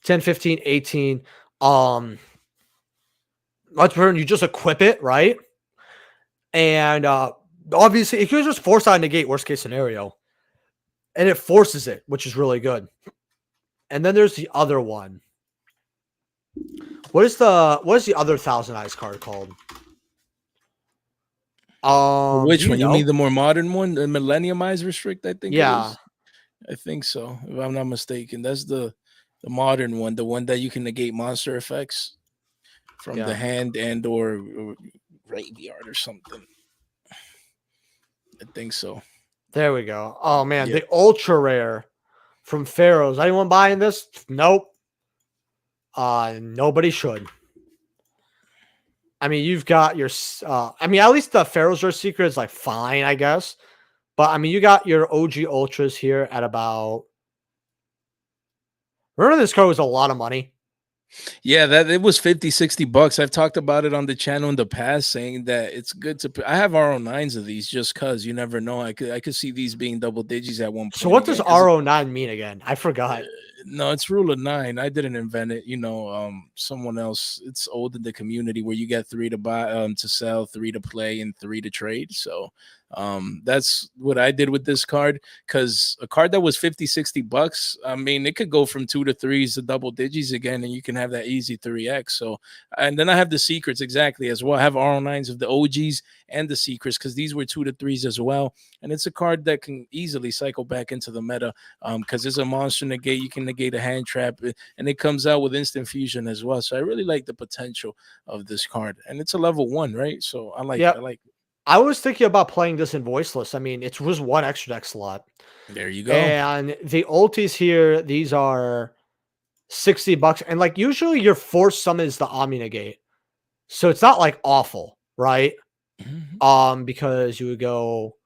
10, 15, 18. Let's burn. You just equip it, right? And Obviously, it could just force out negate worst case scenario, and it forces it, which is really good. And then there's the other one. What is the other Thousand Eyes card called? Do Which you one? You know? mean the more modern one, the Millennium Eyes Restrict? I think it Yeah, is. I think so, if I'm not mistaken. That's the modern one, the one that you can negate monster effects from the yeah. hand and or graveyard or something. I think so. There we go. Oh man, Yeah. the ultra rare from Pharaohs. Anyone buying this? Nope. Nobody should. I mean, you've got your. I mean, at least the Pharaohs Rare Secret is like fine, I guess. But I mean, you got your OG ultras here at about. Remember, this card was a lot of money. Yeah, that it was 50, $60. I've talked about it on the channel in the past, saying that it's good to I have RO9s of these just cause you never know. I could see these being double digits at one So point what does again. Because RO9 mean again? I forgot. no, it's rule of nine. I didn't invent it. Someone else. It's old in the community where you get three to buy, to sell, three to play, and three to trade. So, that's what I did with this card. Because a card that was 50, $60, I mean, it could go from two to threes to double digits again, and you can have that easy 3x. So, and then I have the secrets exactly as well. I have RO9s of the OGs and the secrets because these were two to threes as well. And it's a card that can easily cycle back into the meta because it's a monster negate. You can negate a hand trap, and it comes out with instant fusion as well. So I really like the potential of this card, and it's a level 1, right? So I like it. I Yep. like it. I was thinking about playing this in voiceless. I mean, it was one extra deck slot. There you go. And the ultis here, these are $60. And like usually your force summon is the Omni Negate. So it's not like awful, right? Mhm. Because you would go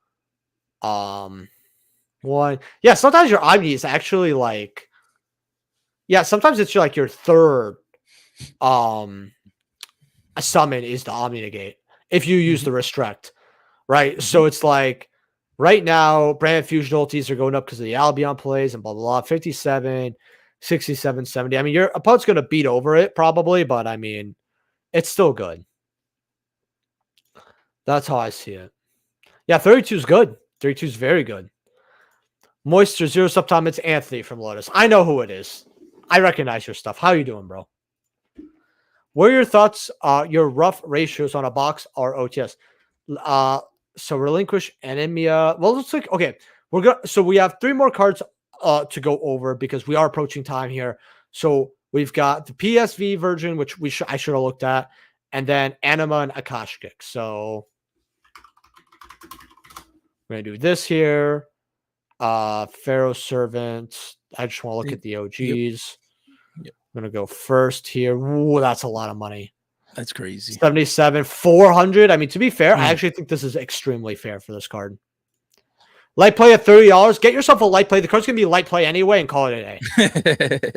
one. Yeah, sometimes your Omni is actually like sometimes it's like your third a summon is the Omni Negate if you use Mhm. the restrict, right? Mhm. So it's like right now, Brand Fusion ultis are going up because of the Albion plays and blah, blah, blah. 57, 67, 70. I mean, your opponent's going to beat over it probably, but I mean, it's still good. That's how I see it. Yeah, 32 is good. 32 is very good. Moisture, zero subtime. It's Anthony from Lotus. I know who it is. I recognize your stuff. How you doing, bro? What are your thoughts? Your rough ratios on a box or OTS? Uh, so relinquish anemia. Well, let's look. Okay, we're gonna. So we have three more cards to go over because we are approaching time here. So we've got the PSV version, which I should have looked at, and then Anima and Akashic. So we're gonna do this here. Pharaoh Servant. I just want to look Yep. at the Yep. OGs. Yep. I'm gonna go first here. Ooh, that's a lot of money. That's crazy. 77, 400. I mean, to be fair, I Mm. actually think this is extremely fair for this card. Light play at $30. Get yourself a light play. The card's gonna be light play anyway, and call it a day.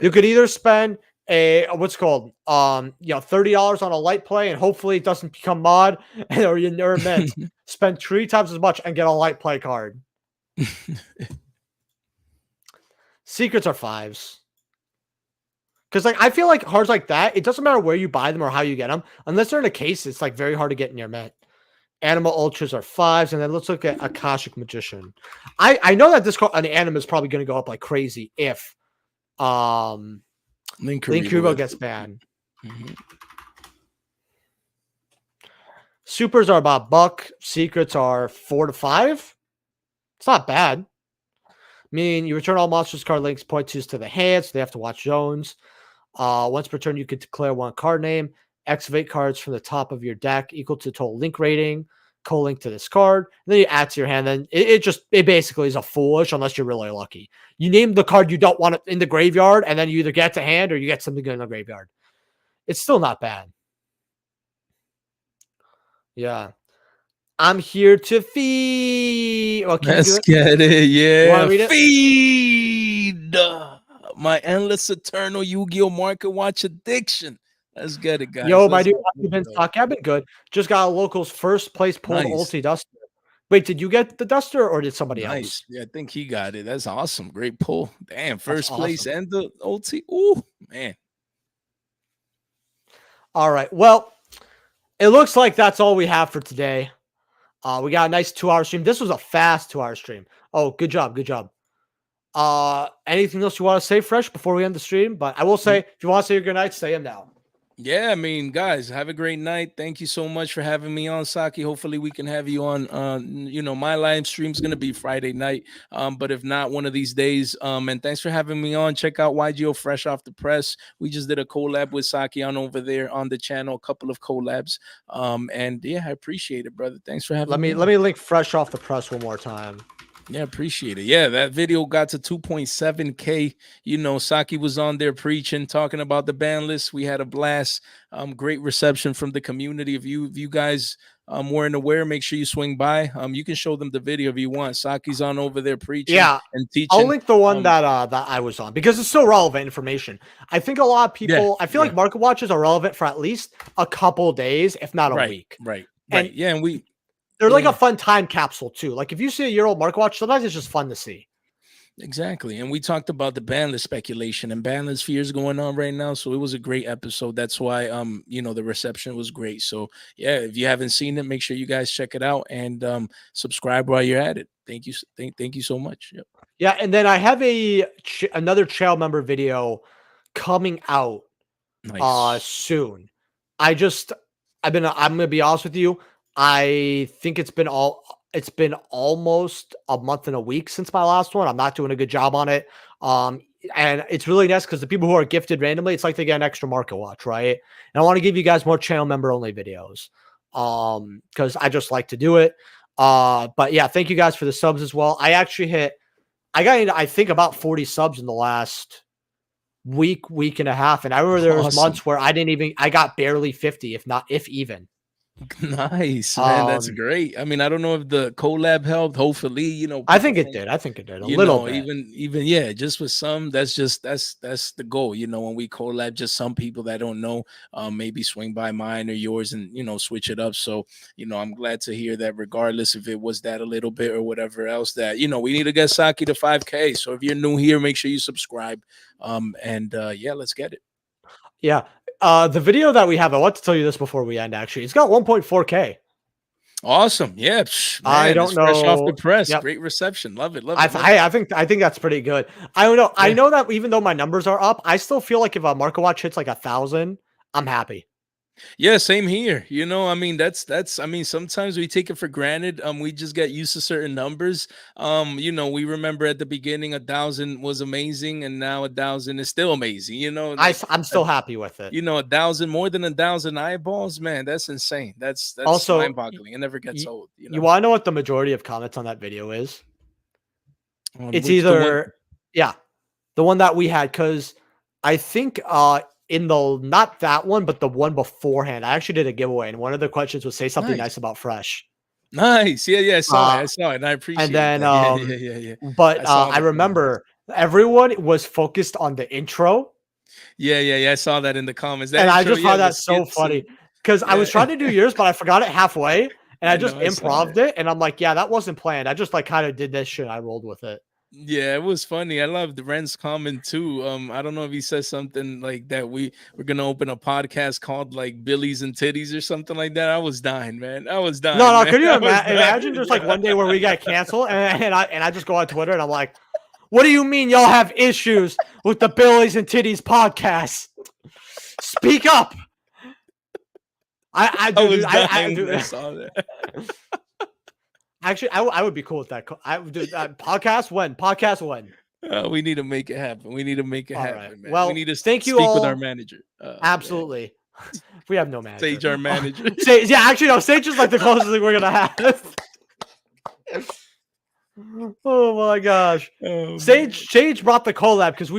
You could either spend a what's called $30 on a light play, and hopefully it doesn't become mod, or you never mint. Spend 3 times as much and get a light play card. Secrets are fives. Because like I feel like cards like that, it doesn't matter where you buy them or how you get them, unless they're in a case. It's like very hard to get in your mint. Animal Ultras are fives, and then let's look at Akashic Magician. I know that this card an Anima is probably going to go up like crazy if Link Kubo gets banned. Mm-hmm. Supers are about buck. Secrets are 4 to 5. It's not bad. Meaning you return all monsters card links point twos to the hand, so they have to watch zones. Once per turn, you can declare one card name. Activate cards from the top of your deck equal to total link rating. Co-link to this card. And then you add to your hand. Then it basically is a foolish unless you're really lucky. You name the card you don't want in the graveyard, and then you either get to hand or you get something good in the graveyard. It's still not bad. Yeah. I'm here to feed. Well, can Let's you do it? get it. You want Yeah. to read it? Feed my endless eternal Yu-Gi-Oh! Market watch addiction. Let's get it, guys. Yo, my Let's dude, go. you've Let's been go. stock. I've been good. Just got a local's first place pulled Nice. ulti duster. Wait, did you get the duster or did somebody else? Nice. Yeah, I think he got it. That's awesome. Great pull. Damn, That's first place awesome. and the OT. Ooh, man. All right. Well, it looks like that's all we have for today. We got a nice 2-hour stream. This was a fast 2-hour stream. Oh, good job. Good job. Anything else you want to say, Fresh, before we end the stream? But I will say, if you want to say your good night, say them now. Yeah, I mean, guys, have a great night. Thank you so much for having me on, Saki. Hopefully, we can have you on. My live stream's gonna be Friday night. But if not, one of these days. And thanks for having me on. Check out YGO Fresh Off the Press. We just did a collab with Saki on over there on the channel. A couple of collabs. And yeah, I appreciate it, brother. Thanks for having me. Let me link Fresh Off the Press one more time. Yeah, appreciate it. Yeah, that video got to 2.7K. Saki was on there preaching, talking about the ban list. We had a blast. Great reception from the community. If you guys weren't aware, make sure you swing by. You can show them the video if you want. Saki's on over there preaching and teaching. I'll link the one that I was on because it's so relevant information. I think a lot of people, I feel like market watches are relevant for at least a couple days, if not a week. Right. And yeah, and they're like a fun time capsule too. Like if you see a year-old market watch, sometimes it's just fun to see. Exactly. And we talked about the ban list speculation and ban list fears going on right now. So it was a great episode. That's why the reception was great. So yeah, if you haven't seen it, make sure you guys check it out and subscribe while you're at it. Thank you. Thank you so much. Yep. Yeah, and then I have another channel member video coming out soon. I'm gonna be honest with you. I think it's been almost a month and a week since my last one. I'm not doing a good job on it. And it's really nice because the people who are gifted randomly, it's like they get an extra market watch, right? And I want to give you guys more channel member only videos. Because I just like to do it. But yeah, thank you guys for the subs as well. I got into, I think, about 40 subs in the last week and a half. And I remember there was months where I got barely 50, if even. Nice, man. That's great. I mean, I don't know if the collab helped. Hopefully, I think it did. A little bit. Even yeah, just with some, that's the goal. When we collab, just some people that don't know, maybe swing by mine or yours and switch it up. So, I'm glad to hear that regardless if it was that a little bit or whatever else that, we need to get Saki to 5K. So if you're new here, make sure you subscribe. Yeah, let's get it. Yeah. The video that we have, I want to tell you this before we end, actually. It's got 1.4K. Awesome. Yeah. Man, I don't know. Fresh off the press. Yep. Great reception. Love it. I think that's pretty good. I don't know. Yeah. I know that even though my numbers are up, I still feel like if a market watch hits like 1,000, I'm happy. Yeah, same here. I mean, sometimes we take it for granted. We just get used to certain numbers. We remember at the beginning 1,000 was amazing, and now 1,000 is still amazing. I'm still happy with it. 1,000, more than 1,000 eyeballs, man. That's insane. That's also mind-boggling. It never gets old. You want to know what the majority of comments on that video is? It's either the one that we had, because I think in the not that one, but the one beforehand, I actually did a giveaway, and one of the questions was say something nice about Fresh. Nice, yeah, I saw it, and I appreciate it. And then, yeah. But I remember everyone was focused on the intro. Yeah, I saw that in the comments. And I just found that so funny because I was trying to do yours, but I forgot it halfway, and I just improv'd it, and I'm like, yeah, that wasn't planned. I just kind of did this shit. I rolled with it. Yeah, it was funny. I love the Ren's comment too. I don't know if he says something like that. We're gonna open a podcast called like Billies and Titties or something like that. I was dying, man. I was dying. No, could you imagine just like one day where we got canceled and I just go on Twitter and I'm like, what do you mean y'all have issues with the Billies and Titties podcast? Speak up. I saw that. Actually, I would be cool with that. I would do that. Podcast when? We need to make it happen. We need to make it happen, right. Man. Well, we need to speak with our manager. Absolutely. We have no manager. Sage our manager. Sage is like the closest thing we're gonna have. Oh my gosh. Sage brought the collab because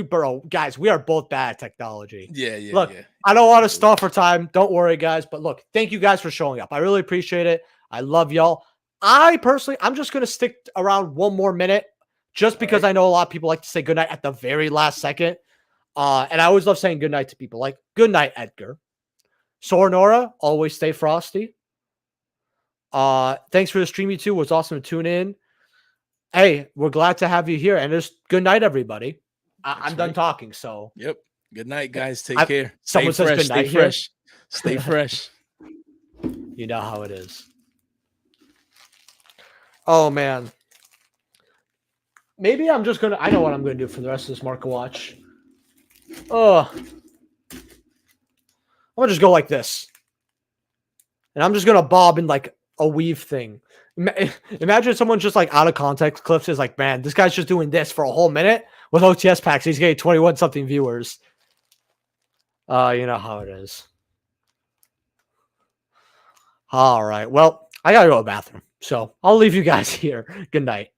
we are both bad at technology. Yeah. Look, I don't want to stall for time. Don't worry, guys. But look, thank you guys for showing up. I really appreciate it. I love y'all. I'm just going to stick around one more minute just because I know a lot of people like to say goodnight at the very last second. And I always love saying goodnight to people, like good night, Edgar. Soranora, always stay frosty. Thanks for the stream, you two. It was awesome to tune in. Hey, we're glad to have you here. And just good night, everybody. I'm done talking. So, yep. Good night, guys. Take care. Someone says good night. Stay fresh. Stay fresh. You know how it is. Oh man. Maybe I'm just gonna. I know what I'm gonna do for the rest of this market watch. Oh, I'm gonna just go like this, and I'm just gonna bob in like a weave thing. Imagine someone just like out of context clips is like, man, this guy's just doing this for a whole minute with OTS packs. He's getting 21 something viewers. You know how it is. All right. Well, I gotta go to the bathroom, so I'll leave you guys here. Good night.